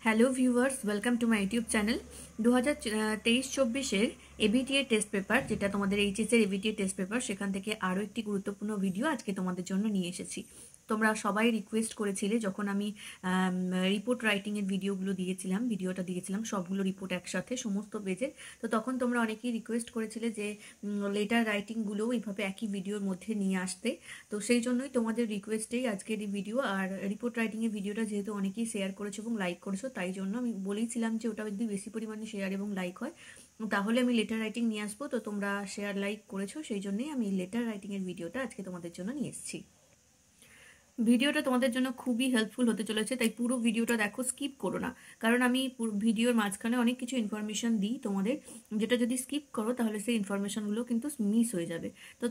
Hello viewers, welcome to my YouTube channel. 2023-24 ABTA test paper, যেটা তোমাদের এইচএসের ABTA test paper, সেখান থেকে আরও একটি গুরুত্বপূর্ণ ভিডিও আজকে তোমাদের জন্য নিয়ে এসেছি। তোমরা সবাই রিকোয়েস্ট করেছিলে যখন আমি রিপোর্ট রাইটিংয়ের ভিডিওটা দিয়েছিলাম সবগুলো রিপোর্ট একসাথে সমস্ত পেজের। তো তখন তোমরা অনেকেই রিকোয়েস্ট করেছিলে যে লেটার রাইটিংগুলোও এইভাবে একই ভিডিওর মধ্যে নিয়ে আসতে। তো সেই জন্যই তোমাদের রিকোয়েস্টেই আজকের এই ভিডিও। আর রিপোর্ট রাইটিংয়ের ভিডিওটা যেহেতু অনেকেই শেয়ার করেছো এবং লাইক করেছো, তাই জন্য আমি বলেইছিলাম যে ওটা যদি বেশি পরিমাণে শেয়ার এবং লাইক হয় তাহলে আমি লেটার রাইটিং নিয়ে আসবো। তো তোমরা শেয়ার লাইক করেছো, সেই জন্যই আমি লেটার রাইটিংয়ের ভিডিওটা আজকে তোমাদের জন্য নিয়ে এসেছি। ভিডিওটা তোমাদের জন্য খুবই হেল্পফুল হতে চলেছে, তাই পুরো ভিডিওটা দেখো, স্কিপ করো না। কারণ আমি ভিডিওর মাঝখানে অনেক কিছু ইনফরমেশন দিই তোমাদের, যেটা যদি স্কিপ করো তাহলে সেই ইনফরমেশনগুলো কিন্তু মিস হয়ে যাবে। তো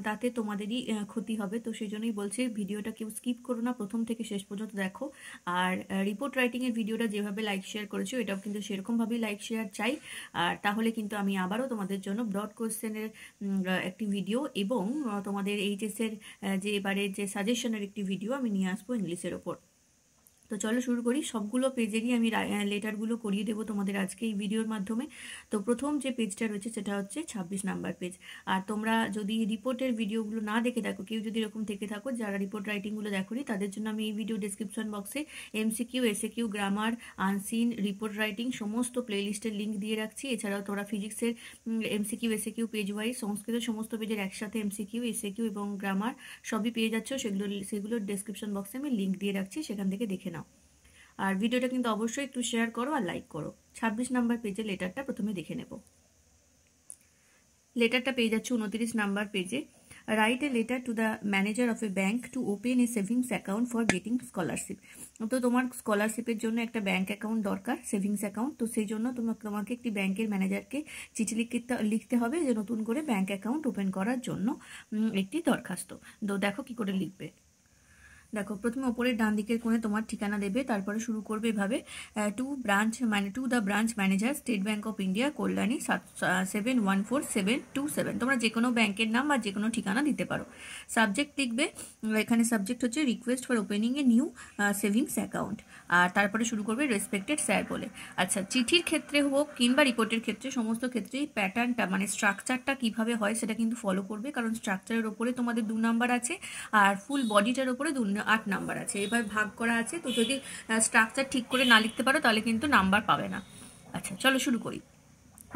তাতে তোমাদেরই ক্ষতি হবে। তো সেই জন্যই বলছি ভিডিওটা কেউ স্কিপ করো না, প্রথম থেকে শেষ পর্যন্ত দেখো। আর রিপোর্ট রাইটিংয়ের ভিডিওটা যেভাবে লাইক শেয়ার করেছো, এটাও কিন্তু সেরকমভাবেই লাইক শেয়ার চাই। আর তাহলে কিন্তু আমি আবারও তোমাদের জন্য ব্রড কোয়েশ্চেনের একটি ভিডিও এবং তোমাদের এইচএসের যে এবারে যে সাজেশনের একটি ভিডিও আমি নিয়ে আসবো ইংলিশের ওপর। তো চলো শুরু করি। সবগুলো পেজেরই আমি লেটারগুলো করিয়ে দেবো তোমাদের আজকে এই ভিডিওর মাধ্যমে। তো প্রথম যে পেজটা রয়েছে সেটা হচ্ছে 26 নাম্বার পেজ। আর তোমরা যদি রিপোর্টের ভিডিওগুলো না দেখে থাকো, কেউ যদি এরকম থেকে থাকো যারা রিপোর্ট রাইটিংগুলো দেখোনি, তাদের জন্য আমি এই ভিডিও ডেসক্রিপশন বক্সে MCQ, SAQ, grammar, unseen, report writing সমস্ত প্লেলিস্টের লিঙ্ক দিয়ে রাখছি। এছাড়াও তোমরা ফিজিক্সের এমসিকিউ, এসএকিউ পেজ ওয়াইজ, সংস্কৃতের সমস্ত পেজের একসাথে এমসিকিউ, এসএকিউ এবং গ্রামার সবই পেয়ে যাচ্ছ। সেগুলোর ডেসক্রিপশন বক্সে আমি লিঙ্ক দিয়ে রাখছি, সেখান থেকে দেখে নাও। আর ভিডিওটা কিন্তু অবশ্যই একটু শেয়ার করো আর লাইক করো। 26 নাম্বার পেজে লেটারটা প্রথমে দেখে নেব। লেটারটা পেয়ে যাচ্ছে 29 নাম্বার পেজে। Write a letter to the manager of A bank to open A savings account for getting scholarship. তো তোমার স্কলারশিপের জন্য একটা ব্যাংক অ্যাকাউন্ট দরকার, সেভিংস অ্যাকাউন্ট। তো সেই জন্য তোমাকে একটি ব্যাংকের ম্যানেজারকে চিঠি লিখতে হবে যে নতুন করে ব্যাংক অ্যাকাউন্ট ওপেন করার জন্য একটি দরখাস্ত। তো দেখো কি করে লিখবে। দেখো, প্রথমে ওপরের ডান দিকের কোণে তোমার ঠিকানা দেবে, তারপরে শুরু করবে এভাবে, to the branch manager, state Bank of India, Kalyani 714727। তোমরা যে কোনো ব্যাংকের নাম বা যে কোনো ঠিকানা দিতে পারো। সাবজেক্ট লিখবে, এখানে সাবজেক্ট হচ্ছে request for opening a new savings account. আর তারপরে শুরু করবে রেসপেক্টেড স্যার বলে। আচ্ছা, চিঠির ক্ষেত্রে হোক কিংবা রিপোর্টের ক্ষেত্রে সমস্ত ক্ষেত্রেই প্যাটার্নটা মানে স্ট্রাকচারটা কিভাবে হয় সেটা কিন্তু ফলো করবে, কারণ স্ট্রাকচারের ওপরে তোমাদের 2 নাম্বার আছে আর ফুল বডিটার ওপরে 8 নাম্বার আছে, এবার ভাগ করা আছে। তো যদি স্ট্রাকচার ঠিক করে না লিখতে পারো তাহলে কিন্তু নাম্বার পাবে না। আচ্ছা চলো শুরু করি।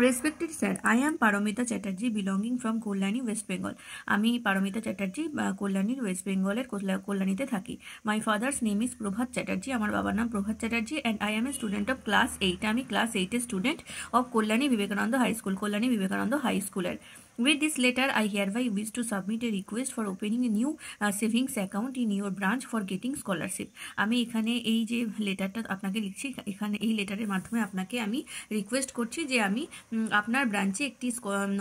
Respected sir, I am Paromita Chatterjee belonging from Kalyani, West Bengal. আমি পারমিতা চ্যাটার্জি কল্যাণীর ওয়েস্ট বেঙ্গলের কল্যাণীতে থাকি। My father's name is Prabhat Chatterjee, আমার বাবার নাম Prabhat Chatterjee. And I am a student of class 8, আমি ক্লাস 8-এর student of Kalyani Vivekananda high school, Kalyani Vivekananda high স্কুলের। With this letter, I hereby wish to submit a request for opening a new savings account in your branch for getting scholarship. আমি এখানে এই যে লেটারটা আপনাকে লিখছি, এখানে এই লেটারের মাধ্যমে আপনাকে আমি রিকোয়েস্ট করছি যে আমি আপনার ব্রাঞ্চে একটি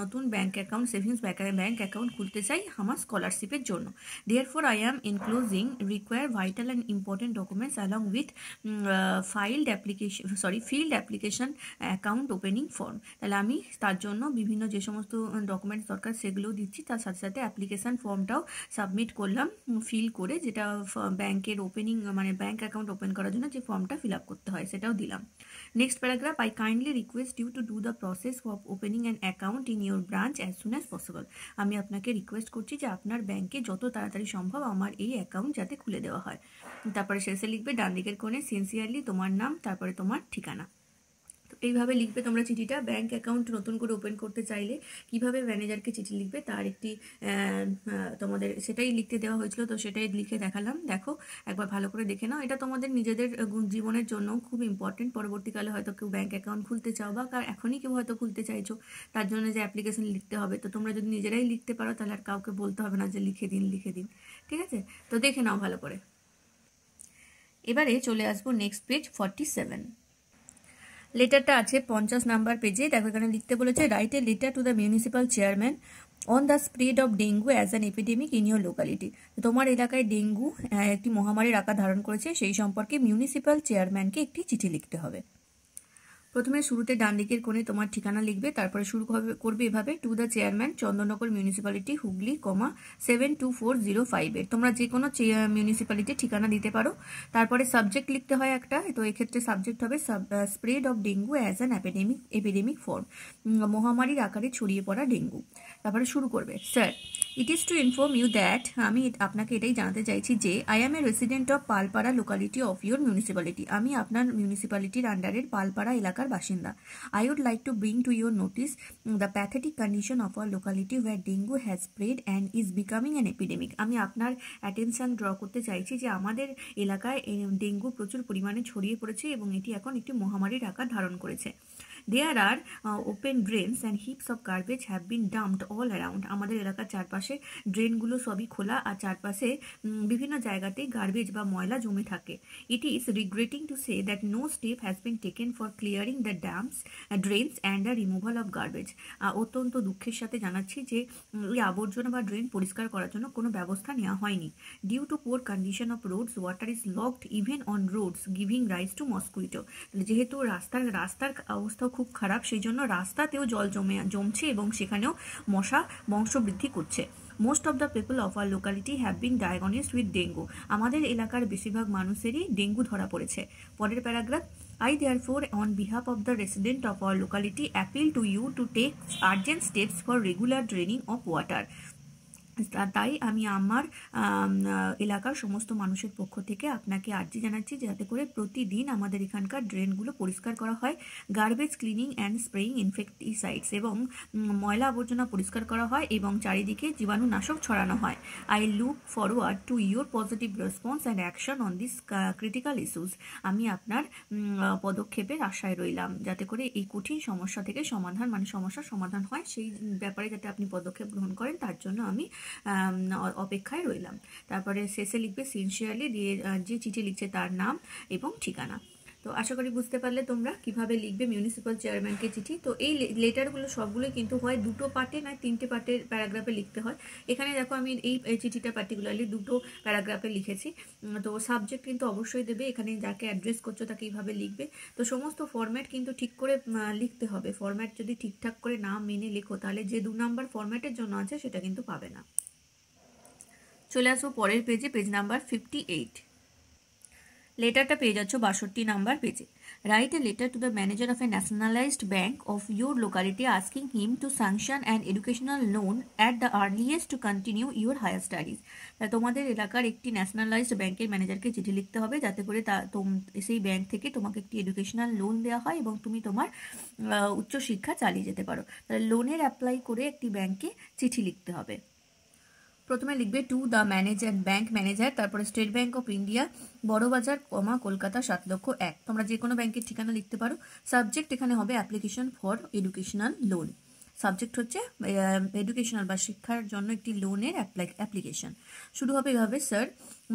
নতুন bank account, savings bank account খুলতে চাই আমার স্কলারশিপের জন্য। Therefore, I am enclosing require vital and important documents along with field application account opening form. তাহলে আমি তার জন্য বিভিন্ন যে সমস্ত ডকুমেন্টস দরকার সেগুলোও দিচ্ছি, তার সাথে সাথে অ্যাপ্লিকেশান ফর্মটাও সাবমিট করলাম ফিল করে, যেটা ব্যাংকের ওপেনিং মানে ব্যাংক অ্যাকাউন্ট ওপেন করার জন্য যে ফর্মটা ফিল আপ করতে হয় সেটাও দিলাম। Next paragraph, I kindly request you to do the process of opening an account in your branch as soon as possible. আমি আপনাকে রিকোয়েস্ট করছি যে আপনার ব্যাংকে যত তাড়াতাড়ি সম্ভব আমার এই অ্যাকাউন্ট যাতে খুলে দেওয়া হয়। তারপরে শেষে লিখবে ডান দিকের কোণে সিনসিয়ারলি তোমার নাম, তারপরে তোমার ঠিকানা। তো এইভাবে লিখবে তোমরা চিঠিটা। ব্যাংক অ্যাকাউন্ট নতুন করে ওপেন করতে চাইলে কিভাবে ম্যানেজারকে চিঠি লিখবে তার একটি তোমাদের সেটাই লিখতে দেওয়া হয়েছিল, তো সেটাই লিখে দেখালাম। দেখো একবার ভালো করে দেখে নাও, এটা তোমাদের নিজেদের জীবনের জন্য খুব ইম্পর্টেন্ট। পরবর্তীকালে হয়তো কেউ ব্যাংক অ্যাকাউন্ট খুলতে চাও বা এখনই কেউ হয়তো খুলতে চাইছো, তার জন্য যে অ্যাপ্লিকেশন লিখতে হবে, তো তোমরা যদি নিজেরাই লিখতে পারো তাহলে আর কাউকে বলতে হবে না যে লিখে দিন। ঠিক আছে, তো দেখে নাও ভালো করে। এবারে চলে আসবো নেক্সট পেজ 47। লেটারটা আছে 50 নাম্বার পেজে। দেখো এখানে লিখতে বলেছে, write a letter to the municipal chairman on the spread of dengue as an epidemic in your locality. তোমার এলাকায় ডেঙ্গু একটি মহামারীর আকার ধারণ করেছে, সেই সম্পর্কে মিউনিসিপ্যাল চেয়ারম্যানকে একটি চিঠি লিখতে হবে। প্রথমে শুরুতে ডান দিকের কোণে তোমার ঠিকানা লিখবে, তারপরে শুরু করবে এভাবে, two the chairman Chandannagar municipality Hooghly, 72405 তোমরা যে কোনো মিউনিসিপ্যালিটির ঠিকানা দিতে পারো। তারপরে সাবজেক্ট লিখতে হয় একটা, তো এক্ষেত্রে সাবজেক্ট হবে spread of dengue as an epidemic form, মহামারীর আকারে ছড়িয়ে পড়া ডেঙ্গু। তারপরে শুরু করবে, sir it is to inform you that, আমি আপনাকে এটাই জানাতে চাইছি যে I am a resident of Palpara locality of your municipality, আমি আপনার মিউনিসিপ্যালিটির আন্ডারের পালপাড়া এলাকার বাসিন্দা। I would like to bring to your notice the pathetic condition of our locality where dengue has spread and is becoming an epidemic. আমি আপনার attention draw করতে চাইছি যে আমাদের এলাকায় ডেঙ্গু প্রচুর পরিমাণে ছড়িয়ে পড়েছে এবং এটি এখন একটি মহামারীর আকার ধারণ করেছে। There are open drains and heaps of garbage have been dumped all around. আমাদের এলাকার চারপাশে ড্রেনগুলো সবই খোলা আর চারপাশে বিভিন্ন জায়গাতে গার্বেজ বা ময়লা জমে থাকে। It is regretting to say that no step has been taken for clearing the dams, drains and the removal of garbage. অত্যন্ত দুঃখের সাথে জানাচ্ছি যে এই আবর্জনা বা ড্রেন পরিষ্কার করার জন্য কোনো ব্যবস্থা নেওয়া হয়নি। Due to poor condition of roads, water is locked even on roads, giving rise to mosquito. যেহেতু রাস্তার অবস্থা খুব খারাপ, সেই জন্য রাস্তাতেও জল জমছে এবং সেখানেও মশা বংশবৃদ্ধি করছে। Most of the people of our locality have been ডায়াগনোজড with dengue, আমাদের এলাকার বেশিরভাগ মানুষেরই ডেঙ্গু ধরা পড়েছে। পরের paragraph, I therefore on behalf of the resident of our locality appeal to you to take urgent steps for regular draining of water. তাই আমি আমার এলাকার সমস্ত মানুষের পক্ষ থেকে আপনাকে আর্জি জানাচ্ছি যাতে করে প্রতিদিন আমাদের এখানকার ড্রেনগুলো পরিষ্কার করা হয়, গার্বেজ ক্লিনিং অ্যান্ড স্প্রেইং ইনসেক্টিসাইডস এবং ময়লা আবর্জনা পরিষ্কার করা হয় এবং চারিদিকে জীবাণুনাশক ছড়ানো হয়। I look forward to your positive response and action on this critical issues. আমি আপনার পদক্ষেপের আশায় রইলাম যাতে করে এই কঠিন সমস্যা থেকে সমস্যার সমাধান হয়, সেই ব্যাপারে যাতে আপনি পদক্ষেপ গ্রহণ করেন তার জন্য আমি অপেক্ষায় রইলাম। তারপরে শেষে লিখবে সিনসিয়ারলি, দিয়ে যে চিঠি লিখছে তার নাম এবং ঠিকানা। তো আশা করি বুঝতে পারলে তোমরা কিভাবে লিখবে মিউনিসিপ্যাল চেয়ারম্যানকে চিঠি। তো এই লেটারগুলো সবগুলোই কিন্তু হয় দুটো পার্টে নয় তিনটে পার্টের প্যারাগ্রাফে লিখতে হয়। এখানে দেখো আমি এই চিঠিটা পার্টিকুলারলি দুটো প্যারাগ্রাফে লিখেছি। তো সাবজেক্ট কিন্তু অবশ্যই দেবে, এখানে যাকে অ্যাড্রেস করছো তাকে এইভাবে লিখবে। তো সমস্ত ফরম্যাট কিন্তু ঠিক করে লিখতে হবে, ফরম্যাট যদি ঠিকঠাক করে না মেনে লেখো তাহলে যে 2 নাম্বার ফরম্যাটের জন্য আছে সেটা কিন্তু পাবে না। চলে আসবো পরের পেজে, পেজ নাম্বার 58। লেটারটা পেয়ে যাচ্ছ 62 নাম্বার পেজে। Write a letter to the manager of a nationalized bank of your locality asking him to sanction an educational loan at the earliest to continue your higher studies. তোমাদের এলাকার একটি nationalised ব্যাংকের ম্যানেজারকে চিঠি লিখতে হবে যাতে করে সেই ব্যাংক থেকে তোমাকে একটি এডুকেশনাল লোন দেওয়া হয় এবং তুমি তোমার উচ্চশিক্ষা চালিয়ে যেতে পারো। তাহলে লোনের অ্যাপ্লাই করে একটি ব্যাংকে চিঠি লিখতে হবে। প্রথমে লিখবে টু দ্য ব্যাংক ম্যানেজার, তারপরে State Bank of India, Burrabazar, Kolkata 7,01,000। তোমরা যে কোনো ব্যাংকের ঠিকানা লিখতে পারো। সাবজেক্ট এখানে হবে application for educational loan, subject হচ্ছে এডুকেশনাল বা শিক্ষার জন্য একটি লোনের অ্যাপ্লিকেশন। শুরু হবে এভাবে, sir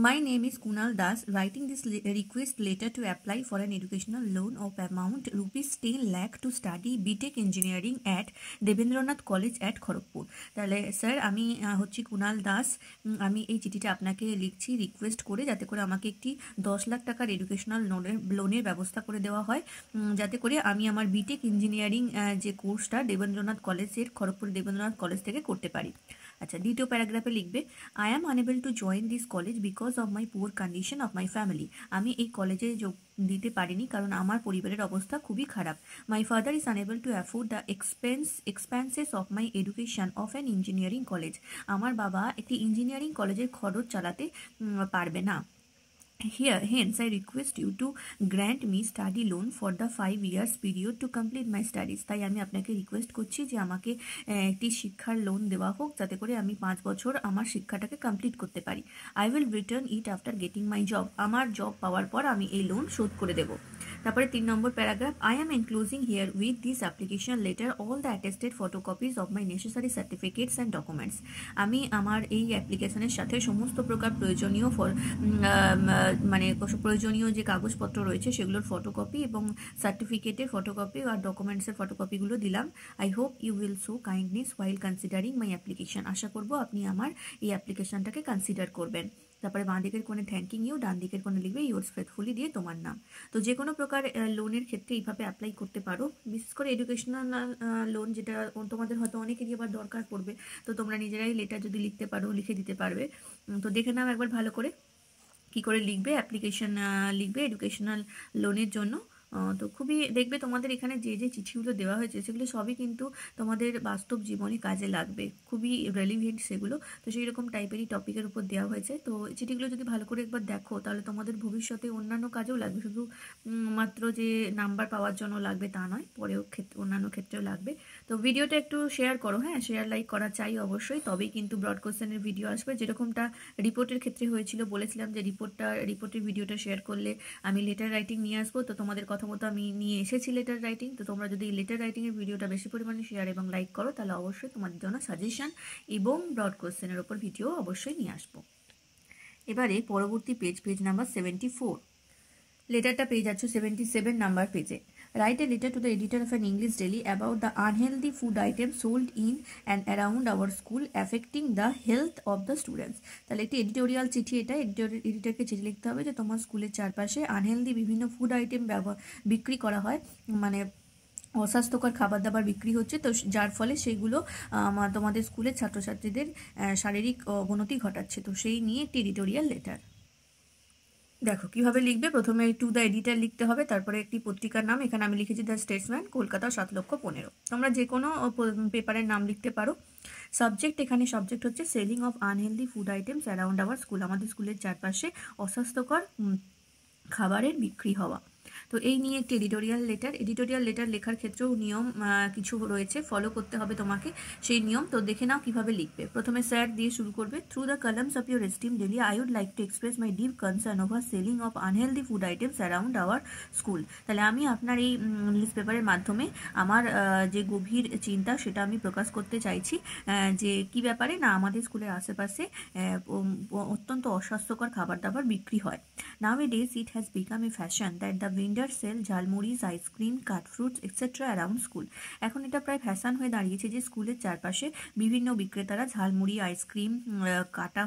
my name is Kunal Das, writing this request letter to apply for an educational loan of amount ₹10 lakh to study BTech engineering at Debendranath college at Kharagpur. তাহলে স্যার আমি হচ্ছি কুনাল দাস, আমি এই চিঠিটা আপনাকে লিখছি রিকোয়েস্ট করে যাতে করে আমাকে একটি 10 লাখ টাকার এডুকেশনাল লোনের ব্যবস্থা করে দেওয়া হয়, যাতে করে আমি আমার বিটেক ইঞ্জিনিয়ারিং যে কোর্সটা দেবেন্দ্রনাথ কলেজের, খড়গপুর দেবেন্দ্রনাথ কলেজ থেকে করতে পারি। আচ্ছা, দ্বিতীয় প্যারাগ্রাফে লিখবে I am unable to join this college because of my poor condition of my family. আমি এই কলেজে যোগ দিতে পারিনি কারণ আমার পরিবারের অবস্থা খুবই খারাপ। My father is unable to afford the expenses of my education of an engineering college. আমার বাবা একটি ইঞ্জিনিয়ারিং কলেজের খরচ চালাতে পারবে না। Hence, I request you to grant me study loan for the 5 years period to complete my studies. তাই আমি আপনাকে রিকোয়েস্ট করছি যে আমাকে একটি শিক্ষার লোন দেওয়া হোক যাতে করে আমি 5 বছর আমার শিক্ষাটাকে কমপ্লিট করতে পারি। I will return it after getting my job. আমার জব পাওয়ার পর আমি এই লোন শোধ করে দেব। তারপরে 3 নম্বর paragraph, I am enclosing here with this application letter all the attested photocopies of my necessary certificates and documents. আমি আমার এই অ্যাপ্লিকেশনের সাথে সমস্ত প্রকার প্রয়োজনীয় প্রয়োজনীয় যে কাগজপত্র রয়েছে সেগুলোর ফটোকপি এবং সার্টিফিকেটের ফটোকপি আর ডকুমেন্টসের ফটোকপিগুলো দিলাম। I hope you will show kindness while considering my application. আশা করব আপনি আমার এই অ্যাপ্লিকেশনটাকে কনসিডার করবেন। তারপরে বাঁ দিকের কোণে থ্যাঙ্কিং ইউ, ডান দিকের কোণে লিখবে ইয়োর্স ফেথফুলি দিয়ে তোমার নাম। তো যে কোনো প্রকার লোনের ক্ষেত্রে এইভাবে অ্যাপ্লাই করতে পারো, বিশেষ করে এডুকেশনাল লোন, যেটা তোমাদের হয়তো অনেকেরই আবার দরকার পড়বে। তো তোমরা নিজেরাই লেটার যদি লিখতে পারো লিখে দিতে পারবে। তো দেখে নাও একবার ভালো করে কী করে লিখবে। অ্যাপ্লিকেশন লিখবে এডুকেশনাল লোনের জন্য। তো খুবই দেখবে তোমাদের এখানে যে যে চিঠিগুলো দেওয়া হয়েছে সেগুলো সবই কিন্তু তোমাদের বাস্তব জীবনে কাজে লাগবে, খুবই রেলিভেন্ট সেগুলো। তো সেই রকম টাইপেরই টপিকের উপর দেওয়া হয়েছে। তো চিঠিগুলো যদি ভালো করে একবার দেখো তাহলে তোমাদের ভবিষ্যতে অন্যান্য কাজেও লাগবে, শুধু মাত্র যে নাম্বার পাওয়ার জন্য লাগবে তা নয়, পরেও অন্যান্য ক্ষেত্রেও লাগবে। তো ভিডিওটা একটু শেয়ার করো, হ্যাঁ শেয়ার লাইক করা চাই অবশ্যই, তবেই কিন্তু ব্রড কোশ্চেনের ভিডিও আসবে। যেরকমটা রিপোর্টের ক্ষেত্রে হয়েছিল, বলেছিলাম যে রিপোর্টের ভিডিওটা শেয়ার করলে আমি লেটার রাইটিং নিয়ে আসবো। তো তোমাদের কথা মতো আমি নিয়ে এসেছি লেটার রাইটিং। তো তোমরা যদি লেটার রাইটিংয়ের ভিডিওটা বেশি পরিমাণে শেয়ার এবং লাইক করো তাহলে অবশ্যই তোমাদের জন্য সাজেশন এবং ব্রড কোশ্চেনের ওপর ভিডিও অবশ্যই নিয়ে আসবো। এবারে পরবর্তী পেজ নাম্বার 74। লেটারটা পেয়ে যাচ্ছ 77 নাম্বার পেজে। Write a letter to the editor of an English daily about the unhealthy food items sold in and around our school affecting the health of the students. তাহলে একটি এডিটোরিয়াল চিঠি, এটা এডিটরকে চিঠি লিখতে হবে যে তোমার স্কুলের চারপাশে আনহেলদি বিভিন্ন ফুড আইটেম বিক্রি করা হয়, মানে অস্বাস্থ্যকর খাবার দাবার বিক্রি হচ্ছে, তো যার ফলে সেইগুলো তোমাদের স্কুলের ছাত্রছাত্রীদের শারীরিক অবনতি ঘটাচ্ছে। তো সেই নিয়ে একটি এডিটোরিয়াল লেটার। দেখো কিভাবে লিখবে। প্রথমে টু দ্য এডিটার লিখতে হবে, তারপরে একটি পত্রিকার নাম, এখানে আমি লিখেছি দ্য স্টেটসম্যান, কলকাতা 7,15,000। তোমরা যে কোনো পেপারের নাম লিখতে পারো। সাবজেক্ট, এখানে সাবজেক্ট হচ্ছে selling of unhealthy food items around our school, আমাদের স্কুলের চারপাশে অস্বাস্থ্যকর খাবারের বিক্রি হওয়া। তো এই নিয়ে একটি এডিটোরিয়াল লেটার লেখার ক্ষেত্রেও নিয়ম কিছু রয়েছে, ফলো করতে হবে তোমাকে সেই নিয়ম। তো দেখে নাও কিভাবে লিখবে। প্রথমে স্যার দিয়ে শুরু করবে। Through the columns of your esteem daily I would like to express my deep concern over selling of unhealthy food items around our school. তাহলে আমি আপনার এই নিউজ পেপারের মাধ্যমে আমার যে গভীর চিন্তা সেটা আমি প্রকাশ করতে চাইছি, যে কি ব্যাপারে না আমাদের স্কুলের আশেপাশে অত্যন্ত অস্বাস্থ্যকর খাবার দাবার বিক্রি হয়। Nowadays it has become a fashion that the vendors sell jhalmuris, ice cream, cut fruits etcetera around school. এখন এটা প্রায় ফ্যাশন হয়ে দাঁড়িয়েছে যে স্কুলের চারপাশে বিভিন্ন বিক্রেতারা ঝালমুড়ি, আইসক্রিম, কাটা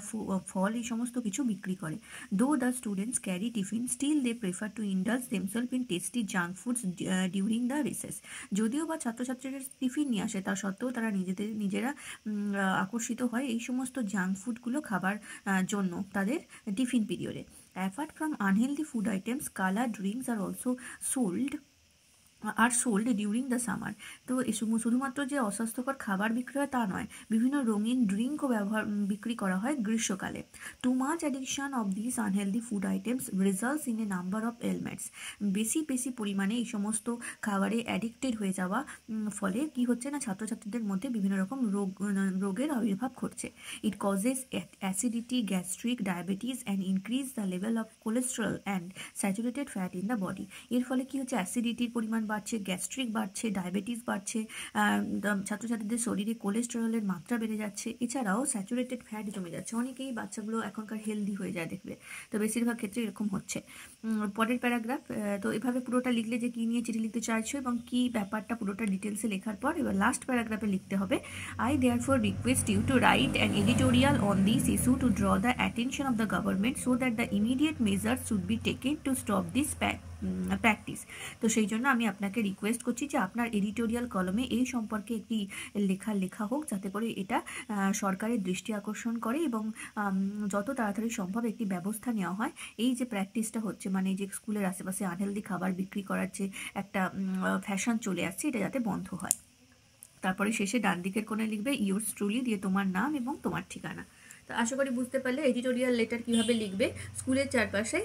ফল এই সমস্ত কিছু বিক্রি করে। Though the students carry tiffin still they prefer to indulge themselves in tasty junk foods during the recess. যদিও বা ছাত্রছাত্রীরা টিফিন নিয়ে আসে, তা সত্ত্বেও তারা নিজেরা আকর্ষিত হয় এই সমস্ত জাঙ্ক ফুডগুলো খাবার জন্য তাদের টিফিন পিরিয়ডে। Apart from unhealthy food items, colored drinks are also sold during the summer. তো শুধুমাত্র যে অস্বাস্থ্যকর খাবার বিক্রি হয় তা নয়, বিভিন্ন রঙিন ড্রিঙ্কও বিক্রি করা হয় গ্রীষ্মকালে। Too much addiction of this unhealthy food items results in a number of ailments. বেশি পরিমাণে এই সমস্ত খাবারে অ্যাডিক্টেড হয়ে যাওয়া ফলে কি হচ্ছে না, ছাত্রছাত্রীদের মধ্যে বিভিন্ন রকম রোগের আবির্ভাব ঘটছে। It causes acidity, gastric, diabetes and increase the level of cholesterol and saturated fat in the body. এর ফলে কি হচ্ছে, অ্যাসিডিটির পরিমাণ বাড়ছে, গ্যাস্ট্রিক বাড়ছে, ডায়াবেটিস বাড়ছে, ছাত্রছাত্রীদের শরীরে কোলেস্টেরলের মাত্রা বেড়ে যাচ্ছে, এছাড়াও স্যাচুরেটেড ফ্যাট জমে যাচ্ছে। অনেকেই বাচ্চাগুলো এখনকার হেলদি হয়ে যায় দেখবে, তো বেশিরভাগ ক্ষেত্রে এরকম হচ্ছে। পরের প্যারাগ্রাফ। তো এভাবে পুরোটা লিখলে যে কী নিয়ে চিঠি লিখতে চাইছো এবং কী ব্যাপারটা পুরোটা ডিটেলসে লেখার পর এবার লাস্ট প্যারাগ্রাফে লিখতে হবে, I therefore request you to write an editorial on this issue to draw the attention of the government so that the immediate measures should be taken to stop this practice. তো সেই জন্য আমি আপনাকে request করছি যে আপনার editorial কলমে এই সম্পর্কে একটি লেখা হোক, যাতে করে এটা সরকারের দৃষ্টি আকর্ষণ করে এবং যত তাড়াতাড়ি সম্ভব একটি ব্যবস্থা নেওয়া হয়। এই যে প্র্যাকটিসটা হচ্ছে, মানে যে স্কুলের আশেপাশে আনহেলদি খাবার বিক্রি করার যে একটা ফ্যাশন চলে আসছে, এটা যাতে বন্ধ হয়। তারপরে শেষে ডান দিকের কোণে লিখবে ইয়োর্স ট্রুলি দিয়ে তোমার নাম এবং তোমার ঠিকানা। তো আশা করি বুঝতে পারলে এডিটোরিয়াল লেটার কীভাবে লিখবে স্কুলের চারপাশে,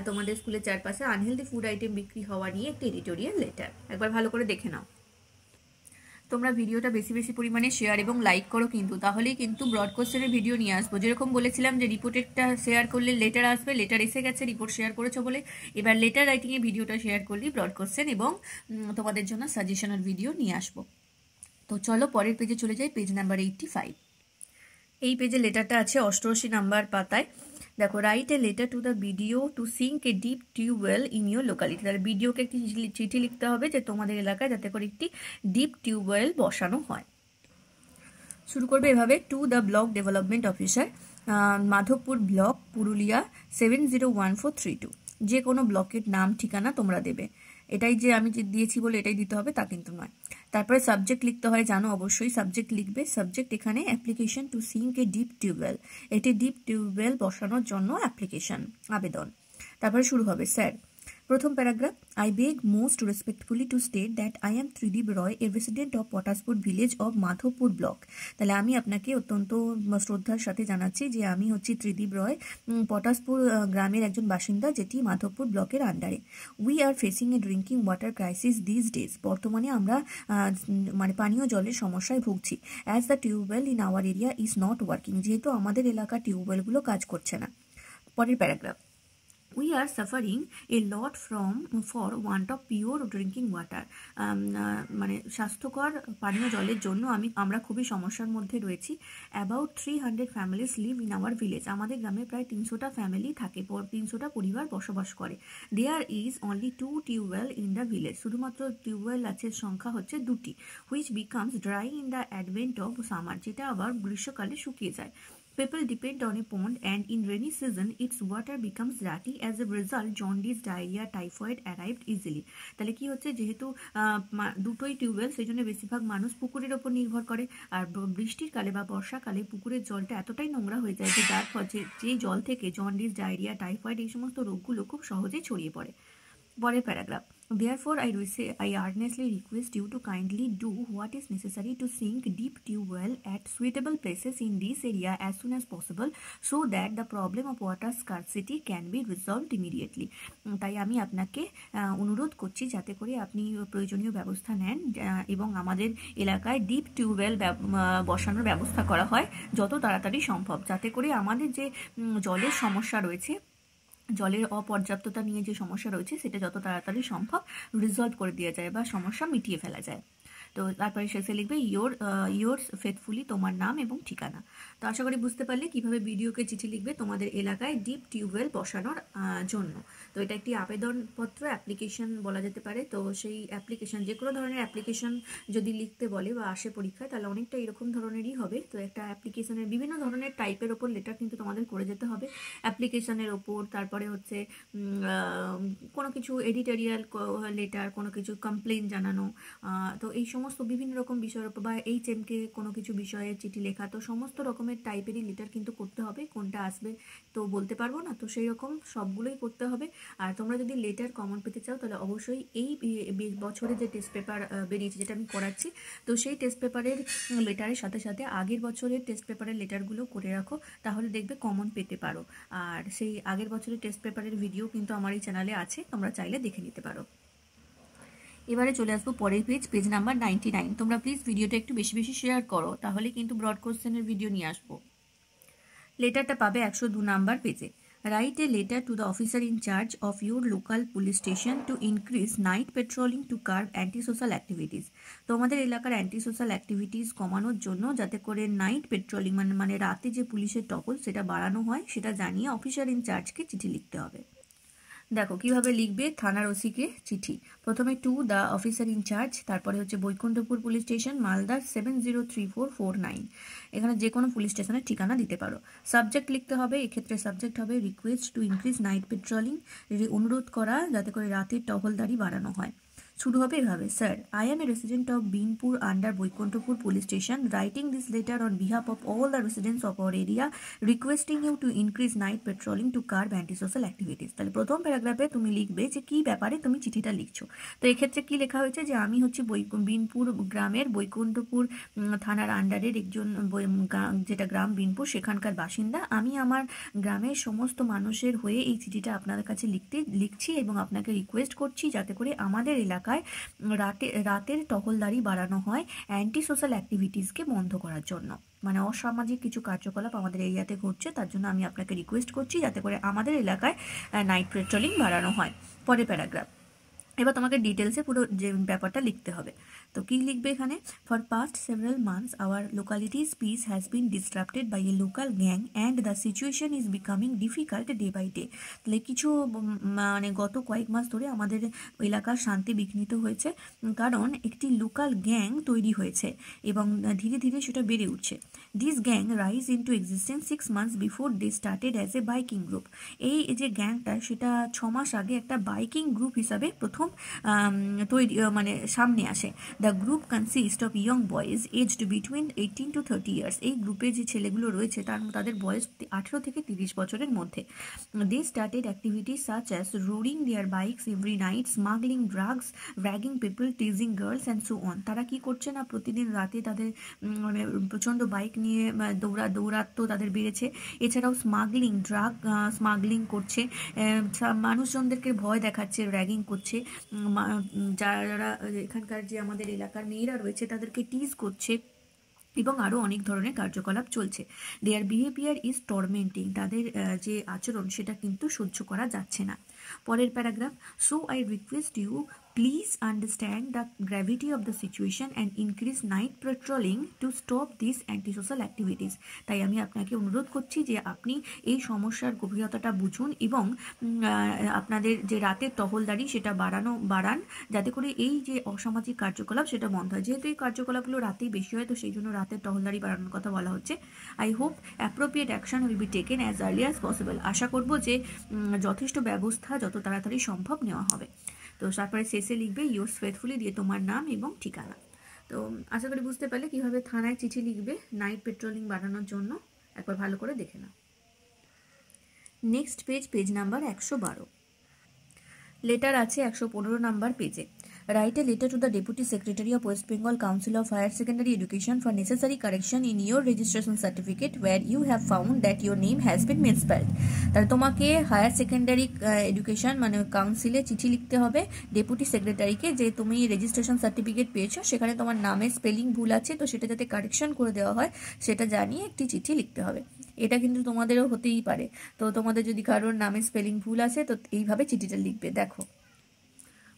তোমাদের স্কুলের চারপাশে আনহেলদি ফুড আইটেম বিক্রি হওয়া নিয়ে একটি এডিটোরিয়াল লেটার। একবার ভালো করে দেখে নাও। তোমরা ভিডিওটা বেশি পরিমাণে শেয়ার এবং লাইক করো, কিন্তু তাহলেই কিন্তু ব্রড কোশ্চেনের ভিডিও নিয়ে আসবো। যেরকম বলেছিলাম যে রিপোর্টেরটা শেয়ার করলে লেটার আসবে, লেটার এসে গেছে, রিপোর্ট শেয়ার করেছো বলে এবার লেটার রাইটিংয়ে ভিডিওটা শেয়ার করলেই ব্রড কোশ্চেন এবং তোমাদের জন্য সাজেশনাল ভিডিও নিয়ে আসবো। তো চলো পরের পেজে চলে যাই, পেজ নাম্বার 85। এই পেজে লেটারটা আছে 88 নাম্বার পাতায়। দেখো, write a letter to the BDO to sink a deep tubewell in your locality. তাহলে বিডিওকে একটি চিঠি লিখতে হবে যে তোমাদের এলাকায় যাতে করে একটি ডিপ টিউবওয়েল বসানো হয়। শুরু করবে এভাবে, to the block development officer Madhabpur block, Purulia 701432। যে কোনো ব্লকের নাম ঠিকানা তোমরা দেবে। এটাই যে আমি যে দিয়েছি বলে এটাই দিতে হবে তা কিন্তু নয়। তারপরে সাবজেক্ট লিখতে হয়, জানো অবশ্যই সাবজেক্ট লিখবে। সাবজেক্ট এখানে application to sink a deep tubewell, এটি ডিপ টিউবওয়েল বসানোর জন্য অ্যাপ্লিকেশন, আবেদন। তারপরে শুরু হবে স্যার। প্রথম paragraph, I beg most respectfully to state that I am Tridip Roy, a resident of Patashpur village of Madhabpur block. তাহলে আমি আপনাকে অত্যন্ত শ্রদ্ধার সাথে জানাচ্ছি যে আমি হচ্ছি ত্রিদীপ রয়, পটাশপুর গ্রামের একজন বাসিন্দা, যেটি মাধবপুর ব্লকের আন্ডারে। We are facing a drinking water crisis this days, বর্তমানে আমরা মানে পানীয় জলের সমস্যায় ভুগছি। As the tubewell in our area is not working, যেহেতু আমাদের এলাকার টিউবওয়েলগুলো কাজ করছে না। পরের paragraph, we are suffering a lot for want of pure drinking water, মানে স্বাস্থ্যকর পানীয় জলের জন্য আমরা খুবই সমস্যার মধ্যে রয়েছি। About 300 families live in our village, আমাদের গ্রামে প্রায় 300টা ফ্যামিলি থাকে, 300টা পরিবার বসবাস করে। There is only 2 tubewell in the village, শুধুমাত্র টিউবওয়েল আছে সংখ্যা হচ্ছে 2টি। Which becomes dry in the advent of summer, যেটা আবার গ্রীষ্মকালে শুকিয়ে যায়। People depend on a pond and in rainy season its water becomes dirty. As a result, jaundice, diarrhea, typhoid arrived easily. তাহলে কি হচ্ছে, যেহেতু দুটোই টিউবওয়েল, সেই জন্য বেশিরভাগ মানুষ পুকুরের ওপর নির্ভর করে। আর বৃষ্টির কালে বা বর্ষাকালে পুকুরের জলটা এতটাই নোংরা হয়ে যায় যে যার ফলে যে জল থেকে জন্ডিস, ডায়রিয়া, টাইফয়েড এই সমস্ত রোগগুলো খুব সহজেই ছড়িয়ে পড়ে। পরের paragraph, therefore I earnestly request you to kindly do what is necessary to sink deep tube-well at suitable places in this area as soon as possible so that the problem of water scarcity can be resolved immediately. তাই আমি আপনাকে অনুরোধ করছি যাতে করে আপনি প্রয়োজনীয় ব্যবস্থা নেন এবং আমাদের এলাকায় ডিপ টিউবওয়েল বসানোর ব্যবস্থা করা হয় যত তাড়াতাড়ি সম্ভব, যাতে করে আমাদের যে জলের সমস্যা রয়েছে, জলের অপর্যাপ্ততা নিয়ে যে সমস্যা রয়েছে সেটা যত তাড়াতাড়ি সম্ভব রিজলভ করে দেওয়া যায় বা সমস্যা মিটিয়ে ফেলা যায়। তো তারপরে শেষে লিখবে ইয়োর ফেথফুলি, তোমার নাম এবং ঠিকানা। তো আশা করি বুঝতে পারলে কিভাবে ভিডিওকে চিঠি লিখবে তোমাদের এলাকায় ডিপ টিউবওয়েল বসানোর জন্য। তো এটা একটি আবেদনপত্র, অ্যাপ্লিকেশন বলা যেতে পারে। তো সেই অ্যাপ্লিকেশন, যে কোনো ধরনের অ্যাপ্লিকেশন যদি লিখতে বলে বা আসে পরীক্ষায়, তাহলে অনেকটা এরকম ধরনেরই হবে। তো একটা অ্যাপ্লিকেশনের বিভিন্ন ধরনের টাইপের ওপর লেটার কিন্তু তোমাদের করে যেতে হবে অ্যাপ্লিকেশনের ওপর। তারপরে হচ্ছে কোনো কিছু এডিটোরিয়াল লেটার, কোনো কিছু কমপ্লেন জানানো, তো এই সমস্ত বিভিন্ন রকম বিষয়ের উপর, বা HMকে কোনো কিছু বিষয়ে চিঠি লেখা, তো সমস্ত রকমের টাইপেরই লেটার কিন্তু করতে হবে। কোনটা আসবে তো বলতে পারবো না, তো সেই রকম সবগুলোই করতে হবে। আর তোমরা যদি লেটার কমন পেতে চাও তাহলে অবশ্যই এই বছরে যে টেস্ট পেপার বেরিয়েছে, যেটা আমি করাচ্ছি, তো সেই টেস্ট পেপারের লেটারের সাথে সাথে আগের বছরের টেস্ট পেপারের লেটারগুলো করে রাখো, তাহলে দেখবে কমন পেতে পারো। আর সেই আগের বছরের টেস্ট পেপারের ভিডিও কিন্তু আমার এই চ্যানেলে আছে, তোমরা চাইলে দেখে নিতে পারো। এবারে চলে আসবো পরের পেজ নাম্বার 99। তোমরা প্লিজ ভিডিওটা একটু বেশি বেশি শেয়ার করো, তাহলে কিন্তু ব্রড কোশ্চেনের ভিডিও নিয়ে আসবো। লেটারটা পাবে 102 নাম্বার পেজে। Write a letter to the officer in charge of your local police station to increase night patrolling to curb anti social activities. তোমাদের এলাকার অ্যান্টি সোশ্যাল অ্যাক্টিভিটিস কমানোর জন্য যাতে করে নাইট পেট্রোলিং মানে রাতে যে পুলিশের টহল সেটা বাড়ানো হয়, সেটা জানিয়ে অফিসার ইন চার্জকে চিঠি লিখতে হবে। দেখো কিভাবে লিখবে থানার ওসিকে চিঠি। প্রথমে to the officer in charge, তারপরে হচ্ছে বৈকুণ্ঠপুর পুলিশ স্টেশন, মালদা 703449। এখানে যে কোনো পুলিশ স্টেশনের ঠিকানা দিতে পারো। সাবজেক্ট লিখতে হবে, এক্ষেত্রে সাবজেক্ট হবে request to increase night patrolling, অনুরোধ করা যাতে করে রাতের টহলদারি বাড়ানো হয়। শুরু হবে এভাবে, sir, I am a resident of Binpur under Baikunthapur police station, writing this letter on behalf of all the residents of our area, requesting you to increase night patrolling to curb anti social activities. তাহলে প্রথম প্যারাগ্রাফে তুমি লিখবে যে কী ব্যাপারে তুমি চিঠিটা লিখছো। তো এক্ষেত্রে কী লেখা হয়েছে, যে আমি হচ্ছি বিনপুর গ্রামের বৈকুণ্ঠপুর থানার আন্ডারের একজন, যেটা গ্রাম বিনপুর, সেখানকার বাসিন্দা। আমি আমার গ্রামের সমস্ত মানুষের হয়ে এই চিঠিটা আপনাদের কাছে লিখছি এবং আপনাকে রিকোয়েস্ট করছি যাতে করে আমাদের এলাকায় রাতের টহলদারি বাড়ানো হয় অ্যান্টি সোশ্যাল অ্যাক্টিভিটিসকে বন্ধ করার জন্য। মানে অসামাজিক কিছু কার্যকলাপ আমাদের এরিয়াতে ঘটছে, তার জন্য আমি আপনাকে রিকোয়েস্ট করছি যাতে করে আমাদের এলাকায় নাইট পেট্রোলিং বাড়ানো হয়। পরের প্যারাগ্রাফ, এবার তোমাকে ডিটেলসে পুরো যে ব্যাপারটা লিখতে হবে। তো কি লিখবে এখানে? For past several months our locality's peace has been disrupted by a local gang and the situation is becoming difficult day by day. তাহলে কিছু মানে গত কয়েক মাস ধরে আমাদের এলাকার শান্তি বিঘ্নিত হয়েছে, কারণ একটি লোকাল গ্যাং তৈরি হয়েছে এবং ধীরে ধীরে সেটা বেড়ে উঠছে। This gang rise into existence 6 months before they started as a biking group. এই যে গ্যাংটা, সেটা 6 মাস আগে একটা বাইকিং গ্রুপ হিসাবে প্রথম তৈরি মানে সামনে আসে। The group consist of young boys aged between 18 to 30 years। এই গ্রুপে যে ছেলেগুলো রয়েছে তাদের বয়স 18 থেকে 30 বছরের মধ্যে। They started activities such as roading their bikes every night, smuggling drugs, ragging people, teasing girls and so on. তারা কি করছে না, প্রতিদিন রাতে তাদের মানে প্রচণ্ড বাইক নিয়ে দৌরাত্ম তাদের বেড়েছে। এছাড়াও স্মাগলিং, ড্রাগ স্মাগলিং করছে, মানুষজনদেরকে ভয় দেখাচ্ছে, র্যাগিং করছে, যারা এখানকার যে আমাদের এলাকার মেয়েরা রয়েছে তাদেরকে টিজ করছে এবং আরও অনেক ধরনের কার্যকলাপ চলছে। Their behaviour is tormenting. তাদের যে আচরণ সেটা কিন্তু সহ্য করা যাচ্ছে না। পরের paragraph, so I request you please understand the gravity of the situation and increase night patrolling to stop this anti social activities. তাই আমি আপনাকে অনুরোধ করছি যে আপনি এই সমস্যার গভীরতাটা বুঝুন এবং আপনাদের যে রাতের টহলদারি সেটা বাড়ান, যাতে করে এই যে অসামাজিক কার্যকলাপ সেটা বন্ধ হয়। যেহেতু এই কার্যকলাপগুলো রাতেই বেশি হয়, তো সেই জন্য রাতের টহলদারি বাড়ানোর কথা বলা হচ্ছে। I hope appropriate action will be taken as early as possible. আশা করব যে যথেষ্ট ব্যবস্থা যত তাড়াতাড়ি সম্ভব নেওয়া হবে। তো তারপরে শেষে লিখবে ইয়োর্স ফেথফুলি দিয়ে তোমার নাম এবং ঠিকানা। তো আশা করি বুঝতে পারলে কীভাবে থানায় চিঠি লিখবে নাইট পেট্রোলিং বাড়ানোর জন্য। একবার ভালো করে দেখে নাও। Next page number 112। লেটার আছে 115 নাম্বার পেজে। Write a letter to the Deputy Secretary of West Bengal Council of Higher Secondary Education for necessary correction in your registration certificate where you have found that your name has been misspelled। তাহলে তোমাকে higher secondary education মানে কাউন্সিলে চিঠি লিখতে হবে deputy সেক্রেটারিকে, যে তুমি registration certificate পেয়েছো সেখানে তোমার নামের স্পেলিং ভুল আছে, তো সেটা যাতে কারেকশন করে দেওয়া হয় সেটা জানিয়ে একটি চিঠি লিখতে হবে। এটা কিন্তু তোমাদেরও হতেই পারে। তো তোমাদের যদি কারোর নামের স্পেলিং ভুল আছে তো এইভাবে চিঠিটা লিখবে। দেখো,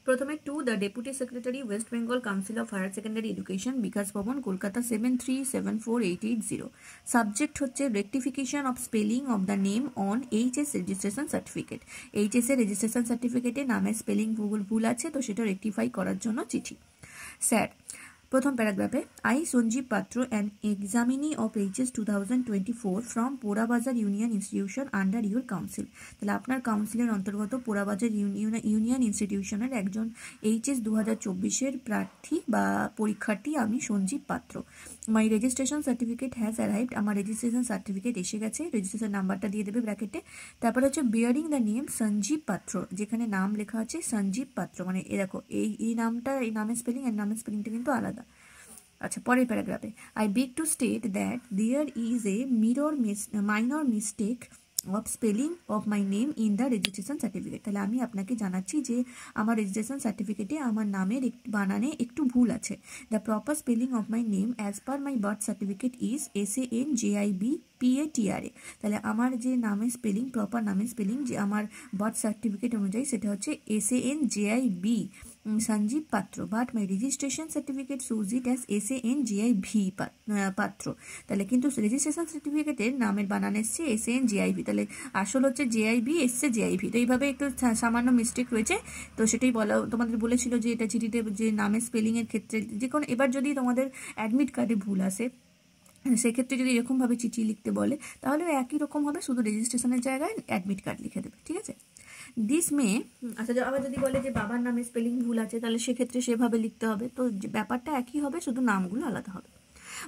প্রথমে to the deputy secretary West Bengal council of higher secondary education, Bikash Bhavan, Kolkata 73748880। Subject হচ্ছে rectification of spelling of the name on HS registration certificate. HS এর রেজিস্ট্রেশন সার্টিফিকেটে নামের স্পেলিং ভুল আছে, তো সেটা রেকটিফাই করার জন্য চিঠি। স্যার, প্রথম প্যারাগ্রাফে, আই সঞ্জীব পাত্র an examinee of HS 2024 from Porabazar union institution under your council. তাহলে আপনার কাউন্সিলের অন্তর্গত পোড়াবাজার ইউনিয়ন ইনস্টিটিউশনের একজন এইচএস 2024-এর প্রার্থী বা পরীক্ষার্থী আমি সঞ্জীব পাত্র। মাই রেজিস্ট্রেশন সার্টিফিকেট হ্যাজ অ্যারাইভড। আমার রেজিস্ট্রেশন সার্টিফিকেট এসে গেছে। রেজিস্ট্রেশন নাম্বারটা দিয়ে দেবে ব্র্যাকেটে। তারপরে হচ্ছে বিয়ারিং দ্য নেম সঞ্জীব পাত্র, যেখানে নাম লেখা আছে সঞ্জীব পাত্র, মানে এ দেখো এই নামটা, এই নামের স্পেলিং আর নামের স্পেলিংটা কিন্তু আলাদা। আচ্ছা, পরের প্যারাগ্রাফে, I beg to state that there is a minor mistake of spelling of my name in the registration certificate. তাহলে আমি আপনাকে জানাচ্ছি যে আমার রেজিস্ট্রেশন সার্টিফিকেটে আমার নামের বানানে একটু ভুল আছে। The proper spelling of my name as per my birth certificate is SANJIBPATRA। তাহলে আমার যে নামের স্পেলিং, প্রপার নামের স্পেলিং যে আমার বার্থ সার্টিফিকেট অনুযায়ী সেটা হচ্ছে SANJIB সঞ্জীব পাত্র, but my registration certificate shows it as SANJIV পাত্র। তাহলে কিন্তু রেজিস্ট্রেশন সার্টিফিকেটের নামের বানান এসছে SANJIV, তাহলে আসল হচ্ছে JIB, এসছে JIV। তো এইভাবে একটু সামান্য মিস্টেক রয়েছে। তো সেটাই তোমাদের বলেছিল যে এটা চিঠিতে যে নামের স্পেলিংয়ের ক্ষেত্রে যে কোনো, এবার যদি তোমাদের অ্যাডমিট কার্ডে ভুল আসে সেক্ষেত্রে যদি এরকমভাবে চিঠি লিখতে বলে তাহলে একই রকম হবে, শুধু রেজিস্ট্রেশনের জায়গায় অ্যাডমিট কার্ড লিখে দেবে, ঠিক আছে। দিস মে, আচ্ছা আবার যদি বলে যে বাবার নামে স্পেলিং ভুল আছে তাহলে সেক্ষেত্রে সেভাবে লিখতে হবে। তো ব্যাপারটা একই হবে, শুধু নামগুলো আলাদা হবে।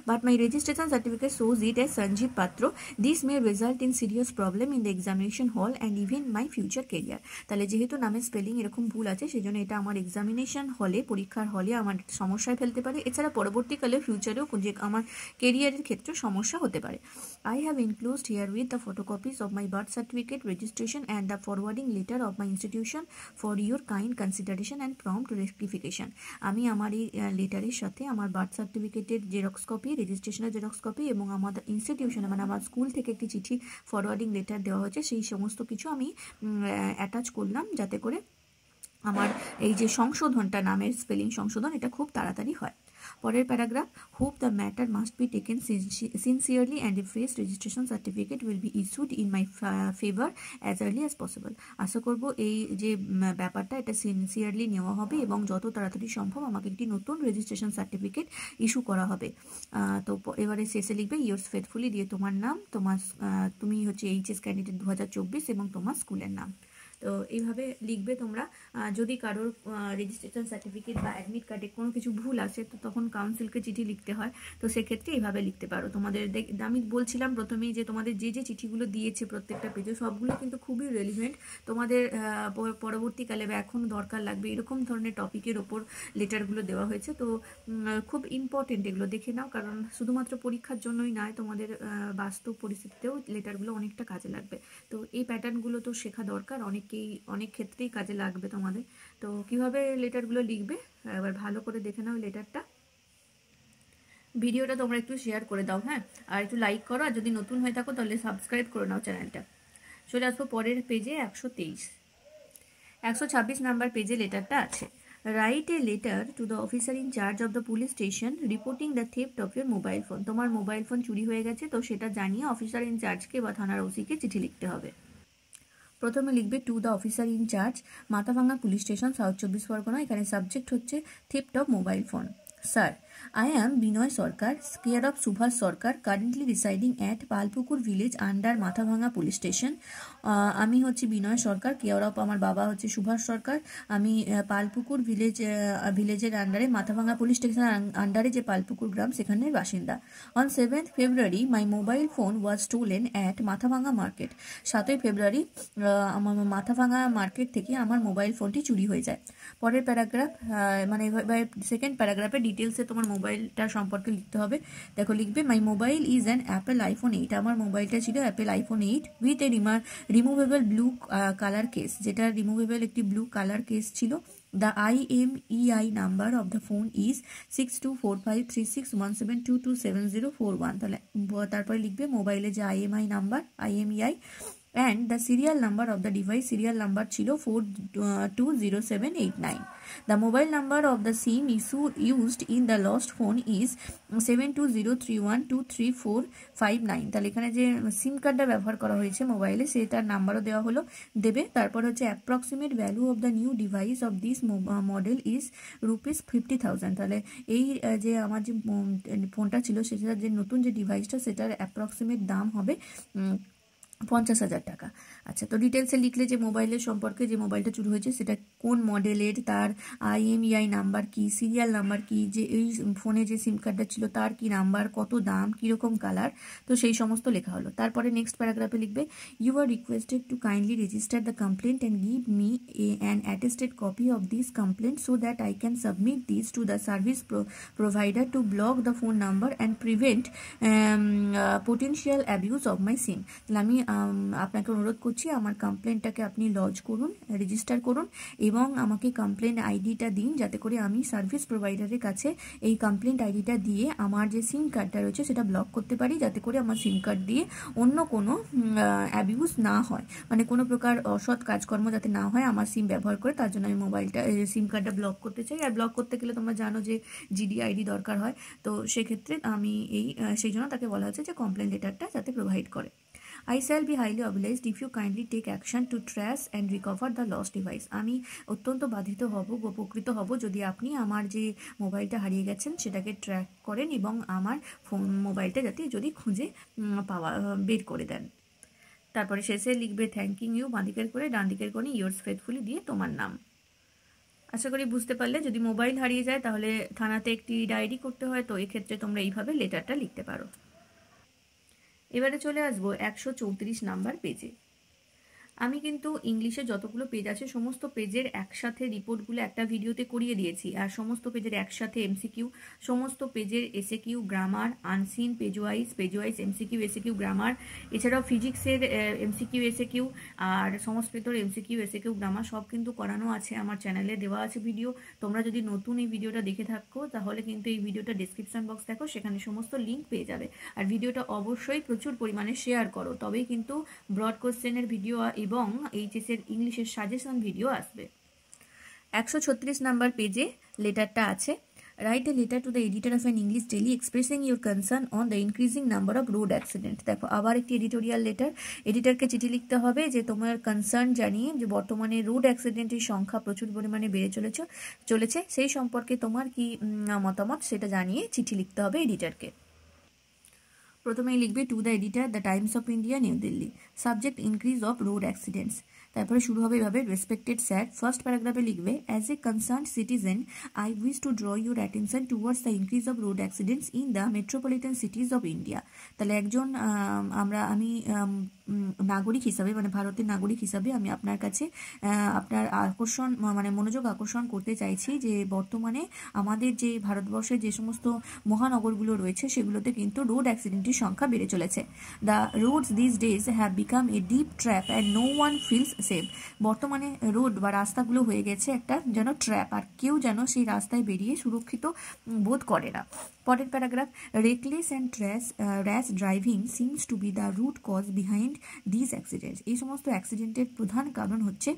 But my registration certificate shows it as Sanjeev Patro. This may result in serious problem in the examination hall and even my future career. তাহলে যেহেতু নামের স্পেলিং এরকম ভুল আছে সেজন্য এটা আমার এক্সামিনেশন হলে, পরীক্ষার হলে আমার সমস্যায় ফেলতে পারে। এছাড়া পরবর্তীকালে ফিউচারেও যে আমার কেরিয়ারের ক্ষেত্রে সমস্যা হতে পারে। I have enclosed herewith the photocopies of my birth certificate, registration and the forwarding letter of my institution for your kind consideration and prompt rectification. আমি আমার এই লেটারের সাথে আমার বার্থ সার্টিফিকেটের জেরক্স কপি, রেজিস্ট্রেশনের জেরক্স কপি এবং আমাদের ইনস্টিটিউশনে মানে আমার স্কুল থেকে একটি চিঠি ফরওয়ার্ডিং লেটার দেওয়া হয়েছে, সেই সমস্ত কিছু আমি অ্যাটাচ করলাম যাতে করে আমার এই যে সংশোধনটা, নামের স্পেলিং সংশোধন, এটা খুব তাড়াতাড়ি হয়। পরের paragraph, hope the matter must be taken sincerely and a fresh registration certificate will be issued in my favour as early as possible. আশা করবো এই যে ব্যাপারটা এটা সিনসিয়ারলি নেওয়া হবে এবং যত তাড়াতাড়ি সম্ভব আমাকে একটি নতুন রেজিস্ট্রেশন সার্টিফিকেট ইস্যু করা হবে। তো এবারে শেষে লিখবে ইয়োর্স ফেথফুলি দিয়ে তোমার নাম, তোমার তুমি হচ্ছে এইচএস ক্যান্ডিডেট 2024 এবং তোমার স্কুলের নাম। তো এইভাবে লিখবে তোমরা। যদি কারোর রেজিস্ট্রেশন সার্টিফিকেট বা অ্যাডমিট কার্ডে কোনো কিছু ভুল আসে তো তখন কাউন্সিলকে চিঠি লিখতে হয়, তো সেক্ষেত্রে এইভাবে লিখতে পারো। তোমাদের আমি বলছিলাম প্রথমেই যে তোমাদের যে যে চিঠিগুলো দিয়েছে প্রত্যেকটা পেজে সবগুলো কিন্তু খুবই রেলিভেন্ট, তোমাদের পরবর্তীকালে বা এখন দরকার লাগবে এরকম ধরনের টপিকের ওপর লেটারগুলো দেওয়া হয়েছে। তো খুব ইম্পর্টেন্ট, এগুলো দেখে নাও, কারণ শুধুমাত্র পরীক্ষার জন্যই নয়, তোমাদের বাস্তব পরিস্থিতিতেও লেটারগুলো অনেকটা কাজে লাগবে। তো এই প্যাটার্নগুলো তো শেখা দরকার, অনেক ক্ষেত্রেই কাজে লাগবে তোমাদের। তো কিভাবে লেটারগুলো লিখবে এবার ভালো করে দেখে নাও লেটারটা। ভিডিওটা তোমরা একটু শেয়ার করে দাও, হ্যাঁ, আর একটু লাইক করো, আর যদি নতুন হয়ে থাকো তাহলে সাবস্ক্রাইব করে নাও চ্যানেলটা। চলে আসবো পরের পেজে 126 নাম্বার পেজে লেটারটা আছে। Write a letter to the officer in charge of the police station reporting the theft of your mobile phone. তোমার মোবাইল ফোন চুরি হয়ে গেছে, তো সেটা জানিয়ে অফিসার ইন চার্জকে বা থানার ওসিকে চিঠি লিখতে হবে। প্রথমে লিখবে to the officer in charge, Mathabhanga police station, south 24 Pargana. এখানে সাবজেক্ট হচ্ছে theft of mobile phone. Sir, I am Binoy Sarkar, care of Subhash Sarkar, currently residing at Palpukur village under Mathavanga police station. আমি হচ্ছে বিনয় সরকার, care of আমার বাবা হচ্ছে সুভাষ সরকার। আমি পালপুকুর ভিলেজের আন্ডারে, Mathabhanga police station আন্ডারে যে পালপুকুর গ্রাম সেখানের বাসিন্দা। On 7th February my mobile phone was stolen at Mathabhanga market. 7ই ফেব্রুয়ারি আমার মাথাভাঙা মার্কেট থেকে আমার মোবাইল ফোনটি চুরি হয়ে যায়। পরের প্যারাগ্রাফ, মানে সেকেন্ড প্যারাগ্রাফে ডিটেলসে তোমার মোবাইলটা সম্পর্কে লিখতে হবে। দেখো লিখবে my mobile is an Apple iPhone 8। আমার মোবাইলটা ছিল Apple iPhone 8 with a removable blue colour case, যেটা রিমুভেবল একটি ব্লু কালার কেস ছিল। The IMEI number of the phone is 62453617227041। তাহলে তারপরে লিখবে মোবাইলে যে IMEI and the serial number of the device, serial number ছিল 420789. The mobile number of the SIM used in the lost phone is 7203123459. তাহলে এখানে যে সিম কার্ডটা ব্যবহার করা হয়েছে মোবাইলে সেটার নাম্বারও দেওয়া হলো, দেবে। তারপর হচ্ছে approximate value of the new device of this model is ₹50,000। তাহলে এই যে আমার যে ফোনটা ছিল সেটার যে নতুন যে ডিভাইসটা সেটার অ্যাপ্রক্সিমেট দাম হবে 50,000 টাকা। আচ্ছা, তো ডিটেলসে লিখলে যে মোবাইলের সম্পর্কে, যে মোবাইলটা চুরি হয়েছে সেটা কোন মডেলের, তার IMEI নাম্বার কি, সিরিয়াল নাম্বার কি, যে এই ফোনে যে সিম কার্ডটা ছিল তার কি নাম্বার, কত দাম, কীরকম কালার, তো সেই সমস্ত লেখা হলো। তারপরে নেক্সট প্যারাগ্রাফে লিখবে you are requested to kindly register the complaint and give me an attested copy of this complaint so that I can submit this to the service provider to block the phone number and prevent potential abuse of my SIM. তাহলে আমি আপনাকে অনুরোধ করছি আমার কমপ্লেনটাকে আপনি lodge করুন, register করুন এবং আমাকে কমপ্লেন আইডিটা দিন, যাতে করে আমি সার্ভিস প্রোভাইডারের কাছে এই কমপ্লেন্ট আইডিটা দিয়ে আমার যে সিম কার্ডটা রয়েছে সেটা ব্লক করতে পারি, যাতে করে আমার সিম কার্ড দিয়ে অন্য কোনো অ্যাবিউজ না হয়, মানে কোনো প্রকার অসৎ কাজকর্ম যাতে না হয় আমার সিম ব্যবহার করে। তার জন্য আমি সিম কার্ডটা ব্লক করতে চাই। আর ব্লক করতে গেলে তোমরা জানো যে GD ID দরকার হয়, তো সেক্ষেত্রে আমি সেই জন্য তাকে বলা হচ্ছে যে কমপ্লেন লেটারটা যাতে প্রোভাইড করে। I shall be highly obliged if you kindly take action to trace and recover the lost device. আমি অত্যন্ত বাধিত হব, উপকৃত হব যদি আপনি আমার যে মোবাইলটা হারিয়ে গেছেন সেটাকে ট্র্যাক করেন এবং আমার মোবাইলটা যাতে যদি খুঁজে বের করে দেন। তারপরে শেষে লিখবে থ্যাঙ্কিং ইউ, বাঁদিকের করে, ডান দিকের করে ইয়োর্স ফেথফুলি দিয়ে তোমার নাম। আশা করি বুঝতে পারলে। যদি মোবাইল হারিয়ে যায় তাহলে থানাতে একটি ডায়েরি করতে হয়, তো এক্ষেত্রে তোমরা এইভাবে লেটারটা লিখতে পারো। এবারে চলে আসবো 134 নাম্বার পেজে। আমি কিন্তু ইংলিশে যতগুলো পেজ আছে সমস্ত পেজের একসাথে রিপোর্টগুলো একটা ভিডিওতে করিয়ে দিয়েছি, আর সমস্ত পেজের একসাথে MCQ, সমস্ত পেজের SAQ, grammar, unseen, page wise MCQ, SAQ, grammar, এছাড়াও ফিজিক্সের MCQ, SAQ, আর সংস্কৃতর MCQ, SAQ, গ্রামার সব কিন্তু করানো আছে, আমার চ্যানেলে দেওয়া আছে ভিডিও। তোমরা যদি নতুন এই ভিডিওটা দেখে থাকো তাহলে কিন্তু এই ভিডিওটা ডেসক্রিপশন বক্স দেখো, সেখানে সমস্ত লিঙ্ক পেয়ে যাবে। আর ভিডিওটা অবশ্যই প্রচুর পরিমাণে শেয়ার করো, তবেই কিন্তু ব্রড কোশ্চেনের ভিডিও এবং HSের ইংলিশের সাজেশন ভিডিও আসবে। 136 নাম্বার পেজে লেটারটা আছে। Write a letter to the editor of an English daily expressing your concern on the increasing number of road accident. দেখো আবার একটি এডিটোরিয়াল লেটার। এডিটরকে চিঠি লিখতে হবে যে তোমার কনসার্ন জানিয়ে যে বর্তমানে রোড অ্যাক্সিডেন্টের সংখ্যা প্রচুর পরিমাণে বেড়ে চলেছে সেই সম্পর্কে তোমার কি মতামত সেটা জানিয়ে চিঠি লিখতে হবে এডিটরকে। প্রথমেই লিখবে to the editor, the Times of India, new Delhi. Subject increase of road accidents. তারপরে শুরু হবে এভাবে, রেসপেক্টেড স্যার। ফার্স্ট প্যারাগ্রাফে লিখবে as a concern citizen I wish to draw your attention towards the increase of road accidents in the metropolitan সিটিজ of India. তাহলে আমি নাগরিক হিসাবে মানে ভারতের নাগরিক হিসাবে আমি আপনার কাছে আপনার মনোযোগ আকর্ষণ করতে চাইছি যে বর্তমানে আমাদের যে ভারতবর্ষের যে সমস্ত মহানগরগুলো রয়েছে সেগুলোতে কিন্তু রোড অ্যাক্সিডেন্টের সংখ্যা বেড়ে চলেছে। The roads this days have become a deep trap and no one feels safe. বর্তমানে রোড বা রাস্তাগুলো হয়ে গেছে একটা যেন ট্র্যাপ, আর কেউ যেন সেই রাস্তায় বেরিয়ে সুরক্ষিত বোধ করে না। পরের paragraph, reckless and rash driving seems to be the root cause behind this accidents. এই সমস্ত অ্যাক্সিডেন্টের প্রধান কারণ হচ্ছে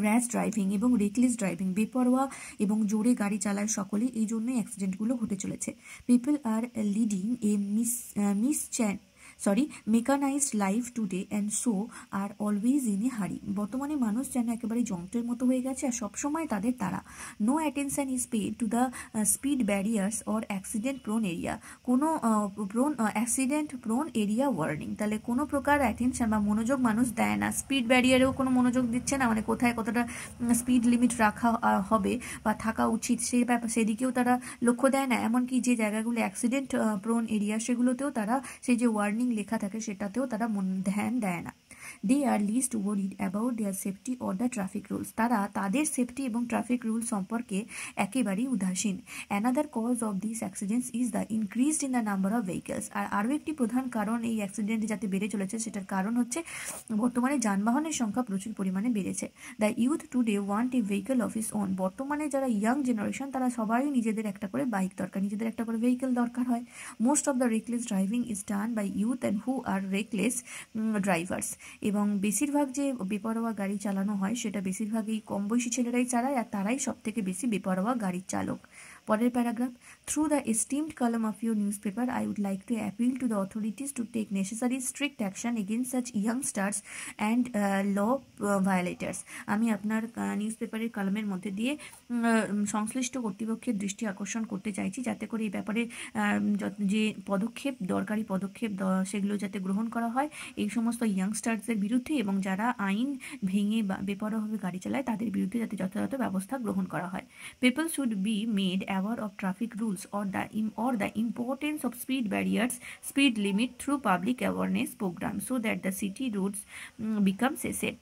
র্যাশ ড্রাইভিং এবং রেকলেস ড্রাইভিং, বেপরোয়া এবং জোরে গাড়ি চালায় সকলে, এই জন্যই অ্যাক্সিডেন্টগুলো ঘটে চলেছে। People are leading a mechanized life today and so are always in a hurry. বর্তমানে মানুষ যেন একেবারে যন্ত্রের মতো হয়ে গেছে আর সবসময় তাদের তাড়া। No attention is paid to the speed barriers or accident prone area. কোনো অ্যাক্সিডেন্ট প্রোন এরিয়া ওয়ার্নিং। তাহলে কোনো প্রকার অ্যাটেনশন বা মনোযোগ মানুষ দেয় না, স্পিড ব্যারিয়ারেও কোনো মনোযোগ দিচ্ছে না, মানে কোথায় কতটা স্পিড লিমিট রাখা হবে বা থাকা উচিত সেই সেদিকেও তারা লক্ষ্য দেয় না। এমনকি যে জায়গাগুলো অ্যাক্সিডেন্ট প্রোন এরিয়া সেগুলোতেও তারা সেই যে ওয়ার্নিং লেখা থাকে সেটাতেও তারা ধ্যান দেয় না। They are least worried about their safety or the traffic rules. তারা তাদের সেফটি এবং ট্রাফিক রুল সম্পর্কে একেবারেই উদাসীন। Another cause of this accidents is the increased in the number of vehicles. আর আরও একটি প্রধান কারণ এই অ্যাক্সিডেন্ট যাতে বেড়ে চলেছে সেটার কারণ হচ্ছে বর্তমানে যানবাহনের সংখ্যা প্রচুর পরিমাণে বেড়েছে। The youth today want a vehicle of his own. বর্তমানে যারা ইয়াং জেনারেশন তারা সবাই নিজেদের একটা করে বাইক দরকার, নিজেদের একটা করে ভেহিকেল দরকার হয়। Most of the reckless driving is done by youth and who are reckless drivers. এবং বেশিরভাগ যে বেপরোয়া গাড়ি চালানো হয় সেটা বেশিরভাগ এই কম বয়সী ছেলেরাই চালায় আর তারাই সব থেকে বেশি বেপরোয়া গাড়ির চালক। পরের paragraph, through the esteemed column of your news paper I would like to appeal to the authorities to take necessary strict action against such youngsters and law violators. আমি আপনার নিউজ পেপারের কলামের মধ্যে দিয়ে সংশ্লিষ্ট কর্তৃপক্ষের দৃষ্টি আকর্ষণ করতে চাইছি যাতে করে এই ব্যাপারে যে দরকারি পদক্ষেপ সেগুলো যাতে গ্রহণ করা হয় এই সমস্ত ইয়াংস্টার্সদের বিরুদ্ধে, এবং যারা আইন ভেঙে বা বেপরোয়াভাবে গাড়ি চালায় তাদের বিরুদ্ধে যাতে যথাযথ ব্যবস্থা গ্রহণ করা হয়। People should be made aware of traffic rules or the importance of speed barriers, speed limit through public awareness program so that the city roads become safe.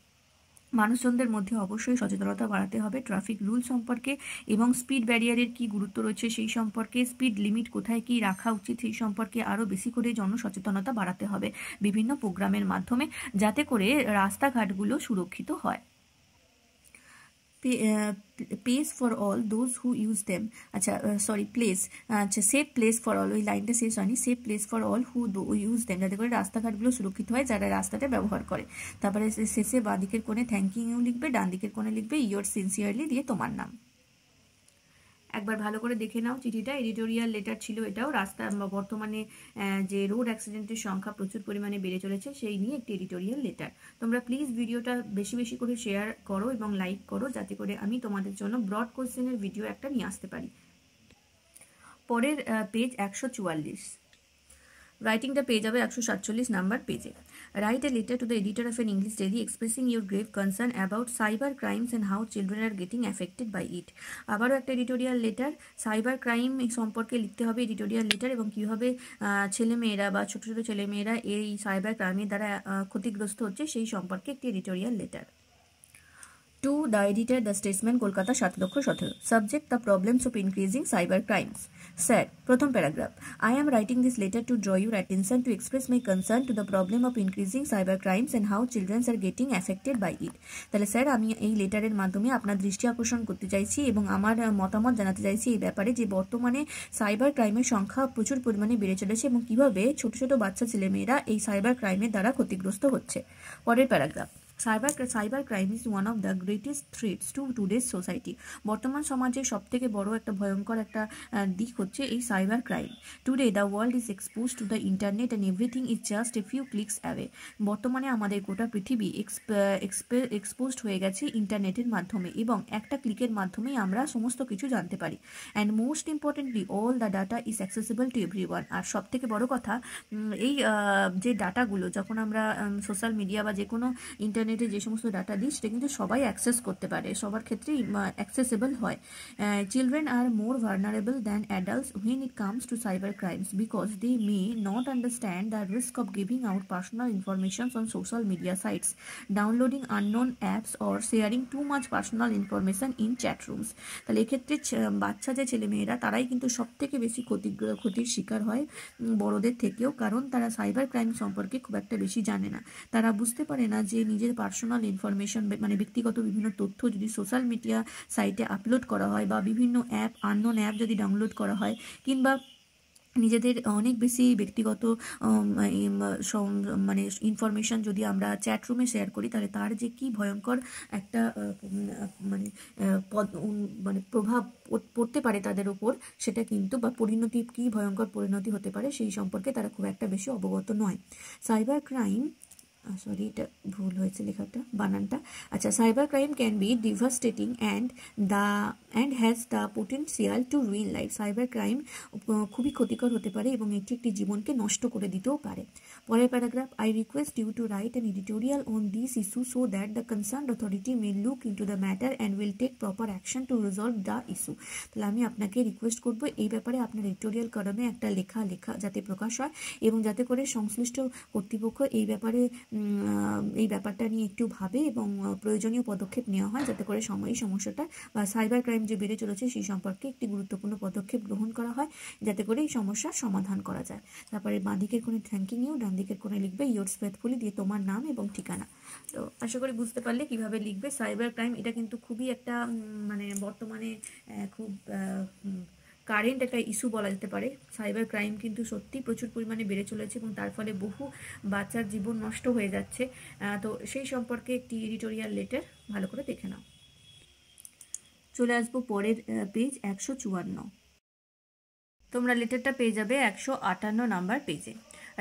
মানুষজনদের মধ্যে অবশ্যই সচেতনতা বাড়াতে হবে ট্রাফিক রুল সম্পর্কে এবং স্পিড ব্যারিয়ারের কি গুরুত্ব রয়েছে সেই সম্পর্কে, স্পিড লিমিট কোথায় কি রাখা উচিত সেই সম্পর্কে আরও বেশি করে জনসচেতনতা বাড়াতে হবে বিভিন্ন প্রোগ্রামের মাধ্যমে যাতে করে রাস্তাঘাটগুলো সুরক্ষিত হয়। Pace for all those who use them. Safe place for all, ওই লাইনটা শেষ হয়নি। Safe place for all who use them, যাতে করে রাস্তাঘাটগুলো সুরক্ষিত হয় যারা রাস্তাটা ব্যবহার করে। তারপরে শেষে বাঁ দিকের কোণে থ্যাংক ইউ লিখবে, ডান দিকের কোণে লিখবে ইয়োর সিনসিয়ারলি দিয়ে তোমার নাম। একবার ভালো করে দেখে নাও চিঠিটা, এডিটোরিয়াল লেটার ছিল এটাও। বর্তমানে যে রোড অ্যাক্সিডেন্টের সংখ্যা প্রচুর পরিমাণে বেড়ে চলেছে সেই নিয়ে একটি এডিটোরিয়াল লেটার। তোমরা প্লিজ ভিডিওটা বেশি বেশি করে শেয়ার করো এবং লাইক করো যাতে করে আমি তোমাদের জন্য ব্রড কোশ্চেনের ভিডিও একটা নিয়ে আসতে পারি। পরের পেজ 144, রাইটিং দ্য পেজ হবে 147 নাম্বার পেজে। Write a letter to the editor of an English daily expressing your grave concern about cyber crimes and how children are getting affected by it. আবারও একটা editorial letter, cyber crime সম্পর্কে লিখতে হবে editorial letter এবং কীভাবে ছেলেমেয়েরা বা ছোটো ছোটো ছেলেমেয়েরা এই সাইবার ক্রাইমের দ্বারা ক্ষতিগ্রস্ত হচ্ছে সেই সম্পর্কে একটি editorial letter. To the editor, The Statesman, Kolkata 7,17,000. Subject, the problems of increasing cyber crimes. Sir, প্রথম paragraph, I am writing this letter to draw your attention to express my concern to the problem of increasing cyber crimes and how children are getting affected by it. তাহলে sir আমি এই লেটারের মাধ্যমে আপনার দৃষ্টি আকর্ষণ করতে চাইছি এবং আমার মতামত জানাতে চাইছি এই ব্যাপারে যে বর্তমানে সাইবার ক্রাইমের সংখ্যা প্রচুর পরিমাণে বেড়ে চলেছে এবং কিভাবে ছোট ছোট বাচ্চা ছেলেমেয়েরা এই সাইবার ক্রাইমের দ্বারা ক্ষতিগ্রস্ত হচ্ছে। পরের paragraph, cyber crime is one of the greatest threats two today's society. বর্তমান সমাজে সবথেকে বড় একটা ভয়ঙ্কর একটা দিক হচ্ছে এই cyber crime. Today the world is expose to the internet and everything is just a few clicks away. বর্তমানে আমাদের গোটা পৃথিবী এক্সপোজড হয়ে গেছে ইন্টারনেটের মাধ্যমে, এবং একটা ক্লিকের মাধ্যমেই আমরা সমস্ত কিছু জানতে পারি। And most importantly all the data is accessible to everyone. আর সবথেকে বড় কথা, এই যে ডাটাগুলো যখন আমরা সোশ্যাল মিডিয়া বা যে কোনো ইন্টারনেটে যে সমস্ত ডাটা দিই, সেটা কিন্তু সবাই অ্যাক্সেস করতে পারে, সবার ক্ষেত্রেই অ্যাক্সেসেবল হয়। Children are more vulnerable than adults when it comes to cyber crimes because they may not understand the risk of giving out personal information on social media sites, downloading unknown apps or sharing too much personal information in chat rooms. তাহলে এক্ষেত্রে বাচ্চা যে ছেলেমেয়েরা, তারাই কিন্তু সব থেকে বেশি ক্ষতির শিকার হয় বড়দের থেকেও, কারণ তারা সাইবার ক্রাইম সম্পর্কে খুব একটা বেশি জানে না। তারা বুঝতে পারে না যে নিজের পার্সোনাল ইনফরমেশন মানে ব্যক্তিগত বিভিন্ন তথ্য যদি সোশ্যাল মিডিয়া সাইটে আপলোড করা হয়, বা বিভিন্ন অ্যাপ আননোন অ্যাপ যদি ডাউনলোড করা হয়, কিংবা নিজেদের অনেক বেশি ব্যক্তিগত মানে ইনফরমেশন যদি আমরা চ্যাট রুমে শেয়ার করি, তাহলে তার যে কি ভয়ঙ্কর একটা মানে মানে প্রভাব পড়তে পারে তাদের উপর, সেটা কিন্তু, বা পরিণতি কি ভয়ঙ্কর পরিণতি হতে পারে সেই সম্পর্কে তারা খুব একটা বেশি অবগত নয়। সাইবার ক্রাইম, সরি এটা ভুল হয়েছে লেখাটা, বানানটা। আচ্ছা, cyber crime can be devastating and has the potential to ruin life. Cyber crime খুবই ক্ষতিকর হতে পারে এবং এটি একটি জীবনকে নষ্ট করে দিতেও পারে। পরের paragraph, I request you to write an editorial on this issue so that the concerned authority may look into the matter and will take proper action to resolve the issue. তাহলে আমি আপনাকে রিকোয়েস্ট করবো এই ব্যাপারে আপনার editorial কলমে একটা লেখা যাতে প্রকাশ হয়, এবং যাতে করে সংশ্লিষ্ট কর্তৃপক্ষ এই ব্যাপারটা নিয়ে একটু ভাবে এবং প্রয়োজনীয় পদক্ষেপ নেওয়া হয়, যাতে করে এই সমস্যাটা বা সাইবার ক্রাইম যে বেড়ে চলেছে সেই সম্পর্কে একটি গুরুত্বপূর্ণ পদক্ষেপ গ্রহণ করা হয়, যাতে করে এই সমস্যার সমাধান করা যায়। তারপরে বাঁ দিকের কোণে থ্যাঙ্কিং ইউ, ডান দিকের কোণে লিখবে ইয়োরস ফেথফুলি, দিয়ে তোমার নাম এবং ঠিকানা। তো আশা করি বুঝতে পারলে কিভাবে লিখবে। সাইবার ক্রাইম এটা কিন্তু খুবই একটা মানে বর্তমানে খুব কারেন্ট একটা ইস্যু বলা যেতে পারে। সাইবার ক্রাইম কিন্তু সত্যি প্রচুর পরিমাণে বেড়ে চলেছে এবং তার ফলে বহু বাচ্চার জীবন নষ্ট হয়ে যাচ্ছে। তো সেই সম্পর্কে একটি এডিটোরিয়াল লেটার ভালো করে দেখে নাও। চলে আসবো পরের পেজ 154। তোমরা লেটারটা পেয়ে যাবে 158 নাম্বার পেজে।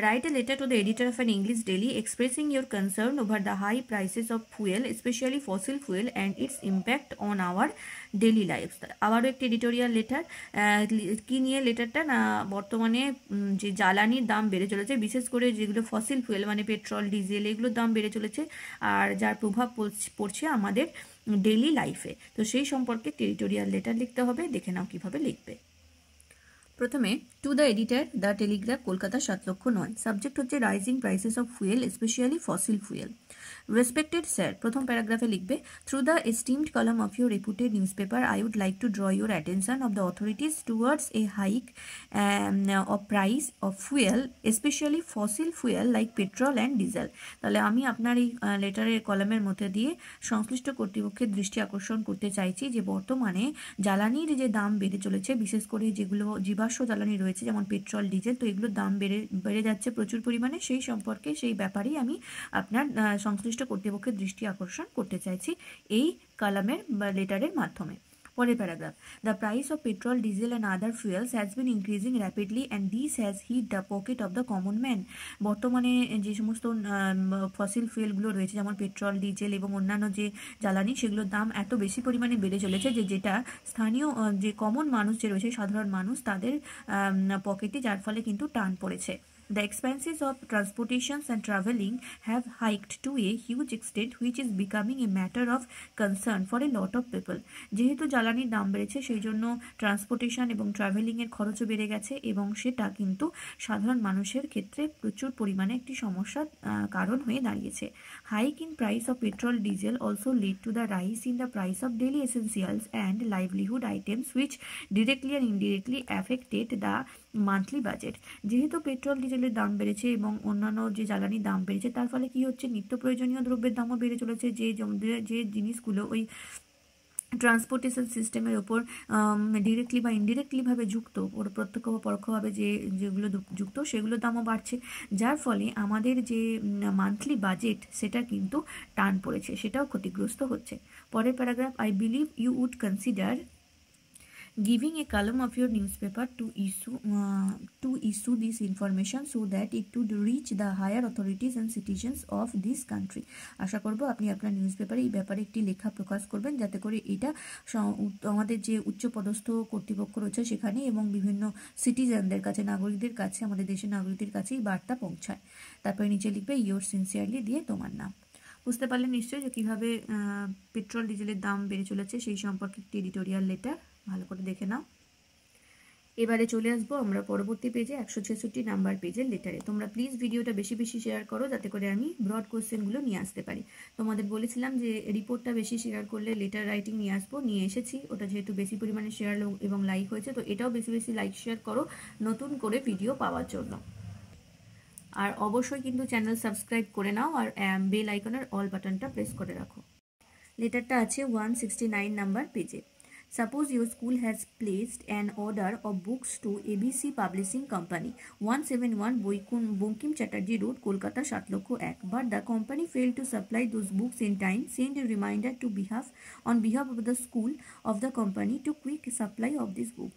Write a letter to the editor of an English daily expressing your concern over the high prices of fuel, especially fossil fuel, and its impact on our daily lives. আবারও একটি editorial letter. কি নিয়ে লেটারটা না, বর্তমানে যে জ্বালানির দাম বেড়ে চলেছে, বিশেষ করে যেগুলো ফসিল ফুয়েল মানে পেট্রোল, ডিজেল, এগুলোর দাম বেড়ে চলেছে, আর যার প্রভাব পড়ছে আমাদের ডেইলি লাইফে। তো সেই সম্পর্কে একটি এডিটোরিয়াল লেটার লিখতে হবে। দেখে নাও কিভাবে লিখবে। প্রথমে to the editor, the Telegraph, Kolkata 7,09,। Subject হচ্ছে rising prices of fuel, specially fossil fuel. Respected sir, প্রথম প্যারাগ্রাফে লিখবে, through the esteemed column of your reputed news paper I would like to draw your attention of the authorities towards a hike of price of fuel, specially fossil fuel like petrol and diesel. তাহলে আমি আপনার এই লেটারের কলামের মধ্যে দিয়ে সংশ্লিষ্ট কর্তৃপক্ষের দৃষ্টি আকর্ষণ করতে চাইছি যে বর্তমানে জ্বালানির যে দাম বেড়ে চলেছে, বিশেষ করে যেগুলো জীবাশ্ম জ্বালানি রয়েছে যেমন পেট্রোল, ডিজেল, তো এগুলোর দাম বেড়ে যাচ্ছে প্রচুর পরিমাণে। সেই সম্পর্কে, সেই ব্যাপারেই আমি আপনার সংশ্লিষ্ট কর্তৃপক্ষের দৃষ্টি আকর্ষণ করতে চাইছি এই কলামের বা লেটারের মাধ্যমে। পরের paragraph, the price of petrol, diesel and other fuels has been increasing rapidly and this has hit the pocket of the common man. বর্তমানে যে সমস্ত ফসিল ফুয়েলগুলো রয়েছে যেমন পেট্রোল, ডিজেল এবং অন্যান্য যে জ্বালানি, সেগুলোর দাম এত বেশি পরিমাণে বেড়ে চলেছে যেটা স্থানীয় যে কমন মানুষ যে রয়েছে, সাধারণ মানুষ, তাদের পকেটে যার ফলে কিন্তু টান পড়েছে। The expenses of transportations and travelling have hiked to a huge extent which is becoming a matter of concern for a lot of people. যেহেতু জ্বালানির দাম বেড়েছে সেই জন্য ট্রান্সপোর্টেশন এবং ট্রাভেলিংয়ের খরচও বেড়ে গেছে এবং সেটা কিন্তু সাধারণ মানুষের ক্ষেত্রে প্রচুর পরিমাণে একটি সমস্যার কারণ হয়ে দাঁড়িয়েছে। Hike in price of petrol, diesel also lead to the rise in the price of daily essentials and livelihood items which directly and indirectly affected the monthly budget. যেহেতু পেট্রোল, ডিজেলের দাম বেড়েছে এবং অন্যান্য যে জ্বালানির দাম বেড়েছে, তার ফলে কি হচ্ছে, নিত্য প্রয়োজনীয় দ্রব্যের দামও বেড়ে চলেছে। যে জিনিসগুলো ওই ট্রান্সপোর্টেশন সিস্টেমের ওপর ডিরেক্টলি বা ইনডিরেক্টলিভাবে যুক্ত, ওর প্রত্যক্ষ বা পরোক্ষভাবে যেগুলো যুক্ত সেগুলোর দামও বাড়ছে, যার ফলে আমাদের যে মান্থলি বাজেট সেটা কিন্তু টান পড়েছে, সেটাও ক্ষতিগ্রস্ত হচ্ছে। পরের paragraph, I believe you would consider giving a column of your newspaper to issue this information so that it would reach the higher authorities and citizens of this country. আশা করব আপনি আপনার নিউজপেপারে এই ব্যাপারে একটি লেখা প্রকাশ করবেন, যাতে করে এটা আমাদের যে উচ্চপদস্থ কর্তৃপক্ষ রয়েছে সেখানে এবং বিভিন্ন সিটিজেনদের কাছে, নাগরিকদের কাছে, আমাদের দেশের নাগরিকদের কাছে এই বার্তা পৌঁছায়। তারপরে নিচে লিখবে ইয়োর সিনসিয়ারলি দিয়ে তোমার নাম। বুঝতে পারলেন নিশ্চয়ই যে কীভাবে পেট্রোল ডিজেলের দাম বেড়ে চলেছে সেই সম্পর্কে একটি এডিটোরিয়াল লেটার, ভালো করে দেখে নাও। এবারে চলে আসবো আমরা পরবর্তী পেজে 166 নাম্বার পেজের লেটারে। তোমরা প্লিজ ভিডিওটা বেশি বেশি শেয়ার করো, যাতে করে আমি ব্রড কোশ্চেনগুলো নিয়ে আসতে পারি। তোমাদের বলেছিলাম যে রিপোর্টটা বেশি শেয়ার করলে লেটার রাইটিং নিয়ে আসবো, নিয়ে এসেছি। ওটা যেহেতু বেশি পরিমাণে শেয়ার এবং লাইক হয়েছে, তো এটাও বেশি বেশি লাইক শেয়ার করো নতুন করে ভিডিও পাওয়ার জন্য। আর অবশ্যই কিন্তু চ্যানেল সাবস্ক্রাইব করে নাও আর বেল আইকনের অল বাটনটা প্রেস করে রাখো। লেটারটা আছে 169 নাম্বার পেজে। Suppose your school has placed an order of books to ABC Publishing Company, 171 Bankim Chatterjee Road, Kolkata 7,01,000, but the company failed to supply those books in time. Send a reminder on behalf of the school of the company to quick supply of this book.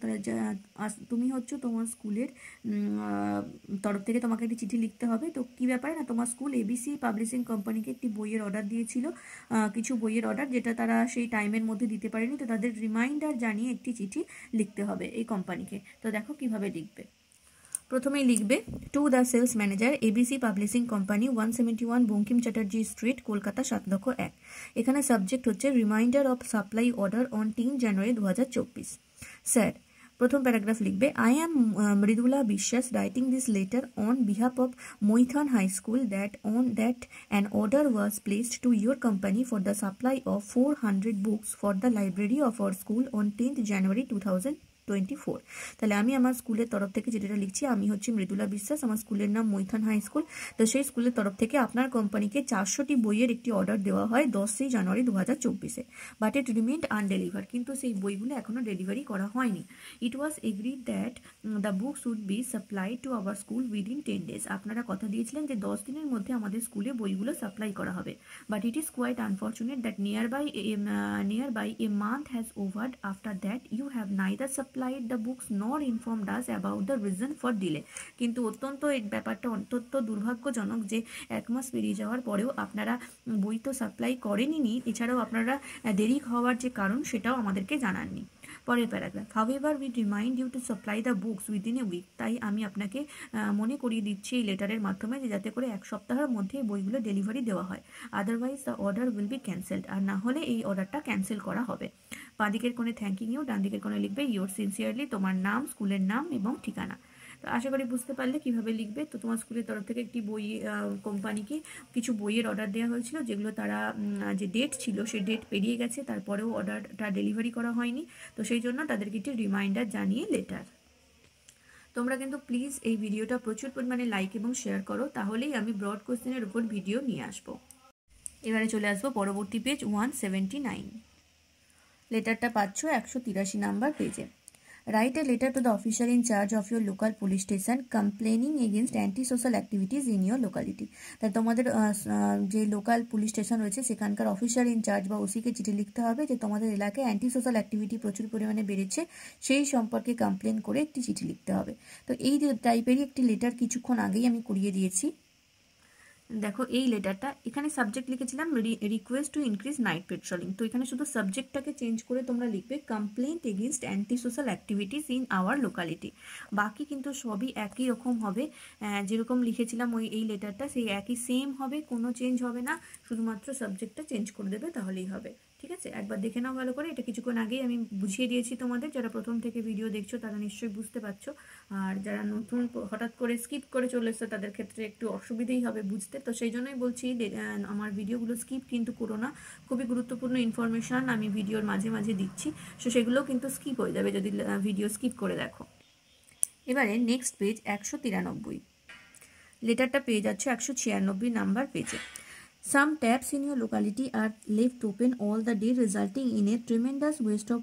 তুমি হচ্ছে তোমার স্কুলের তরফ থেকে তোমাকে একটি চিঠি লিখতে হবে। তো কী ব্যাপারে না, তোমার স্কুল ABC পাবলিশিং কোম্পানিকে একটি বইয়ের অর্ডার দিয়েছিল, কিছু বইয়ের অর্ডার, যেটা তারা সেই টাইমের মধ্যে দিতে পারেনি। তো তাদের রিমাইন্ডার জানিয়ে একটি চিঠি লিখতে হবে এই কোম্পানিকে। তো দেখো কিভাবে লিখবে। প্রথমেই লিখবে to the sales manager ABC publishing company, 171 Bankim Chatterjee street, Kolkata 7,01,000। এখানে সাবজেক্ট হচ্ছে reminder of supply order on 3 January 2024। Sir, প্রথম প্যারাগ্রাফ লিখবে I am Mridula Biswas writing this letter on behalf of Maithan high school that an order was placed to your company for the supply of 400 books for the library of our school on 10th January 2024। তাহলে আমি আমার স্কুলের তরফ থেকে যেটা লিখছি, আমি হচ্ছে মৃদুলা বিশ্বাস, আমার স্কুলের নাম মৈথান হাই স্কুল। তো সেই স্কুলের তরফ থেকে আপনার কোম্পানিকে 400টি বইয়ের একটি অর্ডার দেওয়া হয় 10 জানুয়ারি 2024-এ, বাট ইট রিমেইনড আনডেলিভার। কিন্তু সেই বইগুলো এখনও ডেলিভারি করা হয়নি। It was agreed that the books would be supplied to our school within 10 days। আপনারা কথা দিয়েছিলেন যে 10 দিনের মধ্যে আমাদের স্কুলে বইগুলো সাপ্লাই করা হবে, but it is quite unfortunate that nearby a month has overed after that you have neither supplied the books nor informed us about the reason for delay। কিন্তু অত্যন্ত এই ব্যাপারটা অত্যন্ত দুর্ভাগ্যজনক যে 1 মাস পেরিয়ে যাওয়ার পরেও আপনারা বই তো সাপ্লাই করেননি, এছাড়াও আপনারা দেরি হওয়ার যে কারণ সেটাও আমাদেরকে জানাননি। পরের paragraph, however we remind you to supply the books within a week. তাই আমি আপনাকে মনে করিয়ে দিচ্ছি এই লেটারের মাধ্যমে যে যাতে করে 1 সপ্তাহের মধ্যে এই বইগুলো ডেলিভারি দেওয়া হয়। Otherwise the order will be cancelled. আর না হলে এই অর্ডারটা ক্যান্সেল করা হবে। বাঁ দিকের কোণে থ্যাঙ্কিং ইউ, ডান দিকের কোণে লিখবে ইয়োর সিনসিয়ারলি, তোমার নাম, স্কুলের নাম এবং ঠিকানা। তো আশা করি বুঝতে পারলে কিভাবে লিখবে। তো তোমার স্কুলের তরফ থেকে একটি বই কোম্পানিকে কিছু বইয়ের অর্ডার দেওয়া হয়েছিল, যেগুলো তারা যে ডেট ছিল সেই ডেট পেরিয়ে গেছে, তারপরেও অর্ডারটা ডেলিভারি করা হয়নি। তো সেই জন্য তাদেরকে একটি রিমাইন্ডার জানিয়ে লেটার। তোমরা কিন্তু প্লিজ এই ভিডিওটা প্রচুর পরিমাণে লাইক এবং শেয়ার করো, তাহলেই আমি ব্রড কোশ্চেনের উপর ভিডিও নিয়ে আসবো। এবারে চলে আসবো পরবর্তী পেজ 179। লেটারটা পাচ্ছ 183 নাম্বার পেজে। Write a letter to the officer in charge of your local police station complaining against anti-social activities in your locality। তাই তোমাদের যে লোকাল পুলিশ স্টেশন রয়েছে সেখানকার অফিসার ইনচার্জ বা ওসিকে চিঠি লিখতে হবে যে তোমাদের এলাকায় অ্যান্টি সোশ্যাল অ্যাক্টিভিটি প্রচুর পরিমাণে বেড়েছে, সেই সম্পর্কে কমপ্লেন করে একটি চিঠি লিখতে হবে। তো এই টাইপেরই একটি লেটার কিছুক্ষণ আগেই আমি করিয়ে দিয়েছি। দেখো এই লেটারটা, এখানে সাবজেক্ট লিখেছিলাম request to increase night patrolling. তো এখানে শুধু সাবজেক্টটাকে চেঞ্জ করে তোমরা লিখবে complaint against anti social activities in our locality. বাকি কিন্তু সবই একই রকম হবে, যেরকম লিখেছিলাম এই লেটারটা সেই একই সেম হবে, কোনো চেঞ্জ হবে না, শুধুমাত্র সাবজেক্টটা চেঞ্জ করে দেবে, তাহলেই হবে। ঠিক আছে, একবার দেখে নাও ভালো করে। এটা কিছুক্ষণ আগেই আমি বুঝিয়ে দিয়েছি তোমাদের, যারা প্রথম থেকে ভিডিও দেখছো তারা নিশ্চয়ই বুঝতে পারছো, আর যারা নতুন হঠাৎ করে স্কিপ করে চলে এসছো তাদের ক্ষেত্রে একটু অসুবিধেই হবে বুঝতে। তো সেই জন্যই বলছি আমার ভিডিওগুলো স্কিপ কিন্তু করো না, খুবই গুরুত্বপূর্ণ ইনফরমেশান আমি ভিডিওর মাঝে মাঝে দিচ্ছি, সো সেগুলোও কিন্তু স্কিপ হয়ে যাবে যদি ভিডিও স্কিপ করে দেখো। এবারে নেক্সট পেজ 193। লেটারটা পেয়ে যাচ্ছে 196 নাম্বার পেজে। Some taps in your locality are left open all the day, resulting in a tremendous waste of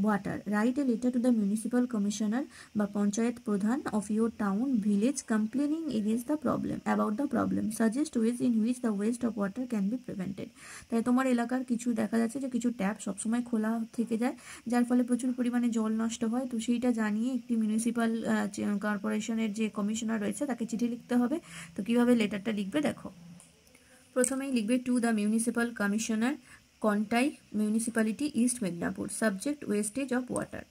water. Write a letter to the municipal commissioner বা পঞ্চায়েত প্রধান of your town village complaining against the problem about the problem. Suggest ways in which the waste of water can be prevented. তাই তোমার এলাকার কিছু দেখা যাচ্ছে যে কিছু ট্যাপ সবসময় খোলা থেকে যায়, যার ফলে প্রচুর পরিমাণে জল নষ্ট হয়। তো সেইটা জানিয়ে একটি মিউনিসিপাল কর্পোরেশনের যে কমিশনার রয়েছে তাকে চিঠি লিখতে হবে। তো কিভাবে লেটারটা লিখবে দেখো। প্রথমেই লিখবে to the municipal commissioner, Contai municipality, east Medinipur, subject wastage of water.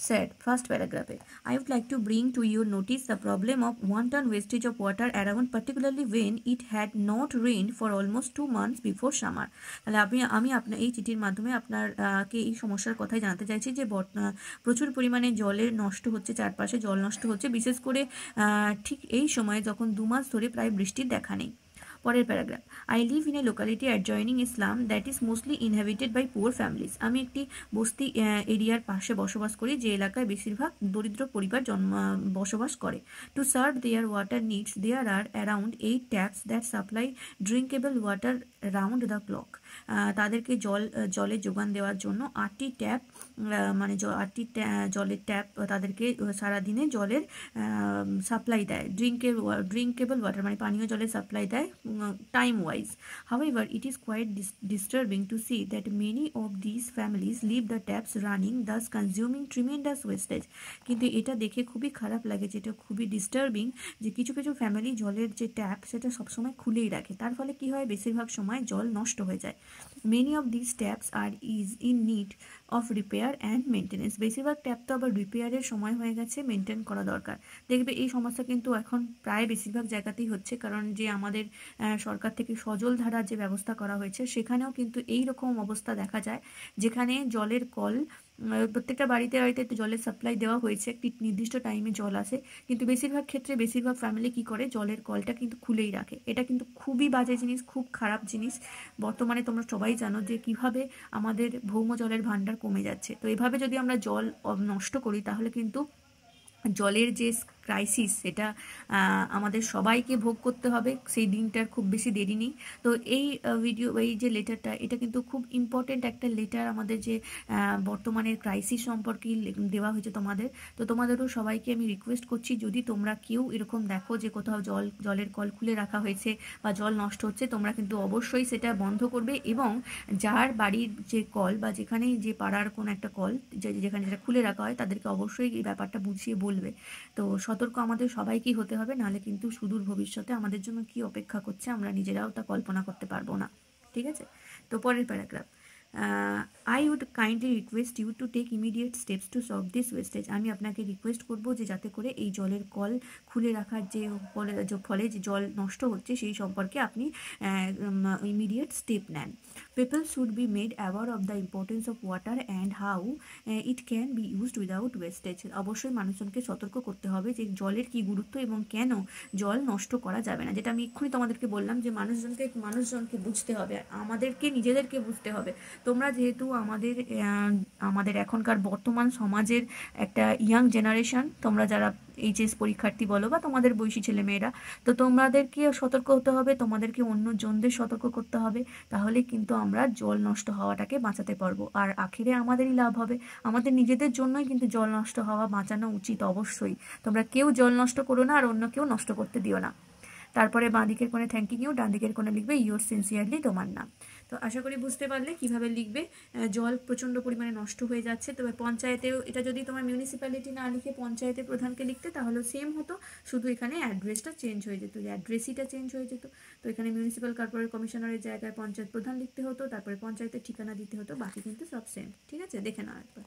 Said, first paragraph, I would like to bring to your notice the problem of wanton wastage of water around, particularly when it had not rained for almost 2 months before summer. তাহলে আমি আপনার এই চিঠির মাধ্যমে আপনারকে এই সমস্যার কথাই জানাতে চাইছি যে প্রচুর পরিমাণে জলের নষ্ট হচ্ছে, চারপাশে জল নষ্ট হচ্ছে, বিশেষ করে ঠিক এই সময়ে যখন 2 মাস ধরে প্রায় বৃষ্টির দেখা নেই। পরের paragraph, I live in a locality adjoining Islam that is mostly inhabited by poor families. আমি একটি বস্তি এরিয়ার পাশে বসবাস করি যে এলাকায় বেশিরভাগ দরিদ্র পরিবার বসবাস করে। To serve their water needs there are around 8 taps that supply drinkable water round the clock. তাদেরকে জলের যোগান দেওয়ার জন্য 8টি ট্যাপ, মানে 8টি জলের ট্যাপ তাদেরকে সারাদিনে জলের সাপ্লাই দেয়। ড্রিঙ্কেবল ওয়াটার মানে পানীয় জলের সাপ্লাই দেয় time wise. However, it is quite disturbing to see that many of these families leave the taps running, thus consuming tremendous wastage. কিন্তু এটা দেখে খুবই খারাপ লাগে, যেটা খুবই ডিস্টার্বিং যে কিছু কিছু ফ্যামিলি জলের যে ট্যাপ সেটা সবসময় খুলেই রাখে, তার ফলে কি হয় বেশিরভাগ সময় জল নষ্ট হয়ে যায়। Many of these taps are in need of repair and maintenance. বেশিরভাগ ট্যাপ তো আবার রিপেয়ারের সময় হয়ে গেছে, মেনটেন করা দরকার। দেখবে এই সমস্যা কিন্তু এখন প্রায় বেশিরভাগ জায়গাতেই হচ্ছে, কারণ যে আমাদের সরকার থেকে সজল ধারার যে ব্যবস্থা করা হয়েছে সেখানেও কিন্তু এই রকম অবস্থা দেখা যায়, যেখানে জলের কল প্রত্যেকটা বাড়িতে বাড়িতে জলের সাপ্লাই দেওয়া হয়েছে, একটি নির্দিষ্ট টাইমে জল আসে, কিন্তু বেশিরভাগ ক্ষেত্রে বেশিরভাগ ফ্যামিলি কি করে জলের কলটা কিন্তু খুলেই রাখে। এটা কিন্তু খুবই বাজে জিনিস, খুব খারাপ জিনিস। বর্তমানে তোমরা সবাই জানো যে কিভাবে আমাদের ভৌম জলের ভাণ্ডার কমে যাচ্ছে। তো এভাবে যদি আমরা জল নষ্ট করি তাহলে কিন্তু জলের যে ক্রাইসিস সেটা আমাদের সবাইকে ভোগ করতে হবে, সেই দিনটার খুব বেশি দেরি নেই। তো এই এই যে লেটারটা, এটা কিন্তু খুব ইম্পর্টেন্ট একটা লেটার, আমাদের যে বর্তমানের ক্রাইসিস সম্পর্কে দেওয়া হয়েছে তোমাদের। তো তোমাদেরও সবাইকে আমি রিকোয়েস্ট করছি, যদি তোমরা কেউ এরকম দেখো যে কোথাও জলের কল খুলে রাখা হয়েছে বা জল নষ্ট হচ্ছে, তোমরা কিন্তু অবশ্যই সেটা বন্ধ করবে, এবং যার বাড়ির যে কল বা যেখানে যে পাড়ার কোনো একটা কল যেখানে যেটা খুলে রাখা হয় তাদেরকে অবশ্যই এই ব্যাপারটা বুঝিয়ে বলবে। তো সতর্ক আমাদের সবাইকেই হতে হবে, নাহলে কিন্তু সুদূর ভবিষ্যতে আমাদের জন্য কি অপেক্ষা করছে আমরা নিজেরাও তা কল্পনা করতে পারবো না। ঠিক আছে, তো পরের paragraph, I would kindly request you to take immediate steps to solve this wastage. আমি আপনাকে রিকোয়েস্ট করব যে যাতে করে এই জলের কল খুলে রাখার যে ফলে যে জল নষ্ট হচ্ছে সেই সম্পর্কে আপনি ইমিডিয়েট স্টেপ নেন। People should be made aware of the importance of water and how it can be used without wastage. অবশ্যই মানুষজনকে সতর্ক করতে হবে যে জলের কি গুরুত্ব এবং কেন জল নষ্ট করা যাবে না, যেটা আমি এক্ষুনি তোমাদেরকে বললাম যে মানুষজনকে বুঝতে হবে, আমাদেরকে নিজেদেরকে বুঝতে হবে। তোমরা যেহেতু আমাদের এখনকার বর্তমান সমাজের একটা ইয়াং জেনারেশন, তোমরা যারা এইচএস পরীক্ষার্থী বলো বা তোমাদের বয়সী ছেলেমেয়েরা, তো তোমাদেরকে সতর্ক হতে হবে, তোমাদেরকে অন্যজনদের সতর্ক করতে হবে, তাহলে কিন্তু আমরা জল নষ্ট হওয়াটাকে বাঁচাতে পারবো। আর আখেরে আমাদেরই লাভ হবে, আমাদের নিজেদের জন্যই কিন্তু জল নষ্ট হওয়া বাঁচানো উচিত অবশ্যই। তোমরা কেউ জল নষ্ট করো না আর অন্য কেউ নষ্ট করতে দিও না। তারপরে বাঁ দিকের কোণে থ্যাংক ইউ, ডান দিকের কোণে লিখবে ইয়োর সিনসিয়ারলি, তোমার নাম। তো আশা করি বুঝতে পারলে কিভাবে লিখবে। জল প্রচণ্ড পরিমাণে নষ্ট হয়ে যাচ্ছে, তবে পঞ্চায়েতেও এটা যদি তোমার মিউনিসিপ্যালিটি না লিখে পঞ্চায়েতের প্রধানকে লিখতে তাহলে সেম হতো, শুধু এখানে অ্যাড্রেসটা চেঞ্জ হয়ে যেত, অ্যাড্রেসিটা চেঞ্জ হয়ে যেত। তো এখানে মিউনিসিপ্যাল কর্পোরেট কমিশনারের জায়গায় পঞ্চায়েত প্রধান লিখতে হতো, তারপরে পঞ্চায়েতের ঠিকানা দিতে হতো, বাকি কিন্তু সব সেম। ঠিক আছে, দেখে নাও একবার।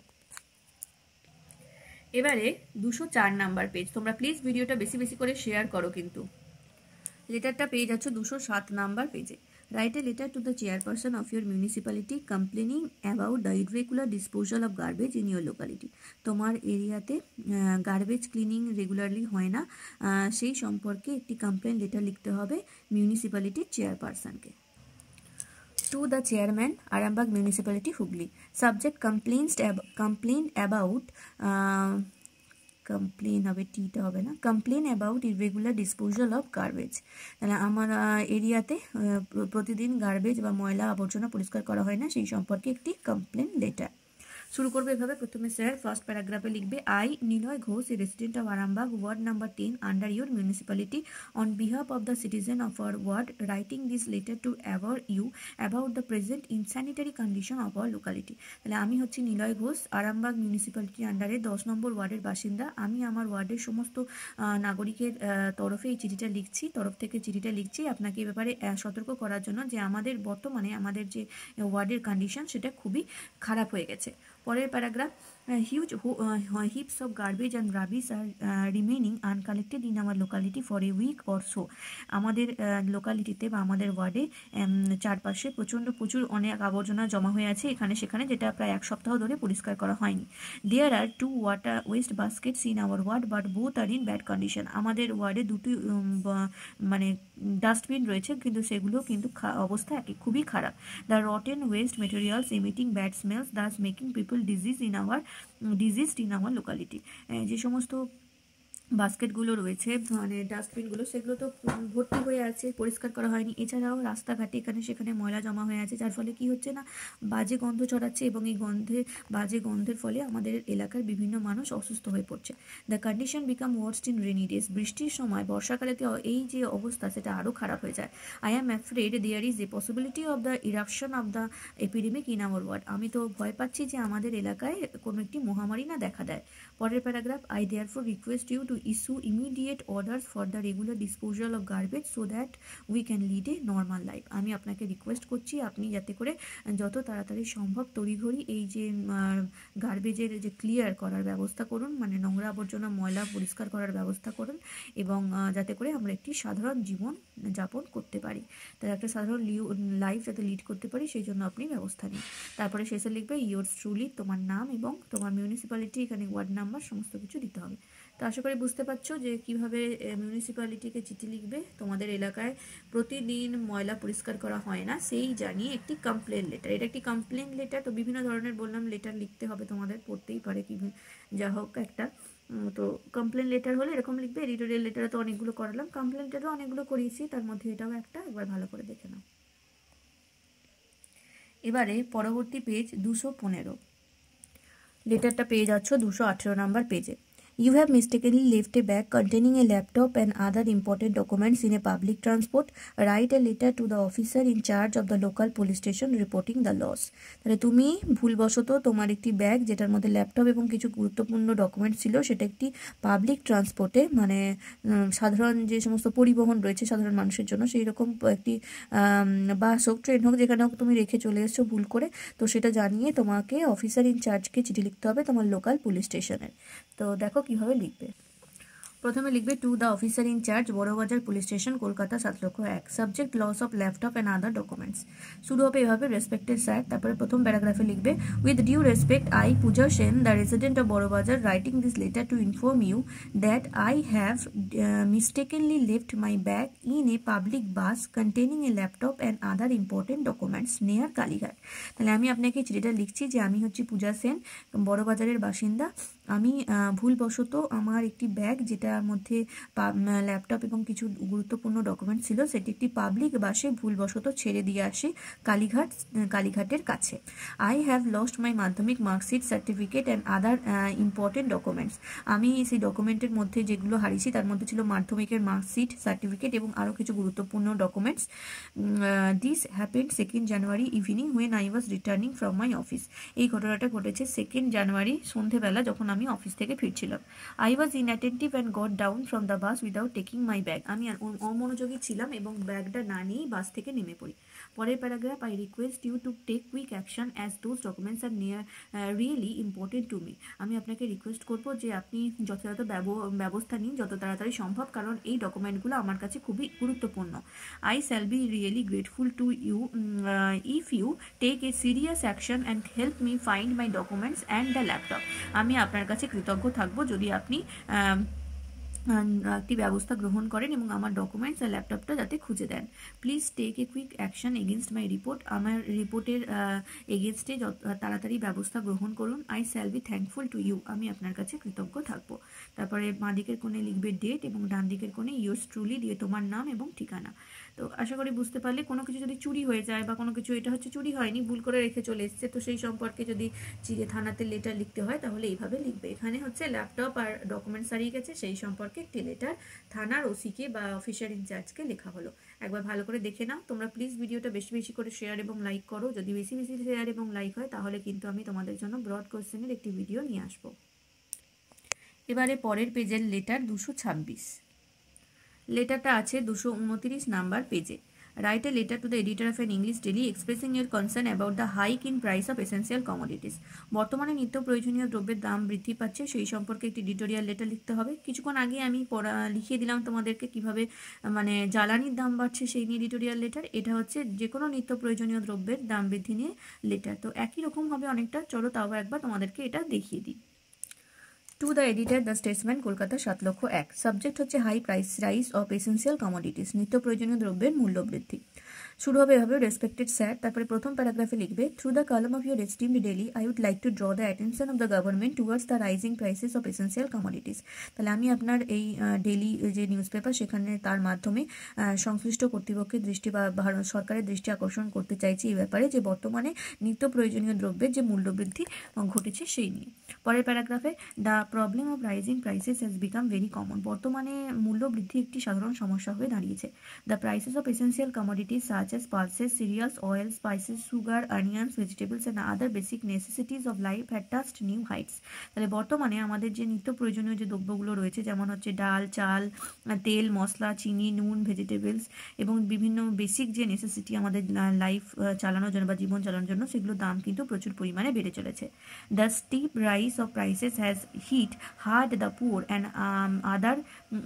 এবারে 204 নাম্বার পেজ, তোমরা প্লিজ ভিডিওটা বেশি বেশি করে শেয়ার করো। কিন্তু লেটারটা পেয়ে যাচ্ছ 207 নাম্বার পেজে। Write a letter to the chairperson of your municipality complaining about the irregular disposal of garbage in your locality. তোমার এরিয়াতে গার্বেজ ক্লিনিং রেগুলারলি হয় না, সেই সম্পর্কে একটি কমপ্লেন লেটার লিখতে হবে মিউনিসিপ্যালিটির চেয়ারপারসনকে। To the chairman, Arambagh Municipality, Hooghly. Subject complaint about complain হবে, টিটা হবে না, complain about irregular disposal of garbage. তাহলে আমার এরিয়াতে প্রতিদিন গার্বেজ বা ময়লা আবর্জনা পরিষ্কার করা হয় না, সেই সম্পর্কে একটি কমপ্লেন লেটার। শুরু করবে এভাবে, প্রথমে স্যার ফার্স্ট প্যারাগ্রাফে লিখবে, I Niloy Ghosh, a resident of Arambagh, ward number 10, under your municipality, on behalf of the citizen of our ward, writing this letter to aware you about the present insanitary condition of our locality. তাহলে আমি হচ্ছি নিলয় ঘোষ, আরামবাগ মিউনিসিপ্যালিটির আন্ডারে 10 নম্বর ওয়ার্ডের বাসিন্দা। আমি আমার ওয়ার্ডের সমস্ত নাগরিকের তরফে এই চিঠিটা লিখছি, তরফ থেকে চিঠিটা লিখছি আপনাকে এ ব্যাপারে সতর্ক করার জন্য যে আমাদের বর্তমানে আমাদের যে ওয়ার্ডের কন্ডিশন সেটা খুবই খারাপ হয়ে গেছে। পরের paragraph, huge heaps of garbage and rubbish are remaining uncollected in our locality for a week or so. আমাদের লোকালিটিতে বা আমাদের ওয়ার্ডে চারপাশে প্রচুর অনেক আবর্জনা জমা হয়ে আছে এখানে সেখানে, যেটা প্রায় 1 সপ্তাহ ধরে পরিষ্কার করা হয়নি। There are 2 water waste baskets in our ward but both are in bad condition. আমাদের ওয়ার্ডে দুটি মানে ডাস্টবিন রয়েছে, কিন্তু সেগুলো কিন্তু অবস্থা খুবই খারাপ। The rotten West materials emitting bad smells Das making people diseased in our locality. যে সমস্ত বাস্কেটগুলো রয়েছে মানে ডাস্টবিনগুলো, সেগুলো তো ভর্তি হয়ে আছে, পরিষ্কার করা হয়নি। এছাড়াও রাস্তাঘাটে এখানে সেখানে ময়লা জমা হয়ে আছে, যার ফলে কি হচ্ছে না, বাজে গন্ধ ছড়াচ্ছে এবং এই বাজে গন্ধের ফলে আমাদের এলাকার বিভিন্ন মানুষ অসুস্থ হয়ে পড়ছে। The condition become worst in rainy days. বৃষ্টির সময় বর্ষাকালেতে এই যে অবস্থা সেটা আরও খারাপ হয়ে যায়। I am afraid there is a possibility of the eruption of the epidemic in our ward. আমি তো ভয় পাচ্ছি যে আমাদের এলাকায় কোনো একটি মহামারী না দেখা দেয়। পরের paragraph, I therefore request you to issue immediate orders for the regular disposal of garbage so that we can lead a normal life. আমি আপনাকে রিকোয়েস্ট করছি আপনি যাতে করে যত তাড়াতাড়ি সম্ভব তড়িঘড়ি এই যে গার্বেজের যে ক্লিয়ার করার ব্যবস্থা করুন, মানে নোংরা আবর্জনা ময়লা পরিষ্কার করার ব্যবস্থা করুন এবং যাতে করে আমরা একটি সাধারণ জীবন যাপন করতে পারি, তাই একটা সাধারণ লাইফ যাতে লিড করতে পারি সেই জন্য আপনি ব্যবস্থা নিন। তারপরে শেষে লিখবে ইয়োর্স ট্রুলি, তোমার নাম এবং তোমার মিউনিসিপ্যালিটি, এখানে ওয়ার্ড নাম্বার সমস্ত কিছু দিতে হবে। তো আশা করি বুঝতে পারছো যে কিভাবে মিউনিসিপ্যালিটিকে চিঠি লিখবে। তোমাদের এলাকায় প্রতিদিন ময়লা পরিষ্কার করা হয় না সেই জানিয়ে একটি কমপ্লেন লেটার। এটা একটি কমপ্লেন লেটার, তো বিভিন্ন ধরনের বললাম লেটার লিখতে হবে তোমাদের, পড়তেই পারে কি যা হোক একটা। তো কমপ্লেন লেটার হলে এরকম লিখবে। এডিটোরিয়াল লেটারে তো অনেকগুলো করালাম, কমপ্লেন লেটারও অনেকগুলো করিয়েছি, তার মধ্যে এটাও একটা, একবার ভালো করে দেখে নাও। এবারে পরবর্তী পেজ 215, লেটারটা পেয়ে যাচ্ছ 218 নাম্বার পেজে। You have mistakenly left a bag containing a laptop and other important documents in a public transport. Write a letter to the officer in charge of the local police station reporting the loss. তাহলে তুমি ভুলবশত তোমার একটি bag যেটার মধ্যে laptop এবং কিছু গুরুত্বপূর্ণ ডকুমেন্টস ছিল সেটা একটি পাবলিক ট্রান্সপোর্টে, মানে সাধারণ যে সমস্ত পরিবহন রয়েছে সাধারণ মানুষের জন্য সেই রকম একটি বাস হোক ট্রেন হোক যেখানে হোক তুমি রেখে চলে এসছো ভুল করে, তো সেটা জানিয়ে তোমাকে অফিসার ইনচার্জকে চিঠি লিখতে হবে তোমার লোকাল পুলিশ স্টেশনের। তো দেখো কিভাবে লিখবে। প্রথমে লিখবে to the officer in charge, Burrabazar police station, Kolkata 7,01,000, subject loss of laptop and other documents. শুরু হবে এভাবে, রেসপেক্টেড স্যার, তারপরে প্রথম প্যারাগ্রাফে লিখবে with due respect I Puja Sen, the resident of Burrabazar, writing this letter to inform you that I have mistakenly left my bag in a public bus containing a laptop and other important documents near Kalighat. তাহলে আমি আপনাকে চিঠিটা লিখছি যে আমি হচ্ছি পূজা সেন, বড়বাজারের বাসিন্দা। আমি ভুলবশত আমার একটি ব্যাগ যেটার মধ্যে ল্যাপটপ এবং কিছু গুরুত্বপূর্ণ ডকুমেন্ট ছিল সেটি একটি পাবলিক বাসে ভুলবশত ছেড়ে দিয়ে আসি কালীঘাটের কাছে। আই হ্যাভ লস্ট মাই মাধ্যমিক marksheet certificate and other important documents. আমি সেই ডকুমেন্টের মধ্যে যেগুলো হারিয়েছি তার মধ্যে ছিল মাধ্যমিকের মার্কশিট সার্টিফিকেট এবং আরও কিছু গুরুত্বপূর্ণ documents. This happened 2nd January evening when I was returning from my office. এই ঘটনাটা ঘটেছে 2nd জানুয়ারি সন্ধেবেলা যখন আমি অফিস থেকে ফিরছিলাম। I was inattentive and got down from the bus without taking my bag. আমি অমনোযোগী ছিলাম এবং ব্যাগটা না নিয়েই বাস থেকে নেমে পড়ি। পরের paragraph, I request you to take quick action as those documents are really important to me. আমি আপনাকে রিকোয়েস্ট করবো যে আপনি যথাযথ ব্যবস্থা নিন যত তাড়াতাড়ি সম্ভব, কারণ এই ডকুমেন্টগুলো আমার কাছে খুবই গুরুত্বপূর্ণ। I shall be really grateful to you if you take a serious action and help me find my documents and the laptop. আমি আপনার কাছে কৃতজ্ঞ থাকবো যদি আপনি একটি ব্যবস্থা গ্রহণ করেন এবং আমার ডকুমেন্টস আর ল্যাপটপটা যাতে খুঁজে দেন। Please take a quick action against my report. আমার রিপোর্টের এগেনস্টে তাড়াতাড়ি ব্যবস্থা গ্রহণ করুন। I shall be thankful to you. আমি আপনার কাছে কৃতজ্ঞ থাকবো। তারপরে বাঁ দিকের কোণে লিখবে ডেট এবং ডান দিকের কোণে ইয়োর্স ট্রুলি দিয়ে তোমার নাম এবং ঠিকানা। তো আশা করি বুঝতে পারলে। কোনো কিছু যদি চুরি হয়ে যায় বা কোনো কিছু, এটা হচ্ছে চুরি হয়নি, ভুল করে রেখে চলে এসছে, তো সেই সম্পর্কে যদি থানাতে লেটার লিখতে হয় তাহলে এইভাবে লিখবে। এখানে হচ্ছে ল্যাপটপ আর ডকুমেন্টস হারিয়ে গেছে, সেই সম্পর্কে একটি লেটার থানার ওসিকে বা অফিসার ইনচার্জকে লেখা হলো। একবার ভালো করে দেখে নাও। তোমরা প্লিজ ভিডিওটা বেশি বেশি করে শেয়ার এবং লাইক করো। যদি বেশি বেশি শেয়ার এবং লাইক হয় তাহলে কিন্তু আমি তোমাদের জন্য ব্রড কোশ্চেনের একটি ভিডিও নিয়ে আসবো। এবারে পরের পেজের লেটার 226। লেটারটা আছে 229 নাম্বার পেজে। Write a letter to the editor of an English daily expressing your concern about the hike in price of essential commodities. বর্তমানে নিত্য প্রয়োজনীয় দ্রব্যের দাম বৃদ্ধি পাচ্ছে, সেই সম্পর্কে একটি এডিটোরিয়াল লেটার লিখতে হবে। কিছুক্ষণ আগে আমি লিখিয়ে দিলাম তোমাদেরকে কিভাবে মানে জ্বালানির দাম বাড়ছে সেই নিয়ে এডিটোরিয়াল লেটার। এটা হচ্ছে যে কোনো নিত্য প্রয়োজনীয় দ্রব্যের দাম বৃদ্ধি নিয়ে লেটার। তো একই রকম হবে অনেকটা। চলো তাও একবার তোমাদেরকে এটা দেখিয়ে দিই। To the editor, the Statesman, Kolkata 7,01,000। Subject হচ্ছে high price rise of essential commodities, নিত্য প্রয়োজনীয় দ্রব্যের মূল্য বৃদ্ধি। শুরু হবে এভাবে, রেসপেক্টেড স্যার। তারপরে প্রথম প্যারাগ্রাফে লিখবে, through the column of your esteemed daily I would like to draw the attention of the government towards the rising prices of essential commodities. তাহলে আমি আপনার এই ডেলি যে নিউজ পেপার সেখানে তার মাধ্যমে সংশ্লিষ্ট কর্তৃপক্ষের দৃষ্টি বা ভারত সরকারের দৃষ্টি আকর্ষণ করতে চাইছি এই ব্যাপারে যে বর্তমানে নিত্য প্রয়োজনীয় দ্রব্যের যে মূল্যবৃদ্ধি ঘটেছে সেই নিয়ে। পরের প্যারাগ্রাফে, the problem of rising prices has become very common. বর্তমানে মূল্যবৃদ্ধি একটি সাধারণ সমস্যা হয়ে দাঁড়িয়েছে। The prices of essential commodities such as pulses, cereals, oil, spices, sugar, onions, vegetables and other basic necessities of life had touched new heights. তাহলে বর্তমানে আমাদের যে নিত্য প্রয়োজনীয় যে দ্রব্যগুলো রয়েছে, যেমন হচ্ছে ডাল, চাল, তেল, মশলা, চিনি, নুন, ভেজিটেবলস এবং বিভিন্ন বেসিক যে নেসেসিটি আমাদের লাইফ চালানোর জন্য বা জীবন চালানোর জন্য, সেগুলোর দাম কিন্তু প্রচুর পরিমাণে বেড়ে চলেছে। The steep rise of prices has hit hard the poor and other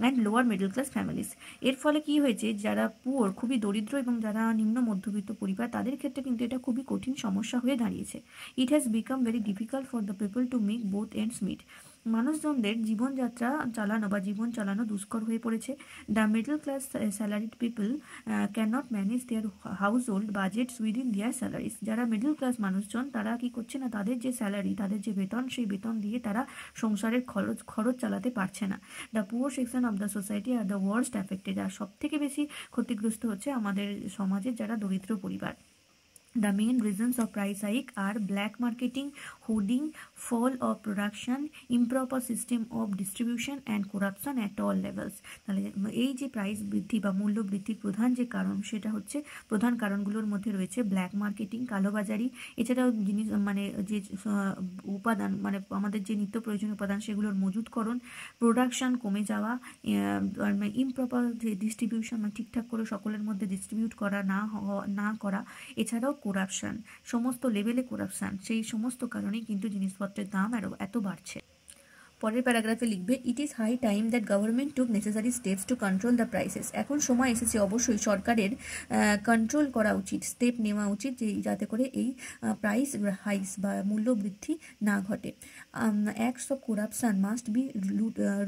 and lower middle class families. এর ফলে কি হয়েছে, যারা পুয়ার খুবই দরিদ্র এবং যারা নিম্ন মধ্যবিত্ত পরিবার, তাদের ক্ষেত্রে কিন্তু এটা খুবই কঠিন সমস্যা হয়ে দাঁড়িয়েছে। It has become very difficult for the people to make both ends meet. মানুষজনদের জীবনযাত্রা চালানো বা জীবন চালানো দুষ্কর হয়ে পড়েছে। The middle class salaried people can not manage their household budgets within their salaries. যারা মিডল ক্লাস মানুষজন, তারা কি করছে না, তাদের যে স্যালারি, তাদের যে বেতন, সেই বেতন দিয়ে তারা সংসারের খরচ চালাতে পারছে না। The poor section of the society are the worst affected. আর সব থেকে বেশি ক্ষতিগ্রস্ত হচ্ছে আমাদের সমাজের যারা দরিদ্র পরিবার। The main reasons of price hike are black marketing, hoarding, fall of production, improper system of distribution and corruption at all levels. তাহলে এই যে প্রাইস বৃদ্ধি বা মূল্য বৃদ্ধির প্রধান যে কারণ, সেটা হচ্ছে প্রধান কারণগুলোর মধ্যে রয়েছে ব্ল্যাক মার্কেটিং, কালোবাজারি, এছাড়াও জিনিস মানে যে উপাদান মানে আমাদের যে নিত্য প্রয়োজনীয় উপাদান সেগুলোর মজুতকরণ, প্রোডাকশন কমে যাওয়া, ইমপ্রপার ডিস্ট্রিবিউশন মানে ঠিকঠাক করে সকলের মধ্যে ডিস্ট্রিবিউট করা না করা, এছাড়াও করাপশান, সমস্ত লেভেলে করাপশান, সেই সমস্ত কারণেই কিন্তু জিনিসপত্রের দাম এত বাড়ছে। পরের প্যারাগ্রাফে লিখবে, it is high time that government took necessary steps to control the prices. এখন সময় এসেছে অবশ্যই সরকারের কন্ট্রোল করা উচিত, স্টেপ নেওয়া উচিত, যে যাতে করে এই প্রাইস হাইস বা মূল্য বৃদ্ধি না ঘটে। Acts of corruption must be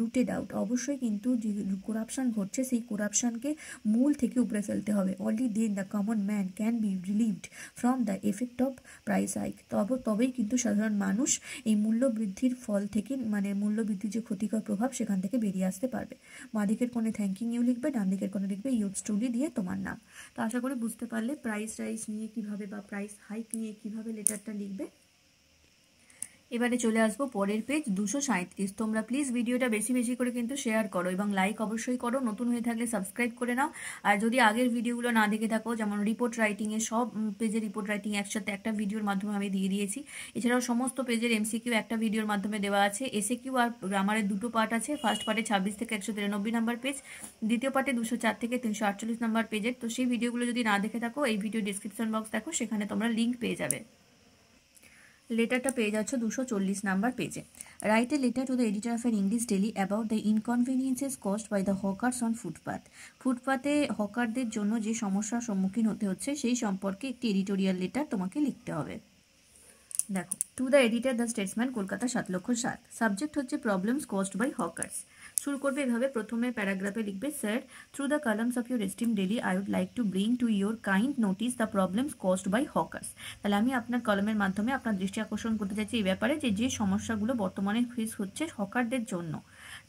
rooted out. অবশ্যই কিন্তু যে করাপশান ঘটছে সেই করাপশানকে মূল থেকে উপড়ে ফেলতে হবে। Only then the common man can be relieved from the effect of price hike. তবেই কিন্তু সাধারণ মানুষ এই মূল্য বৃদ্ধির ফল থেকে মানে মূল্যবৃদ্ধির যে ক্ষতিকর প্রভাব সেখান থেকে বেরিয়ে আসতে পারবে। বাঁ দিকের কোণে থ্যাঙ্কিং ইউ লিখবে, ডান দিকের কোণে লিখবে ইয়োর্স ট্রুলি দিয়ে তোমার নাম। তো আশা করি বুঝতে পারলে প্রাইস রাইস নিয়ে কিভাবে বা প্রাইস হাইক নিয়ে কিভাবে লেটারটা লিখবে। এবারে চলে আসবো পরের পেজ 237। তোমরা প্লিজ ভিডিওটা বেশি বেশি করে কিন্তু শেয়ার করো এবং লাইক অবশ্যই করো। নতুন হয়ে থাকলে সাবস্ক্রাইব করে নাও। আর যদি আগের ভিডিওগুলো না দেখে থাকো, যেমন রিপোর্ট রাইটিংয়ে সব পেজের রিপোর্ট রাইটিং একসাথে একটা ভিডিওর মাধ্যমে আমি দিয়ে দিয়েছি। এছাড়াও সমস্ত পেজের এমসিকিউ একটা ভিডিওর মাধ্যমে দেওয়া আছে। এসএকিউ আর গ্রামারের দুটো পার্ট আছে। ফার্স্ট পার্টে 26 থেকে 193 নাম্বার পেজ, দ্বিতীয় পার্টে 204 থেকে 348 নাম্বার পেজের। তো সেই ভিডিওগুলো যদি না দেখে থাকো, এই ভিডিও ডিসক্রিপশন বক্স দেখো, সেখানে তোমরা লিঙ্ক পেয়ে যাবে। লেটারটা পেয়ে যাচ্ছ 240 নাম্বার পেজে। Write a letter to the editor of an English daily about the inconveniences caused by the hawkers on footpath. ফুটপাতে হকারদের জন্য যে সমস্যার সম্মুখীন হতে হচ্ছে সেই সম্পর্কে একটি এডিটোরিয়াল লেটার তোমাকে লিখতে হবে। দেখো, to the editor the Statesman, Kolkata 7,07,000। Subject হচ্ছে প্রবলেমস কজড বাই হকার্স। শুরু করবে এভাবে, প্রথমে প্যারাগ্রাফে লিখবে, sir through the columns of your esteem daily I would like to bring to your kind notice the problems caused by hawkers. তাহলে আমি আপনার কলমের মাধ্যমে আপনার দৃষ্টি আকর্ষণ করতে চাইছি এই ব্যাপারে যে সমস্যাগুলো বর্তমানে ফেস হচ্ছে হকারদের জন্য।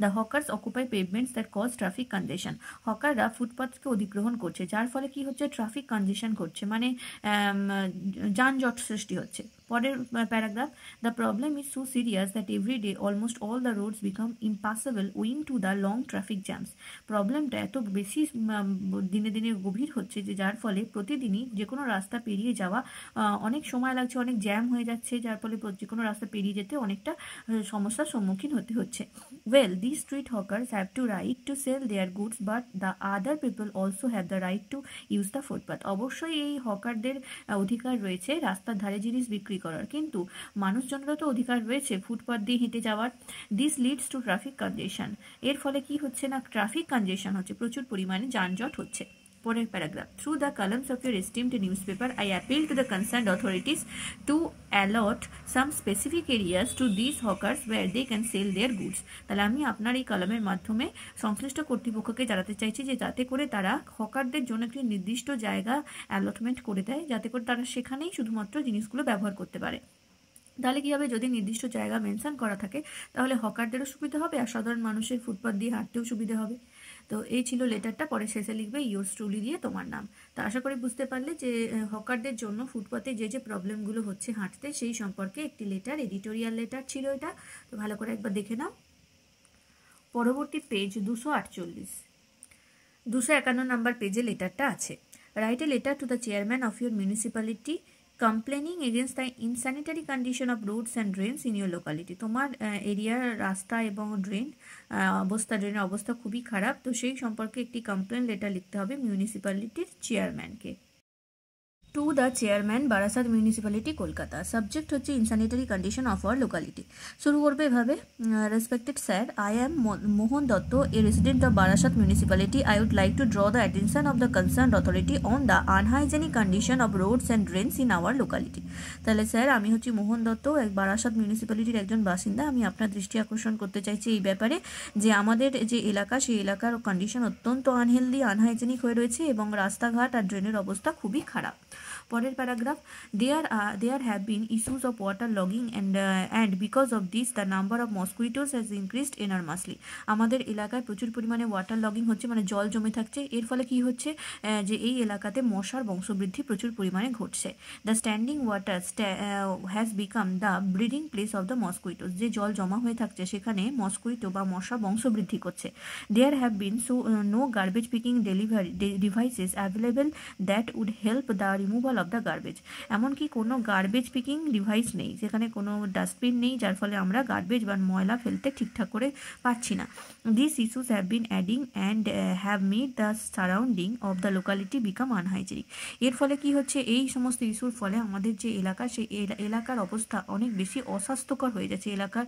The hawkers occupy pavements that cause traffic congestion. হকাররা ফুটপাথকে অধিগ্রহণ করছে, যার ফলে কি হচ্ছে, ট্রাফিক কনজেশন করছে, মানে যানজট সৃষ্টি হচ্ছে। পরের paragraph, the problem is so serious that every day almost all the roads become impossible owing to the long traffic jams. প্রবলেমটা এত বেশি দিনে দিনে গভীর হচ্ছে যে যার ফলে প্রতিদিনই যে কোনো রাস্তা পেরিয়ে যাওয়া অনেক সময় লাগছে, অনেক জ্যাম হয়ে যাচ্ছে, যার ফলে যে কোনো রাস্তা পেরিয়ে যেতে অনেকটা সমস্যার সম্মুখীন হতে হচ্ছে। Well, these street hawkers have to right to sell their goods, but the other people also have the right to use the footpath. অবশ্যই এই হকারদের অধিকার রয়েছে রাস্তার ধারে জিনিস বিক্রি করার, কিন্তু মানুষজনেরও তো অধিকার রয়েছে ফুটপাথ দিয়ে হেঁটে যাওয়ার। This leads to traffic কনজেশন। এর ফলে কি হচ্ছে না, ট্রাফিক কনজেশন হচ্ছে, প্রচুর পরিমাণে যানজট হচ্ছে। পরের paragraph, through the columns of your esteemed newspaper I appeal to the concerned authorities to allot some specific areas to these hawkers where they can sell their goods. তাহলে আমি আপনার এই কলমের মাধ্যমে সংশ্লিষ্ট কর্তৃপক্ষকে জানাতে চাইছি যে যাতে করে তারা হকারদের জন্য একটি নির্দিষ্ট জায়গা অ্যালটমেন্ট করে দেয়, যাতে করে তারা সেখানেই শুধুমাত্র জিনিসগুলো ব্যবহার করতে পারে। তাহলে কী হবে, যদি নির্দিষ্ট জায়গা মেনশন করা থাকে তাহলে হকারদেরও সুবিধা হবে আর সাধারণ মানুষের ফুটপাথ দিয়ে হাঁটতেও সুবিধা হবে। তো এই ছিল লেটারটা। পরে শেষে লিখবে ইয়োর্স ট্রুলি দিয়ে তোমার নাম। তো আশা করি বুঝতে পারলে যে হকারদের জন্য ফুটপাথে যে প্রবলেমগুলো হচ্ছে হাঁটতে, সেই সম্পর্কে একটি লেটার, এডিটোরিয়াল লেটার ছিল এটা। তো ভালো করে একবার দেখে নাও। পরবর্তী পেজ 248, 251 নম্বর পেজে লেটারটা আছে। Write a letter to the chairman of your municipality complaining against the insanitary condition of roads and drains in your locality. তোমার এরিয়ার রাস্তা এবং ড্রেনের অবস্থা খুবই খারাপ, তো সেই সম্পর্কে একটি কমপ্লেন লেটার লিখতে হবে মিউনিসিপ্যালিটির চেয়ারম্যানকে। To the chairman, Barasat municipality, Kolkata. Subject হচ্ছে insanitary condition of our locality. শুরু করবে এভাবে, respected sir, I am Mohan Dutta, a resident of Barasat municipality. I would like to draw the attention of the concerned authority on the unhygienic condition of roads and drains in our locality. তাহলে sir, আমি হচ্ছি মোহন দত্ত, বারাসাত মিউনিসিপ্যালিটির একজন বাসিন্দা। আমি আপনার দৃষ্টি আকর্ষণ করতে চাইছি এই ব্যাপারে যে আমাদের যে এলাকা, সেই এলাকার কন্ডিশন অত্যন্ত আনহেলদি, আনহাইজেনিক হয়ে রয়েছে এবং রাস্তাঘাট আর ড্রেনের অবস্থা খুবই খারাপ। পরের paragraph, there have been issues of water logging and because of this the number of mosquitoes has increased enormously. আমাদের এলাকায় প্রচুর পরিমাণে ওয়াটার লগিং হচ্ছে, মানে জল জমে থাকছে। এর ফলে কি হচ্ছে, যে এই এলাকাতে মশার বংশবৃদ্ধি প্রচুর পরিমাণে ঘটছে। The standing water has become the breeding place of the mosquitoes. যে জল জমা হয়ে থাকছে সেখানে মসকুইটো বা মশা বংশবৃদ্ধি করছে। There have been no garbage picking devices available that would help the removal of the garbage. এমনকি কোনো গার্বেজ পিকিং ডিভাইস নেই, যেখানে কোনো ডাস্টবিন নেই, যার ফলে আমরা গার্বেজ বা ময়লা ফেলতে ঠিকঠাক করে পারছি না। This issues have been adding and have made the surrounding of the locality become unhygienic. এর ফলে কি হচ্ছে, এই সমস্ত ইস্যুর ফলে আমাদের যে এলাকা, সেই এলাকার অবস্থা অনেক বেশি অস্বাস্থ্যকর হয়ে যাচ্ছে, এলাকার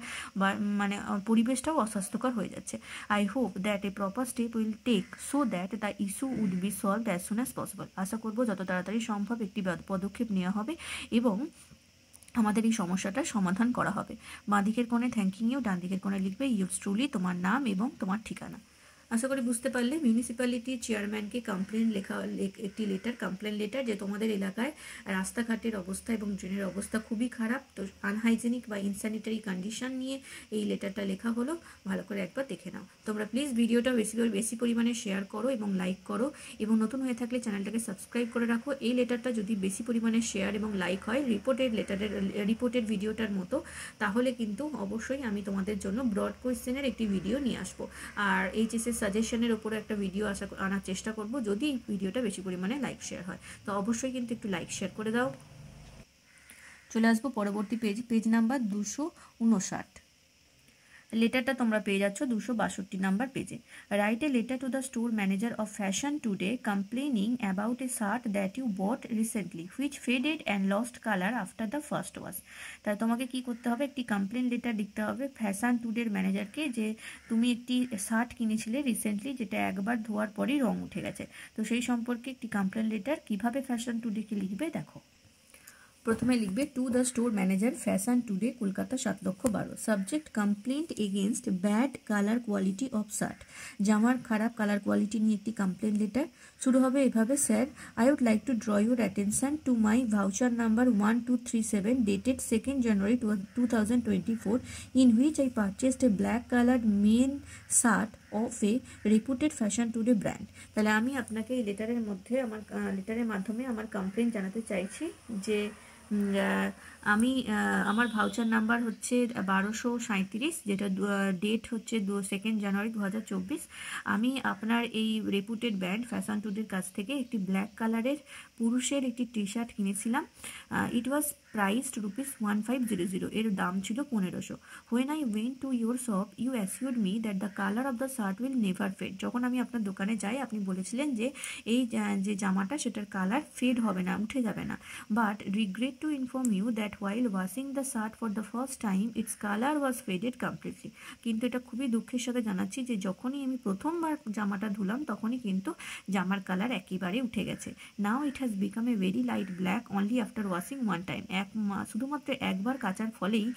মানে পরিবেশটাও অস্বাস্থ্যকর হয়ে যাচ্ছে। I hope that a proper step will take so that the issue would be solved as soon as possible. আশা করবো যত তাড়াতাড়ি সম্ভব একটি পদক্ষেপ নেওয়া হবে এবং আমাদের এই সমস্যাটার সমাধান করা হবে। বাঁ দিকের কোণে থ্যাঙ্কিং ইউ, ডান দিকের কোণে লিখবে ইয়োর্স ট্রুলি, তোমার নাম এবং তোমার ঠিকানা। আশা করি বুঝতে পারলে মিউনিসিপ্যালিটির চেয়ারম্যানকে কমপ্লেন লেখা, একটি লেটার, কমপ্লেন লেটার, যে তোমাদের এলাকায় রাস্তাঘাটের অবস্থা এবং ড্রেনের অবস্থা খুবই খারাপ, তো আনহাইজেনিক বা ইনস্যানিটারি কন্ডিশন নিয়ে এই লেটারটা লেখা হলো। ভালো করে একবার দেখে নাও। তোমরা প্লিজ ভিডিওটা বেশি পরিমাণে শেয়ার করো এবং লাইক করো, এবং নতুন হয়ে থাকলে চ্যানেলটাকে সাবস্ক্রাইব করে রাখো। এই লেটারটা যদি বেশি পরিমাণে শেয়ার এবং লাইক হয় রিপোর্টেড ভিডিওটার মতো, তাহলে কিন্তু অবশ্যই আমি তোমাদের জন্য ব্রড কোয়েশ্চেনের একটি ভিডিও নিয়ে আসবো, আর এইচএসএস সাজেশনের উপরে একটা ভিডিও আনার চেষ্টা করব, যদি ভিডিওটা বেশি পরিমাণে লাইক শেয়ার হয়। তো অবশ্যই কিন্তু একটু লাইক শেয়ার করে দাও। চলে আসবো পরবর্তী পেজ নাম্বার 259। লেটারটা তোমরা পেয়ে যাচ্ছ 262 নাম্বার পেজে। Write a letter to the store manager of Fashion Today complaining about a shirt that you bought recently which faded and lost colour after the first wash. তাই তোমাকে কি করতে হবে, একটি কমপ্লেন লেটার লিখতে হবে ফ্যাশন টুডের ম্যানেজারকে, যে তুমি একটি শার্ট কিনেছিলে রিসেন্টলি, যেটা একবার ধোয়ার পরেই রং উঠে গেছে। তো সেই সম্পর্কে একটি কমপ্লেন লেটার কিভাবে ফ্যাশন টুডেকে লিখবে দেখো। প্রথমে লিখবে to the store manager Fashion Today Kolkata 7,12,000। Subject complaint against bad colour quality of shirt, জামার খারাপ কালার কোয়ালিটি নিয়ে একটি কমপ্লেন লেটার। শুরু হবে এভাবে, sir I would like to draw your attention to my voucher number 1237 dated 2nd January 2024 in which I purchased a black colored men shirt of a reputed fashion today brand। তাহলে আমি আপনাকে এই লেটারের মাধ্যমে আমার complain জানাতে চাইছি যে আমি আমার ভাউচার নাম্বার হচ্ছে 1237, যেটা ডেট হচ্ছে 2nd January 2024। আমি আপনার এই রেপুটেড ব্র্যান্ড ফ্যাশন টুডের কাছ থেকে একটি ব্ল্যাক কালারের পুরুষের একটি টি শার্ট কিনেছিলাম। ইট ওয়াজ প্রাইসড ₹1500, এর দাম ছিল 1500। When I went to your shop you assured me that the colour of the shirt will never fade. যখন আমি আপনার দোকানে যাই আপনি বলেছিলেন যে এই যে জামাটা সেটার কালার ফেড হবে না, উঠে যাবে না। But regret to inform you that while washing the shirt for the first time its color was faded completely। কিন্তু এটা খুবই দুঃখের সাথে জানাচ্ছি যে যখনই আমি প্রথমবার জামাটা ধুলাম তখনই কিন্তু জামার কালার একেবারে উঠে গেছে। Now it has become a very light black only after washing one time. শুধুমাত্র একবার কাচার ফলেই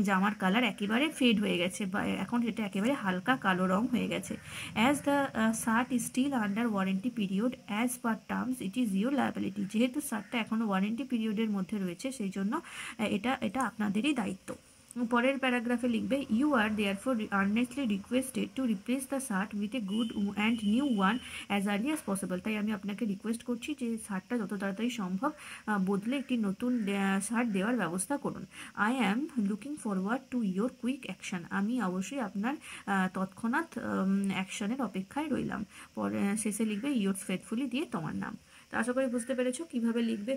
জামার কালার একেবারে ফেড হয়ে গেছে, বা এখন এটা একেবারে হালকা কালো রং হয়ে গেছে। As the shirt is still under warranty period as per terms it is your liability. যেহেতু শার্টটা এখনও ওয়ারেন্টি পিরিয়ডের মধ্যে রয়েছে সেই জন্য এটা আপনাদেরই দায়িত্ব। পরের প্যারাগ্রাফে লিখবে you are therefore earnestly requested to replace the shirt with a good and new one as early as possible. তাই আমি আপনাকে রিকোয়েস্ট করছি যে শার্টটা যত তাড়াতাড়ি সম্ভব বদলে একটি নতুন শার্ট দেওয়ার ব্যবস্থা করুন। I am looking forward to your quick action. আমি অবশ্যই আপনার তৎক্ষণাৎ অ্যাকশনের অপেক্ষায় রইলাম। পরে শেষে লিখবে ইয়োর্স ফেথফুলি দিয়ে তোমার নাম। তো আশা করি বুঝতে পেরেছো কীভাবে লিখবে।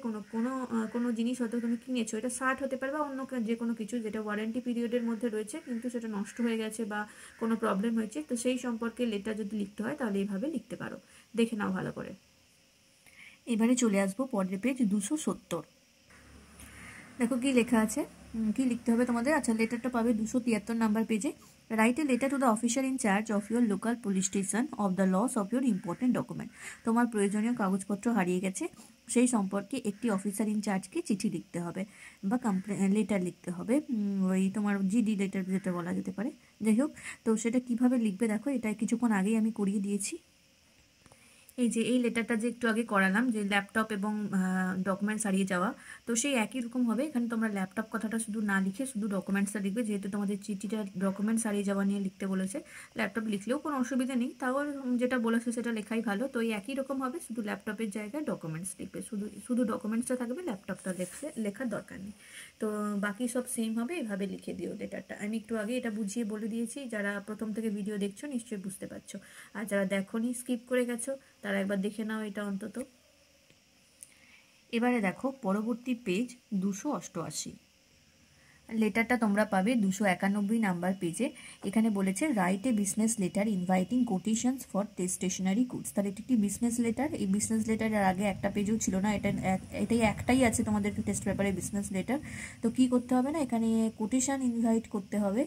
কোনো জিনিস হয়তো তুমি কিনেছো, এটা শার্ট হতে পারে বা অন্য যে কোনো কিছু যেটা ওয়ারেন্টি পিরিয়ডের মধ্যে রয়েছে কিন্তু সেটা নষ্ট হয়ে গেছে বা কোনো প্রবলেম হয়েছে, তো সেই সম্পর্কে লেটার যদি লিখতে হয় তাহলে এইভাবে লিখতে পারো। দেখে নাও ভালো করে। এবারে চলে আসবো পরের পেজ 270। দেখো কি লেখা আছে, কি লিখতে হবে তোমাদের। আচ্ছা, লেটারটা পাবে 273 নাম্বার পেজে। Write a letter to the officer in charge of your local police station of the loss of your important document. তোমার প্রয়োজনীয় কাগজপত্র হারিয়ে গেছে সেই সম্পর্কে একটি অফিসার ইন চার্জকে চিঠি লিখতে হবে বা লেটার লিখতে হবে। ওই তোমার জিডি লেটার যেটা বলা যেতে পারে। যাই হোক, তো সেটা কিভাবে লিখবে দেখো, এটা কিছুক্ষণ আগেই আমি করিয়ে দিয়েছি। এই লেটারটা যে একটু আগে করালাম, যে ল্যাপটপ এবং ডকুমেন্টস হারিয়ে যাওয়া, তো সেই একই রকম হবে। এখানে তোমরা ল্যাপটপ কথাটা শুধু না লিখে শুধু ডকুমেন্টসটা লিখবে, যেহেতু তোমাদের চিঠিটা ডকুমেন্টস হারিয়ে যাওয়া নিয়ে লিখতে বলেছে। ল্যাপটপ লিখলেও কোনো অসুবিধা নেই, তাও যেটা বলেছে সেটা লেখাই ভালো। তো এই একই রকম হবে, শুধু ল্যাপটপের জায়গায় ডকুমেন্টস লিখবে, শুধু ডকুমেন্টসটা থাকবে, ল্যাপটপটা লেখার দরকার নেই। তো বাকি সব সেম হবে, এভাবে লিখে দিও লেটারটা। আমি একটু আগে এটা বুঝিয়ে বলে দিয়েছি, যারা প্রথম থেকে ভিডিও দেখছো নিশ্চয়ই বুঝতে পারছো, আর যারা দেখোনি স্কিপ করে গেছো তারা একবার দেখে নাও এটা অন্তত। এবারে দেখো পরবর্তী পেজ 288। লেটারটা তোমরা পাবে 291 নাম্বার পেজে। এখানে বলেছে write a business letter inviting quotations for stationery goods. তাহলে এটি একটি বিজনেস লেটার। এই বিজনেস লেটারের আগে একটা পেজও ছিল না, এটাই একটাই আছে তোমাদের টেস্ট পেপারে বিজনেস লেটার। তো কি করতে হবে না, এখানে কোটেশন ইনভাইট করতে হবে।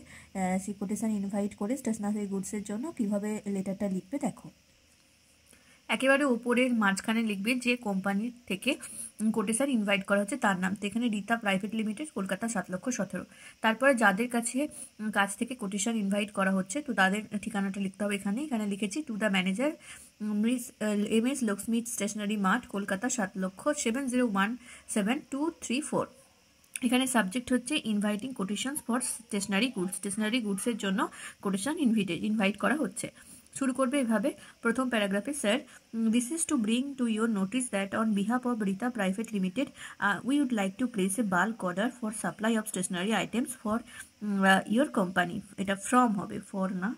সেই কোটেশন ইনভাইট করে স্টেশনারি গুডসের জন্য কিভাবে লেটারটা লিখবে দেখো। একেবারে উপরের মাঝখানে লিখবে যে কোম্পানির থেকে কোটেশন ইনভাইট করা হচ্ছে তার নাম। তো এখানে রীতা প্রাইভেট লিমিটেড, কলকাতা 7,17,000। তারপরে যাদের কাছ থেকে কোটেশন ইনভাইট করা হচ্ছে তো তাদের ঠিকানাটা লিখতে হবে। এখানে লিখেছি to the manager miss MS Lakshmi stationery mart, Kolkata 7,01,7,234। এখানে সাবজেক্ট হচ্ছে inviting quotations for stationery goods. Stationery গুডসের জন্য কোটেশন ইনভাইট করা হচ্ছে। শুরু করবে এভাবে প্রথম প্যারাগ্রাফে, sir this is to bring to your notice that on behalf of Rita Private Limited we would like to place a bulk order for supply of stationery items for your company. এটা from হবে, for না,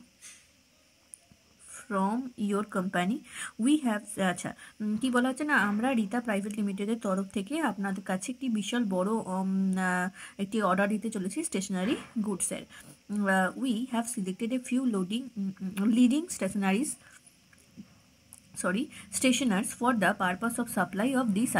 from your company we have. আচ্ছা, কি বলা হচ্ছে না, আমরা Rita private লিমিটেডের তরফ থেকে আপনাদের কাছে একটি বিশাল বড় একটি অর্ডার দিতে চলেছি স্টেশনারি গুডসের। We have selected a few leading stationers for the purpose of supply of this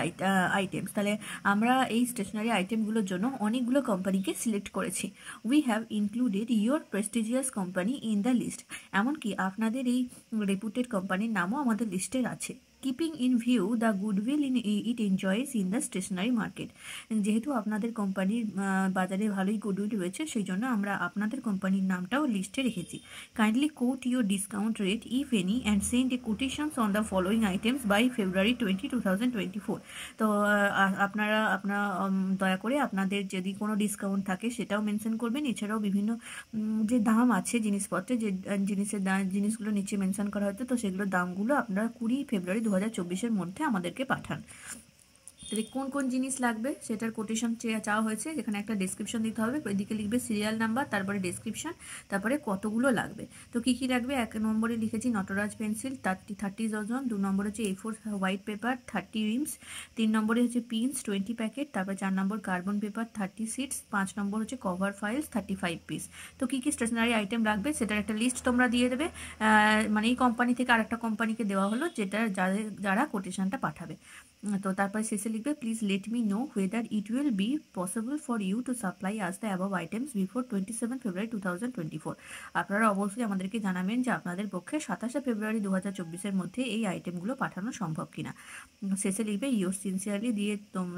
items. তাহলে আমরা এই স্টেশনারি আইটেমগুলোর জন্য অনেকগুলো কোম্পানিকে সিলেক্ট করেছি। We have included your prestigious company in the list. এমনকি আপনাদের এই রেপুটেড কোম্পানির নামও আমাদের লিস্টের আছে। Keeping in view the goodwill it enjoys in the stationery market. যেহেতু আপনাদের কোম্পানির বাজারে ভালোই গুডউইল রয়েছে, সেই জন্য আমরা আপনাদের কোম্পানির নামটাও লিস্টে রেখেছি। Kindly quote your discount rate if any and send a quotations on the following items by February 20, 2024। তো আপনারা দয়া করে আপনাদের যদি কোনো ডিসকাউন্ট থাকে সেটাও মেনশন করবেন। এছাড়াও বিভিন্ন যে দাম আছে জিনিসপত্রের, যে জিনিসগুলো নিচে মেনশন করা হয়তো, তো সেগুলোর দামগুলো আপনারা 20 ফেব্রুয়ারি 2024-এর মধ্যে আমাদেরকে পাঠান। তবে কোন কোন জিনিস লাগবে সেটার কোটেশন চাওয়া হয়েছে, যেখানে একটা ডেসক্রিপশন দিতে হবে, ওইদিকে লিখবে সিরিয়াল নাম্বার, তারপরে ডেসক্রিপশন, তারপরে কতগুলো লাগবে। তো কী কী লাগবে, 1 নম্বরে লিখেছি নটরাজ পেন্সিল 30 ডজন, 2 নম্বরে হচ্ছে A4 হোয়াইট পেপার 30 রিমস, 3 নম্বরে হচ্ছে পিনস 20 প্যাকেট, তারপর 4 নম্বর কার্বন পেপার 30 সিটস, 5 নম্বর হচ্ছে কভার ফাইলস 35 পিস। তো কী কী স্টেশনারি আইটেম লাগবে সেটার একটা লিস্ট তোমরা দিয়ে দেবে, মানে এই কোম্পানি থেকে আরেকটা কোম্পানিকে দেওয়া হলো, যেটা যারা কোটেশনটা পাঠাবে। তো তারপরে শেষে লিখবে please let me no whether it will be possible for you to supply us the above items before 27 February 2024। আপনারা অবশ্যই আমাদেরকে জানাবেন যে আপনাদের পক্ষে 27 ফেব্রুয়ারি 2024-এর মধ্যে এই আইটেমগুলো পাঠানো সম্ভব কিনা। শেষে লিখবে ইউর সিনসিয়ারলি দিয়ে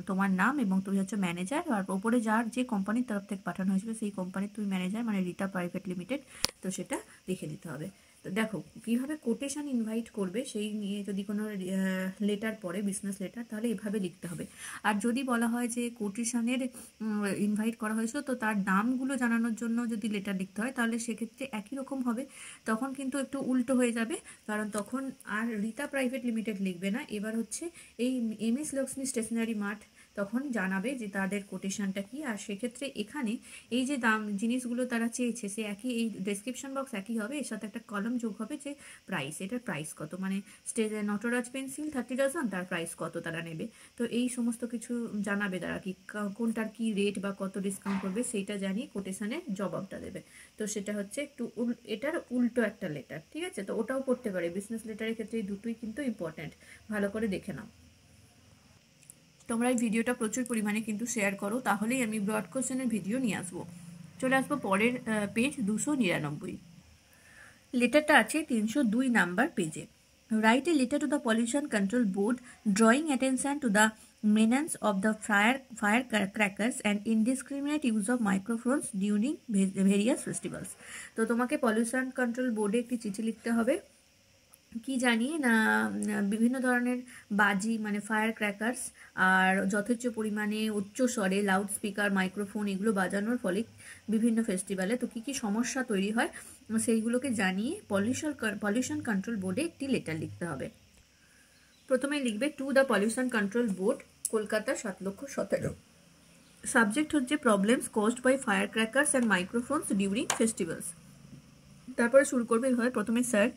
তোমার নাম, এবং তুমি হচ্ছে ম্যানেজার, আর ওপরে যার যে কোম্পানির তরফ থেকে পাঠানো হয়েছিল সেই কোম্পানির তুমি ম্যানেজার, মানে রিতা প্রাইভেট লিমিটেড, তো সেটা লিখে দিতে হবে। তো দেখো কীভাবে কোটেশন ইনভাইট করবে সেই নিয়ে যদি কোনো লেটার পড়ে, বিজনেস লেটার, তাহলে এভাবে লিখতে হবে। আর যদি বলা হয় যে কোটেশনের ইনভাইট করা হয়েছিল, তো তার নামগুলো জানানোর জন্য যদি লেটার লিখতে হয়, তাহলে সেক্ষেত্রে একই রকম হবে, তখন কিন্তু একটু উল্টো হয়ে যাবে, কারণ তখন আর রিতা প্রাইভেট লিমিটেড লিখবে না, এবার হচ্ছে এই MS লক্ষ্মী স্টেশনারি মার্ট তখন জানাবে যে তাদের কোটেশনটা কি। আর সেক্ষেত্রে এখানে এই যে দাম জিনিসগুলো তারা চেয়েছে সে একই, এই ডেসক্রিপশন বক্স একই হবে, এর সাথে একটা কলম যোগ হবে যে প্রাইস, এটার প্রাইস কত, মানে নটরাজ পেন্সিল 30 ডজন, তার প্রাইস কত তারা নেবে। তো এই সমস্ত কিছু জানাবে তারা, কি কোনটার কি রেট বা কত ডিসকাউন্ট করবে সেইটা জানিয়ে কোটেশনের জবাবটা দেবে। তো সেটা হচ্ছে একটু এটার উল্টো একটা লেটার, ঠিক আছে। তো ওটাও পড়তে পারে, বিজনেস লেটারের ক্ষেত্রে এই দুটোই কিন্তু ইম্পর্ট্যান্ট, ভালো করে দেখে নাও। তোমরা এই ভিডিওটা প্রচুর পরিমাণে কিন্তু শেয়ার করো, তাহলেই আমি ব্রড কোশ্চেনের ভিডিও নিয়ে আসবো। চলে আসবো পরের পেজ 299। লেটারটা আছে 302 নাম্বার পেজে। Write a letter to the Pollution Control board drawing attention to the menace of the firecrackers and indiscriminate use of microphones during various festivals। তো তোমাকে পলিউশন কন্ট্রোল বোর্ডে একটি চিঠি লিখতে হবে, কি জানিয়ে না বিভিন্ন ধরনের বাজি মানে ফায়ার ক্র্যাকার্স আর যথেচ্ছ পরিমাণে উচ্চ স্বরে লাউড স্পিকার মাইক্রোফোন এগুলো বাজানোর ফলে বিভিন্ন ফেস্টিভ্যালে তো কী কী সমস্যা তৈরি হয় সেইগুলোকে জানিয়ে পলিউশন কন্ট্রোল বোর্ডে একটি লেটার লিখতে হবে। প্রথমে লিখবে to the Pollution Control Board, Kolkata 7,17,। Subject হচ্ছে problems caused by fire crackers and microphones during festivals. তারপরে শুরু করবে এভাবে, প্রথমে sir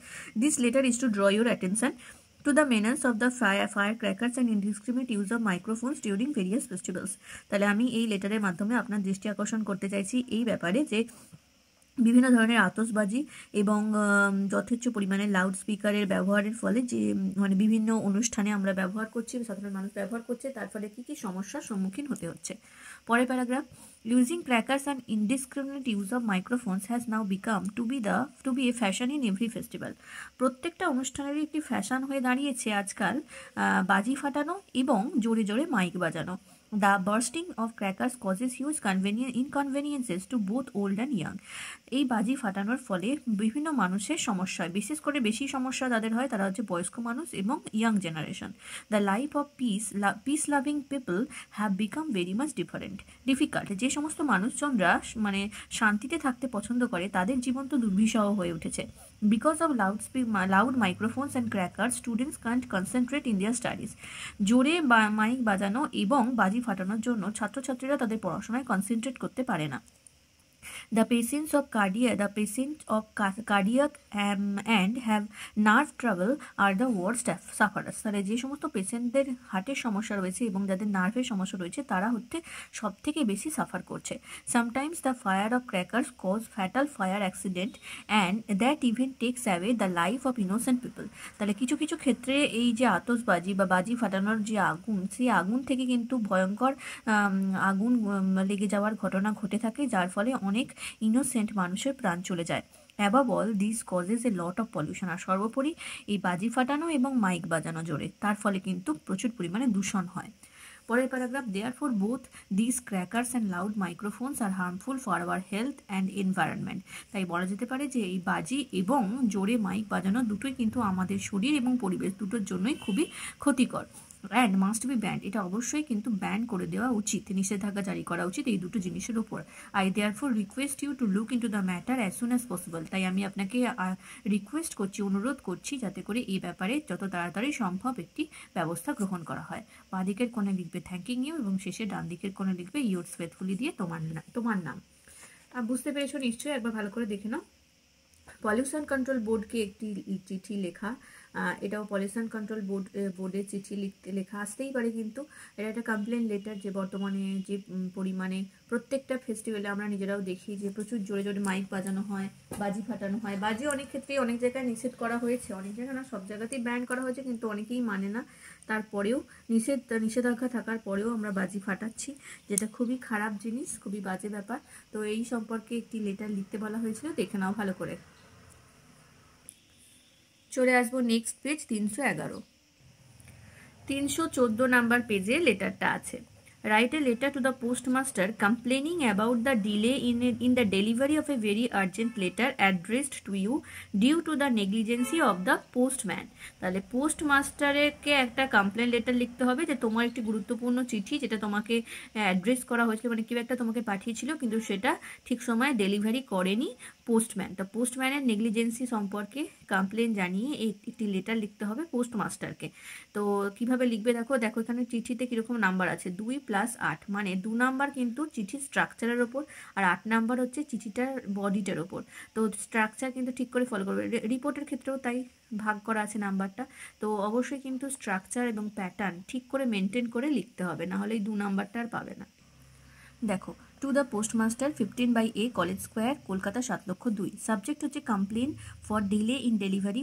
this letter is to draw your attention to the menace of the firecrackers and indiscriminate use of microphones during various festivals। তাহলে আমি এই লেটারের মাধ্যমে আপনার দৃষ্টি আকর্ষণ করতে চাইছি এই ব্যাপারে যে বিভিন্ন ধরনের আতশবাজি এবং যথেচ্ছ পরিমাণে লাউড স্পিকারের ব্যবহারের ফলে যে মানে বিভিন্ন অনুষ্ঠানে আমরা ব্যবহার করছি, সাধারণ মানুষ ব্যবহার করছে, তার ফলে কী কী সমস্যার সম্মুখীন হতে হচ্ছে। পরের paragraph, using crackers and indiscriminate use of microphones has now become to be a fashion in every festival. প্রত্যেকটা অনুষ্ঠানেরই একটি ফ্যাশন হয়ে দাঁড়িয়েছে আজকাল বাজি ফাটানো এবং জোরে জোরে মাইক বাজানো। The bursting of crackers causes huge inconveniences to both old and young। এই বাজি ফাটানোর ফলে বিভিন্ন মানুষের সমস্যা হয়, বিশেষ করে বেশি সমস্যা তাদের হয়, তারা হচ্ছে বয়স্ক মানুষ এবং young generation. The life of peace loving people have become very much difficult. যে সমস্ত মানুষজনরা মানে শান্তিতে থাকতে পছন্দ করে তাদের জীবন তো দুর্বিষহ হয়ে উঠেছে। Because of loud microphones and cracker students can't concentrate in their studies. জোরে মাইক বাজানো এবং বাজি ফাটানোর জন্য ছাত্রছাত্রীরা তাদের পড়াশোনায় কনসেন্ট্রেট করতে পারে না। The patients of cardiac and have nerve trouble are the worst sufferers। তাহলে যে সমস্ত পেশেন্টদের হার্টের সমস্যা রয়েছে এবং যাদের নার্ভের সমস্যা রয়েছে তারা হচ্ছে সব থেকে বেশি সাফার করছে। Sometimes the fire of crackers cause fatal fire accident and that even takes away the life of innocent people। তাহলে কিছু কিছু ক্ষেত্রে এই যে আতশবাজি বা বাজি ফাটানোর যে আগুন, সেই আগুন থেকে কিন্তু ভয়ঙ্কর আগুন লেগে যাওয়ার ঘটনা ঘটে থাকে, যার ফলে অনেক ইনোসেন্ট মানুষের প্রাণ চলে যায়। Above all this causes a lot of pollution. আর সর্বোপরি এই বাজি ফাটানো এবং মাইক বাজানো জোরে, তার ফলে কিন্তু প্রচুর পরিমাণে দূষণ হয়। পরের paragraph, therefore both this crackers and loud microphones are harmful for our health and environment. তাই বলা যেতে পারে যে এই বাজি এবং জোরে মাইক বাজানো দুটোই কিন্তু আমাদের শরীর এবং পরিবেশ দুটোর জন্যই খুবই ক্ষতিকর। অ্যান্ড মাস্ট বি ব্যান্ড, এটা অবশ্যই কিন্তু ব্যান করে দেওয়া উচিত, নিষেধাজ্ঞা জারি করা উচিত এই দুটো জিনিসের উপর। I therefore request you to look into the matter as soon as possible. তাই আমি আপনাকে রিকোয়েস্ট করছি, অনুরোধ করছি, যাতে করে এই ব্যাপারে যত তাড়াতাড়ি সম্ভব একটি ব্যবস্থা গ্রহণ করা হয়। বাঁ দিকের কোণে লিখবে থ্যাঙ্কিং ইউ এবং শেষে ডান দিকের কোণে লিখবে ইয়োরস ফেথফুলি দিয়ে তোমার নাম। বুঝতে পেরেছো নিশ্চয়ই? একবার ভালো করে দেখে নাও। পলিউশন কন্ট্রোল বোর্ডকে একটি চিঠি লেখা, এটাও পলিউশন কন্ট্রোল বোর্ডের চিঠি লেখা আসতেই পারে, কিন্তু এটা একটা কমপ্লেন লেটার যে বর্তমানে যে পরিমাণে প্রত্যেকটা ফেস্টিভ্যালে আমরা নিজেরাও দেখি যে প্রচুর জোরে জোরে মাইক বাজানো হয়, বাজি ফাটানো হয়। বাজি অনেক ক্ষেত্রেই অনেক জায়গায় নিষেধ করা হয়েছে, অনেক জায়গায় না, সব জায়গাতেই ব্যান করা হয়েছে, কিন্তু অনেকেই মানে না। তারপরেও নিষেধাজ্ঞা থাকার পরেও আমরা বাজি ফাটাচ্ছি, যেটা খুবই খারাপ জিনিস, খুবই বাজে ব্যাপার। তো এই সম্পর্কে একটি লেটার লিখতে বলা হয়েছিল, দেখে নাও ভালো করে। চলে আসবো নেক্সট পেজ 311। 314 নাম্বার পেজে লেটারটা আছে। Write a letter to the postmaster complaining about the delay in the delivery of a very urgent letter addressed to you due to the negligence of the postman। তাহলে পোস্টমাস্টারকে একটা complain letter লিখতে হবে যে তোমার একটি গুরুত্বপূর্ণ চিঠি যেটা তোমাকে অ্যাড্রেস করা হয়েছিল, মানে কেউ একটা তোমাকে পাঠিয়েছিল কিন্তু সেটা ঠিক সময়ে ডেলিভারি করেনি পোস্টম্যান। তো পোস্টম্যানের নেগলিজেন্সি সম্পর্কে কমপ্লেন জানিয়ে একটি লেটার লিখতে হবে পোস্টমাস্টারকে। তো কিভাবে লিখবে দেখো এখানে চিঠিতে কীরকম নাম্বার আছে, 2+8, মানে 2 নাম্বার কিন্তু চিঠির স্ট্রাকচারের ওপর, আর 8 নাম্বার হচ্ছে চিঠিটার বডিটার ওপর। তো স্ট্রাকচার কিন্তু ঠিক করে ফলো করবে। রিপোর্টের ক্ষেত্রেও তাই ভাগ করা আছে নাম্বারটা। তো অবশ্যই কিন্তু স্ট্রাকচার এবং প্যাটার্ন ঠিক করে মেনটেন করে লিখতে হবে, নাহলে এই 2 নাম্বারটা আর পাবে না। দেখো, to the postmaster 15/A College Square, Kolkata 7,02,000। Subject হচ্ছে complain for delay in delivery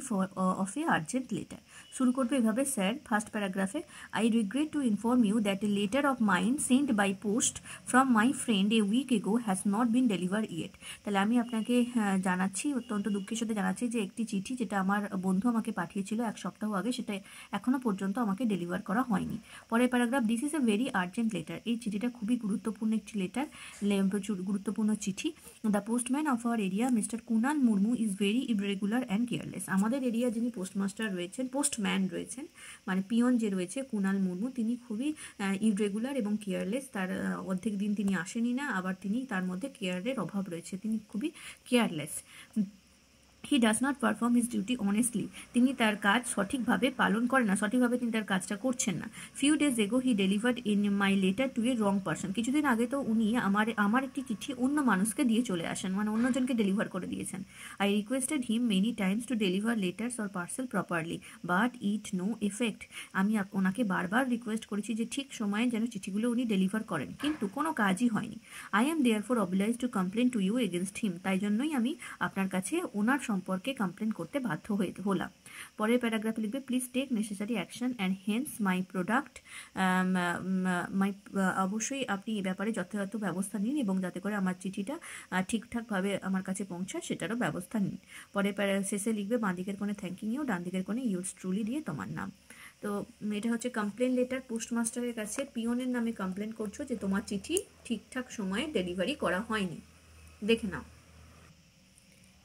of a urgent letter. শুরু করবে এভাবে, স্যার, ফার্স্ট প্যারাগ্রাফে, I regret to inform you that a letter of mine sent by post from my friend a week ago has not been deliver yet. তাহলে আমি আপনাকে জানাচ্ছি, অত্যন্ত দুঃখের সাথে জানাচ্ছি যে একটি চিঠি যেটা আমার বন্ধু আমাকে পাঠিয়েছিল 1 সপ্তাহ আগে, সেটা এখনও পর্যন্ত আমাকে ডেলিভার করা হয়নি। পরের paragraph, this is a very urgent letter. এই চিঠিটা খুবই গুরুত্বপূর্ণ একটি লেটার, প্রচুর গুরুত্বপূর্ণ চিঠি। The postman of our area mister Kunal Murmu is very irregular and careless. আমাদের এরিয়া যিনি পোস্টমাস্টার রয়েছেন, পোস্টম্যান রয়েছেন, মানে পিয়ন যে রয়েছে কুনাল মুর্মু, তিনি খুবই ইরেগুলার এবং কেয়ারলেস। তার অর্ধেক দিন তিনি আসেনি না, আবার তিনি তার মধ্যে কেয়ারের অভাব রয়েছে, তিনি খুবই careless. He does not perform his duty honestly. তিনি তার কাজ সঠিকভাবে পালন করেন না, সঠিকভাবে তিনি তার কাজটা করছেন না। ফিউ ডেজ এগো হি delivered in my letter to A wrong person. কিছুদিন আগে তো উনি আমার একটি চিঠি অন্য মানুষকে দিয়ে চলে আসেন, মানে অন্যজনকে ডেলিভার করে দিয়েছেন। I requested him many times to deliver letters or parcel properly but it no effect. আমি ওনাকে বারবার রিকোয়েস্ট করেছি যে ঠিক সময়ে যেন চিঠিগুলো উনি ডেলিভার করেন, কিন্তু কোনো কাজই হয়নি। I am therefore oblige to complain to you against him. তাই জন্যই আমি আপনার কাছে ওনার সম্পর্কে কমপ্লেন করতে বাধ্য হলাম। পরের প্যারাগ্রাফে লিখবে, please take necessary action and hence my product অবশ্যই আপনি এই ব্যাপারে যথাযথ ব্যবস্থা নিন এবং যাতে করে আমার চিঠিটা ঠিকঠাকভাবে আমার কাছে পৌঁছায় সেটারও ব্যবস্থা নিন। পরের শেষে লিখবে, বাঁ দিকের কোণে থ্যাঙ্কিং ইউ, ডান দিকের কোণে ইউরস ট্রুলি দিয়ে তোমার নাম। তো এটা হচ্ছে কমপ্লেন লেটার, পোস্টমাস্টারের কাছে পিওনের নামে কমপ্লেন করছো যে তোমার চিঠি ঠিকঠাক সময়ে ডেলিভারি করা হয়নি। দেখে নাও।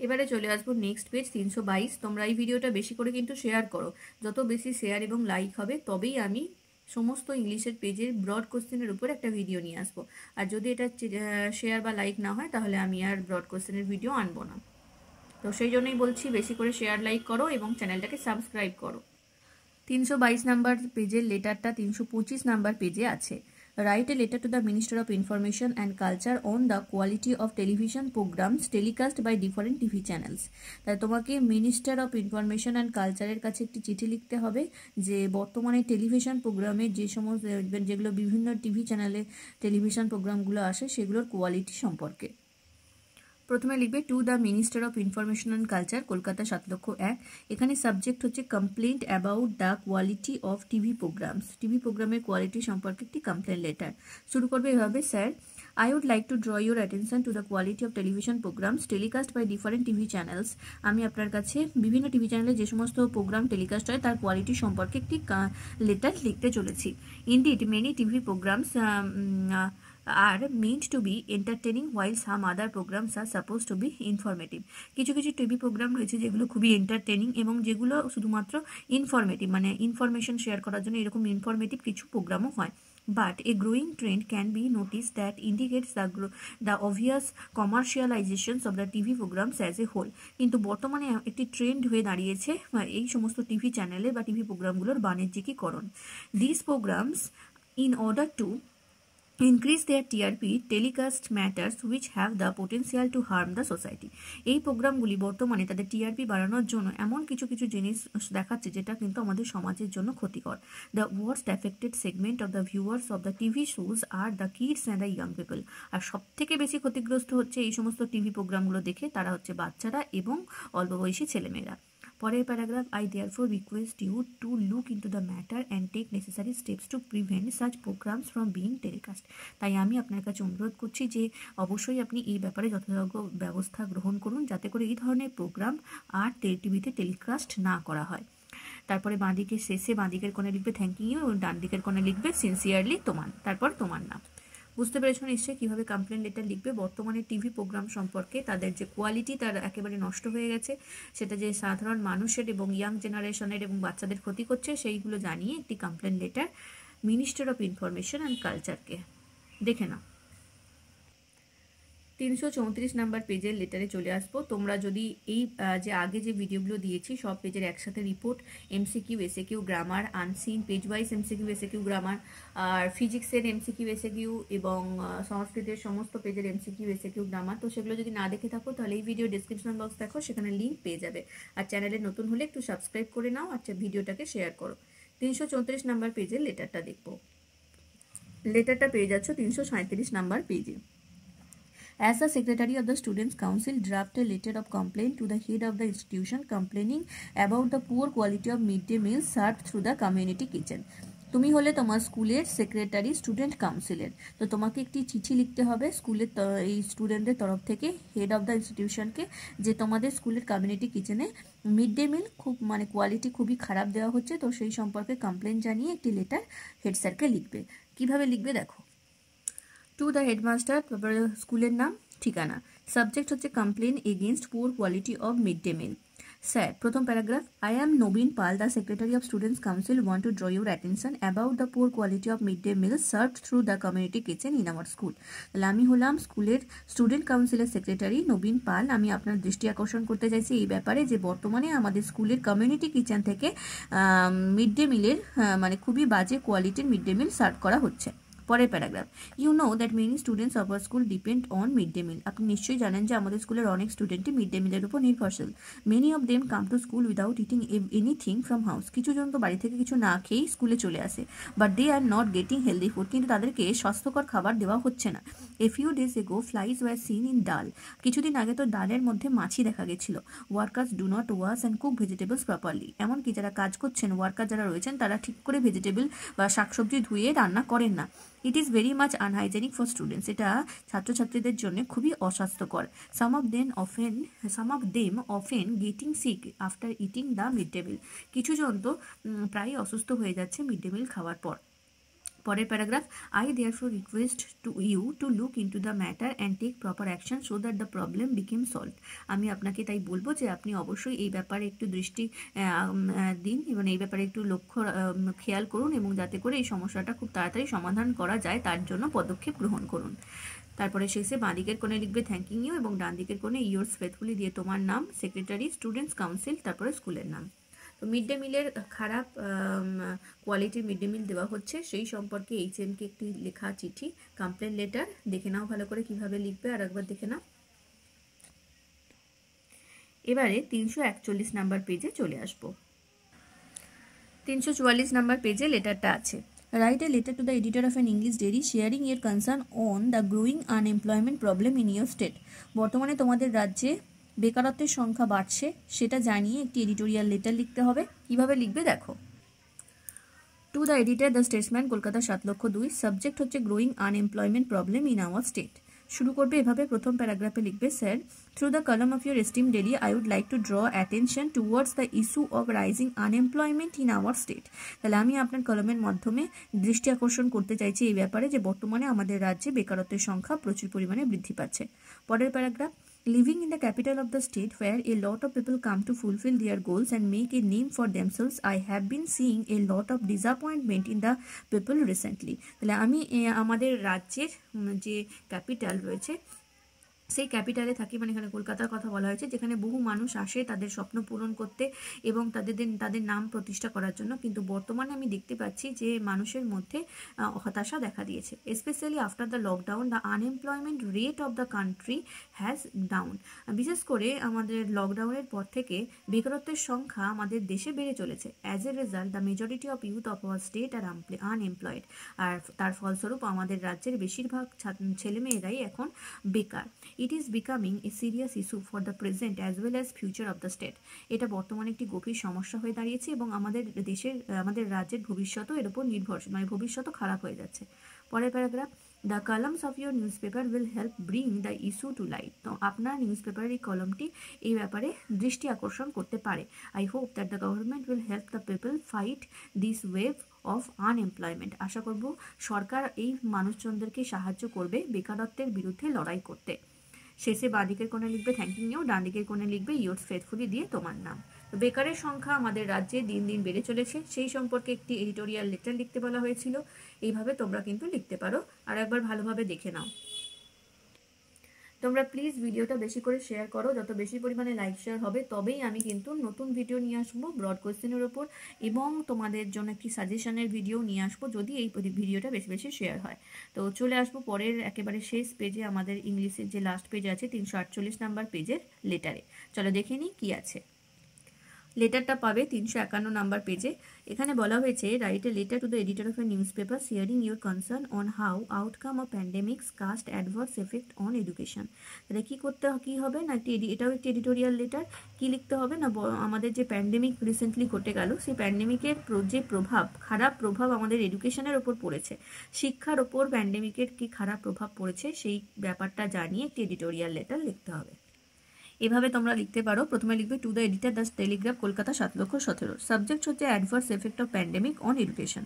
এবারে চলে আসবো নেক্সট পেজ 322। তোমরা এই ভিডিওটা বেশি করে কিন্তু শেয়ার করো, যত বেশি শেয়ার এবং লাইক হবে তবেই আমি সমস্ত ইংলিশের পেজের ব্রড কোশ্চেনের উপর একটা ভিডিও নিয়ে আসবো। আর যদি এটা শেয়ার বা লাইক না হয় তাহলে আমি আর ব্রড কোশ্চেনের ভিডিও আনবো না। তো সেই জন্যই বলছি বেশি করে শেয়ার লাইক করো এবং চ্যানেলটাকে সাবস্ক্রাইব করো। 322 নাম্বার পেজের লেটারটা 325 নাম্বার পেজে আছে। Write a letter to the Minister of Information and Culture on the quality of television programs telecast by different TV channels। তাই তোমাকে মিনিস্টার অফ ইনফরমেশন অ্যান্ড কালচারের কাছে একটি চিঠি লিখতে হবে যে বর্তমানে টেলিভিশন প্রোগ্রামে যে সমস্ত যেগুলো বিভিন্ন টিভি চ্যানেলে টেলিভিশন প্রোগ্রামগুলো আসে সেগুলোর কোয়ালিটি সম্পর্কে। প্রথমে লিখবে, to the minister of information and culture, Kolkata 7,01,000। এখানে সাবজেক্ট হচ্ছে complaint about the quality of TV programmes. TV প্রোগ্রামের কোয়ালিটি সম্পর্কে একটি কমপ্লেন লেটার। শুরু করবে এভাবে, sir, I would like to draw your attention to the quality of television programs telecast by different TV channels. আমি আপনার কাছে বিভিন্ন টিভি চ্যানেলে যে সমস্ত প্রোগ্রাম টেলিকাস্ট হয় তার কোয়ালিটি সম্পর্কে একটি লেটার লিখতে চলেছি। Indeed, many TV programs are meant to be entertaining while some other programs are supposed to be informative. কিছু কিছু টিভি প্রোগ্রাম রয়েছে যেগুলো খুবই এন্টারটেনিং এবং যেগুলো শুধুমাত্র ইনফরমেটিভ, মানে ইনফরমেশন শেয়ার করার জন্য এরকম ইনফরমেটিভ কিছু প্রোগ্রামও হয়। But a growing trend can be noticed that indicates the obvious commercializations of the TV programs as a whole. কিন্তু বর্তমানে একটি ট্রেন্ড হয়ে দাঁড়িয়েছে এই সমস্ত টিভি চ্যানেলে বা TV প্রোগ্রামগুলোর বাণিজ্যিকীকরণ। These programs, in order to increase their TRP, telecast matters which have the potential to harm the society. এই প্রোগ্রামগুলি বর্তমানে তাদের টিআরপি বাড়ানোর জন্য এমন কিছু কিছু জিনিস দেখাচ্ছে যেটা কিন্তু আমাদের সমাজের জন্য ক্ষতিকর। The worst affected segment of the viewers of the TV shows are the kids and the young people. আর সব থেকে বেশি ক্ষতিগ্রস্ত হচ্ছে এই সমস্ত টিভি প্রোগ্রামগুলো দেখে তারা হচ্ছে বাচ্চারা এবং অল্প বয়সী ছেলেমেয়েরা। পরের paragraph, I therefore request you to look into the matter and take necessary steps to prevent such programs from being telecast. তাই আমি আপনার কাছে অনুরোধ করছি যে অবশ্যই আপনি এই ব্যাপারে যথাযোগ্য ব্যবস্থা গ্রহণ করুন যাতে করে এই ধরনের প্রোগ্রাম আর টিভিতে টেলিকাস্ট না করা হয়। তারপরে বাঁদিকে শেষে বাঁদিকের কোণে লিখবে থ্যাংক ইউ এবং ডান দিকের কোণে লিখবে সিনসিয়ারলি তোমার, তারপর তোমার নাম। বুঝতে পেরেছো নিশ্চয়ই কীভাবে কমপ্লেন লেটার লিখবে। বর্তমানে টিভি প্রোগ্রাম সম্পর্কে তাদের যে কোয়ালিটি তার একেবারে নষ্ট হয়ে গেছে, সেটা যে সাধারণ মানুষের এবং ইয়াং জেনারেশনের এবং বাচ্চাদের ক্ষতি করছে সেইগুলো জানিয়ে একটি complain letter minister of information and কালচারকে। দেখে নাও 334 নাম্বার পেজের লেটারে চলে আসবো। তোমরা যদি এই যে আগে যে ভিডিওগুলো দিয়েছি সব পেজের একসাথে report, MCQ SAQ grammar unseen page wise MCQ SAQ grammar, আর ফিজিক্সের এমসিকিউ এসএকিউ এবং সংস্কৃতের সমস্ত পেজের এমসিকিউ এসএকিউ গ্রামার, তো সেগুলো যদি না দেখে থাকো তাহলে এই ভিডিও ডিসক্রিপশন বক্স দেখো, সেখানে লিঙ্ক পেয়ে যাবে। আর চ্যানেলে নতুন হলে একটু সাবস্ক্রাইব করে নাও, আচ্ছা ভিডিওটাকে শেয়ার করো। 334 নাম্বার পেজের লেটারটা দেখবো। লেটারটা পেয়ে যাচ্ছ 337 নাম্বার পেজে। As the Secretary of the Students' Council draft a letter of complaint to the head of the institution complaining about the poor quality of midday meals served through the community kitchen. তুমি হলে তোমার স্কুলের secretary student কাউন্সিলের, তো তোমাকে একটি চিঠি লিখতে হবে স্কুলের এই স্টুডেন্টদের তরফ থেকে হেড অফ দ্য ইনস্টিটিউশনকে যে তোমাদের স্কুলের কমিউনিটি কিচেনে মিড ডে মিল খুব মানে কোয়ালিটি খুবই খারাপ দেওয়া হচ্ছে, তো সেই সম্পর্কে কমপ্লেন জানিয়ে একটি লেটার হেড স্যারকে লিখবে। কিভাবে লিখবে দেখো। টু দ্য হেডমাস্টার, তারপরে স্কুলের নাম, ঠিকানা। সাবজেক্ট হচ্ছে complain against poor quality of mid day meal. Sir, প্রথম paragraph, I am Nabin Pal, the secretary of students council want to draw your attention about the poor quality of mid day meal served through the community kitchen in our school. তাহলে আমি হলাম স্কুলের student কাউন্সিলের secretary নবীন পাল, আমি আপনার দৃষ্টি আকর্ষণ করতে চাইছি এই ব্যাপারে যে বর্তমানে আমাদের স্কুলের কমিউনিটি কিচেন থেকে মিড ডে মিলের মানে খুবই বাজে কোয়ালিটির মিড ডে মিল সার্ভ করা হচ্ছে। পরের paragraph, you know that many students of our school depend on mid day meal. আপনি নিশ্চয়ই জানেন যে আমাদের স্কুলের অনেক স্টুডেন্টই মিড ডে মিলের উপর নির্ভরশীল। Many of them come to school without eating anything from house. কিছু জন তো বাড়ি থেকে কিছু না খেয়েই স্কুলে চলে আসে, but they are not getting healthy food, কিন্তু তাদেরকে স্বাস্থ্যকর খাবার দেওয়া হচ্ছে না। A few days ago flies were seen in dal. কিছুদিন আগে তো ডালের মধ্যে মাছি দেখা গেছিল। Workers do not wash and cook vegetables properly. এমনকি যারা কাজ করছেন ওয়ার্কার যারা রয়েছেন তারা ঠিক করে ভেজিটেবল বা শাকসবজি ধুয়ে রান্না করেন না। It is very much unhygienic for students. এটা ছাত্রছাত্রীদের জন্য খুবই অস্বাস্থ্যকর। Some of them often getting sick after eating the mid day meal. কিছু জন তো প্রায়ই অসুস্থ হয়ে যাচ্ছে মিড ডে মিল খাওয়ার পর। পরের paragraph, I therefore request to you to look into the matter and take proper action so that the problem became solve. আমি আপনাকে তাই বলবো যে আপনি অবশ্যই এই ব্যাপারে একটু দৃষ্টি দিন এবং এই ব্যাপারে একটু খেয়াল করুন এবং যাতে করে এই সমস্যাটা খুব তাড়াতাড়ি সমাধান করা যায় তার জন্য পদক্ষেপ গ্রহণ করুন। তারপরে শেষে বাঁদিকের কোণে লিখবে থ্যাংকিং ইউ এবং ডান দিকের কোণে ইয়োর্স ফেথফুলি দিয়ে তোমার নাম, সেক্রেটারি স্টুডেন্টস কাউন্সিল, তারপরে স্কুলের নাম। তো মিড ডে মিলের খারাপ কোয়ালিটির মিড ডে মিল দেওয়া হচ্ছে সেই সম্পর্কে এইচএমকে একটি লেখা চিঠি কমপ্লেন লেটার। দেখে নাও ভালো করে কিভাবে লিখবে, আর একবার দেখে নাও। এবারে 341 নাম্বার পেজে চলে আসবো। 344 নাম্বার পেজে লেটারটা আছে। Write a letter to the editor of an English diary sharing your concern on the growing unemployment problem in your state. বর্তমানে তোমাদের রাজ্যে বেকারত্বের সংখ্যা বাড়ছে সেটা জানিয়ে একটি এডিটোরিয়াল লেটার লিখতে হবে। কিভাবে লিখবে দেখো। To the editor the Statesman Kolkata 7,02,000 subject হচ্ছে growing unemployment problem in our state. শুরু করবে এভাবে, প্রথম প্যারাগ্রাফে লিখবে, sir through the column of your esteem daily I would like to draw attention towards the issue of rising unemployment in our state. তাহলে আমি আপনার কলমের মাধ্যমে দৃষ্টি আকর্ষণ করতে চাইছি এই ব্যাপারে যে বর্তমানে আমাদের রাজ্যে বেকারত্বের সংখ্যা প্রচুর পরিমাণে বৃদ্ধি পাচ্ছে। পরের paragraph, living in the capital of the state where a lot of people come to fulfill their goals and make a name for themselves, I have been seeing a lot of disappointment in the people recently. তাহলে আমি আমাদের রাজ্যের যে capital রয়েছে সেই ক্যাপিটালে থাকি, মানে এখানে কলকাতার কথা বলা হয়েছে, যেখানে বহু মানুষ আসে তাদের স্বপ্ন পূরণ করতে এবং তাদের নাম প্রতিষ্ঠা করার জন্য, কিন্তু বর্তমানে আমি দেখতে পাচ্ছি যে মানুষের মধ্যে হতাশা দেখা দিয়েছে। Specially after the lockdown the unemployment rate of the country has down. বিশেষ করে আমাদের লকডাউনের পর থেকে বেকারত্বের সংখ্যা আমাদের দেশে বেড়ে চলেছে। As a result the majority of youth of our state are unemployed. আর তার ফলস্বরূপ আমাদের রাজ্যের বেশিরভাগ ছেলেমেয়েরাই এখন বেকার। It is becoming a serious issue for the present as well as future of the state. এটা বর্তমানে একটি গভীর সমস্যা হয়ে দাঁড়িয়েছে এবং আমাদের রাজ্যের ভবিষ্যৎও এর উপর নির্ভরশীল, মানে ভবিষ্যৎও খারাপ হয়ে যাচ্ছে। পরের paragraph, the columns of your news paper will help bring the issue to light. তো আপনার নিউজ পেপারের এই কলমটি এই ব্যাপারে দৃষ্টি আকর্ষণ করতে পারে। I hope that the government will help the people fight this wave of unemployment. আশা করব সরকার এই মানুষজনদেরকে সাহায্য করবে বেকারত্বের বিরুদ্ধে লড়াই করতে। শেষে বাঁদিকের কোণে লিখবে থ্যাংকিং ইউ, ডান দিকের কোণে লিখবে ইয়োর্স ফেথফুলি দিয়ে তোমার নাম। বেকারের সংখ্যা আমাদের রাজ্যে দিন দিন বেড়ে চলেছে, সেই সম্পর্কে একটি এডিটোরিয়াল লেটার লিখতে বলা হয়েছিল। এইভাবে তোমরা কিন্তু লিখতে পারো, আর একবার ভালোভাবে দেখে নাও। তোমরা প্লিজ ভিডিওটা বেশি করে শেয়ার করো, যত বেশি পরিমাণে লাইক শেয়ার হবে তবেই আমি কিন্তু নতুন ভিডিও নিয়ে আসবো ব্রড কোয়েশ্চেনের ওপর, এবং তোমাদের জন্য একটি সাজেশনের ভিডিও নিয়ে আসবো যদি এই ভিডিওটা বেশি বেশি শেয়ার হয়। তো চলে আসবো পরের একেবারে শেষ পেজে, আমাদের ইংলিশের যে লাস্ট পেজ আছে 348 নাম্বার পেজের লেটারে। চলো দেখে নিই কী আছে। লেটারটা পাবে 351 নাম্বার পেজে। এখানে বলা হয়েছে, write a letter to the editor of a news paper sharing your concern on how outcome of pandemics cast adverse effect on education. তাহলে কী হবে না, এটাও একটি এডিটোরিয়াল লেটার। কী লিখতে হবে না, আমাদের যে প্যান্ডেমিক রিসেন্টলি ঘটে গেল, সেই প্যান্ডেমিকের যে খারাপ প্রভাব আমাদের এডুকেশনের ওপর পড়েছে, শিক্ষার ওপর প্যান্ডেমিকের কী খারাপ প্রভাব পড়েছে সেই ব্যাপারটা জানিয়ে একটি এডিটোরিয়াল লেটার লিখতে হবে। এভাবে তোমরা লিখতে পারো। প্রথমে লিখবে to the editor the Telegraph Kolkata 7,17,000। Subject হচ্ছে adverse effect of pandemic on education.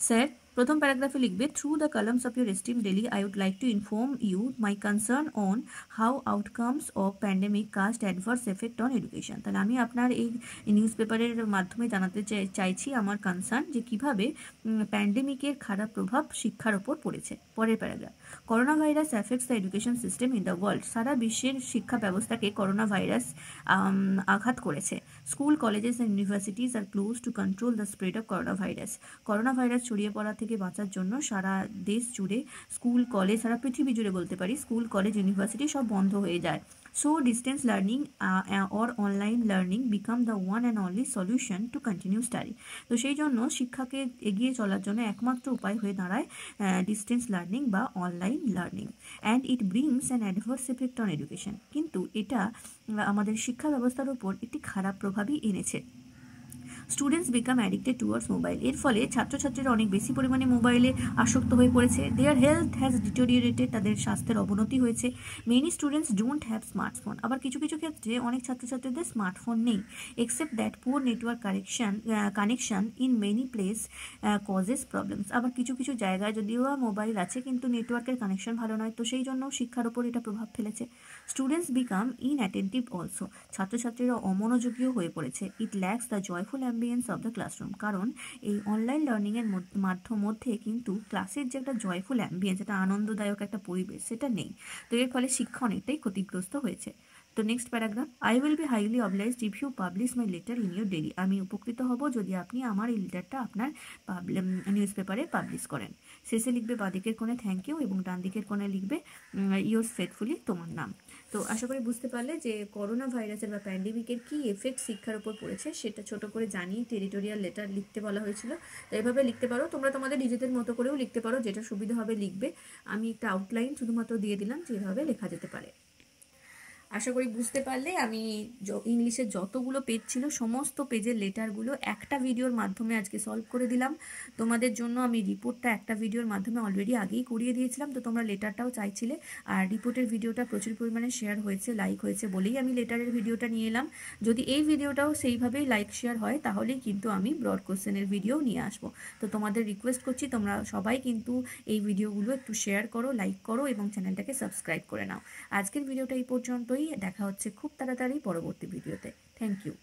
Sir প্রথম প্যারাগ্রাফে লিখবে through the columns of your esteem daily I would like to inform you my concern on how outcomes of pandemic cast adverse effect on education. তাহলে আমি আপনার এই news পেপারের মাধ্যমে জানাতে চাইছি আমার কনসার্ন যে কীভাবে প্যান্ডেমিকের খারাপ প্রভাব শিক্ষার ওপর পড়েছে। পরের paragraph, corona virus affects the education system in the world. সারা বিশ্বের শিক্ষা ব্যবস্থাকে করোনা ভাইরাস আঘাত করেছে। School colleges and universities are close to control the spread of corona virus. Corona virus ছড়িয়ে পড়া থেকে বাঁচার জন্য সারা দেশ জুড়ে স্কুল কলেজ, সারা পৃথিবী জুড়ে বলতে পারি, স্কুল কলেজ ইউনিভার্সিটি সব বন্ধ হয়ে যায়। So distance learning or online learning become the one and only solution to continue study. তো সেই জন্য শিক্ষাকে এগিয়ে চলার জন্য একমাত্র উপায় হয়ে দাঁড়ায় ডিস্টেন্স লার্নিং বা online learning. And it brings an adverse effect on education. কিন্তু এটা আমাদের শিক্ষা ব্যবস্থার উপর একটি খারাপ প্রভাবই এনেছে। Students become addicted towards mobile. এর ফলে ছাত্রছাত্রীরা অনেক বেশি পরিমাণে মোবাইলে আসক্ত হয়ে পড়েছে। দেয়ার হেলথ হ্যাজ ডিটোরিয়েটেড, তাদের স্বাস্থ্যের অবনতি হয়েছে। Many students don't have smartphone. আবার কিছু কিছু ক্ষেত্রে অনেক ছাত্রছাত্রীদের স্মার্টফোন নেই। Except that poor network connection in many place causes problems. আবার কিছু কিছু জায়গায় যদিও মোবাইল আছে কিন্তু নেটওয়ার্কের কানেকশন ভালো নয়, তো সেই জন্য শিক্ষার ওপর এটা প্রভাব ফেলেছে। Students become inattentive also. ছাত্রছাত্রীরা অমনোযোগীও হয়ে পড়েছে। It lacks the joyful ambience of the classroom. কারণ এই অনলাইন লার্নিংয়ের মধ্যে কিন্তু ক্লাসের যে একটা জয়ফুল অ্যাম্বিয়েন্স, একটা আনন্দদায়ক একটা পরিবেশ, সেটা নেই। তো এর ফলে শিক্ষা অনেকটাই ক্ষতিগ্রস্ত হয়েছে। তো next paragraph, I will be highly obliged if you publish my letter in your daily. আমি উপকৃত হব যদি আপনি আমার এই লেটারটা আপনার নিউজ পেপারে পাবলিশ করেন। শেষে লিখবে বাঁদিকের কোণে থ্যাংক ইউ এবং ডান দিকের কোণে লিখবে ইয়োর্স ফেথফুলি তোমার নাম। তো আশা করি বুঝতে পারলে যে করোনা ভাইরাসের বা প্যান্ডেমিকের কী এফেক্ট শিক্ষার উপর পড়েছে সেটা ছোট করে জানিয়ে টেরিটোরিয়াল লেটার লিখতে বলা হয়েছিল। তো এভাবে লিখতে পারো। তোমরা তোমাদের নিজেদের মতো করেও লিখতে পারো, যেটা সুবিধা হবে লিখবে। আমি একটা আউটলাইন শুধুমাত্র দিয়ে দিলাম যেভাবে লেখা যেতে পারে। আশা করি বুঝতে পারলে। আমি ইংলিশের যতগুলো পেজ ছিল সমস্ত পেজের লেটারগুলো একটা ভিডিওর মাধ্যমে আজকে সলভ করে দিলাম তোমাদের জন্য। আমি রিপোর্টটা একটা ভিডিওর মাধ্যমে অলরেডি আগেই করিয়ে দিয়েছিলাম, তো তোমরা লেটারটাও চাইছিলে। আর রিপোর্টের ভিডিওটা প্রচুর পরিমাণে শেয়ার হয়েছে, লাইক হয়েছে বলেই আমি লেটারের ভিডিওটা নিয়ে এলাম। যদি এই ভিডিওটাও সেইভাবেই লাইক শেয়ার হয় তাহলেই কিন্তু আমি ব্রড কোশ্চেনের ভিডিও নিয়ে আসবো। তো তোমাদের রিকোয়েস্ট করছি তোমরা সবাই কিন্তু এই ভিডিওগুলো একটু শেয়ার করো, লাইক করো এবং চ্যানেলটাকে সাবস্ক্রাইব করে নাও। আজকের ভিডিওটা এই পর্যন্তই, দেখা হচ্ছে খুব তাড়াতাড়ি পরবর্তী ভিডিওতে। Thank you.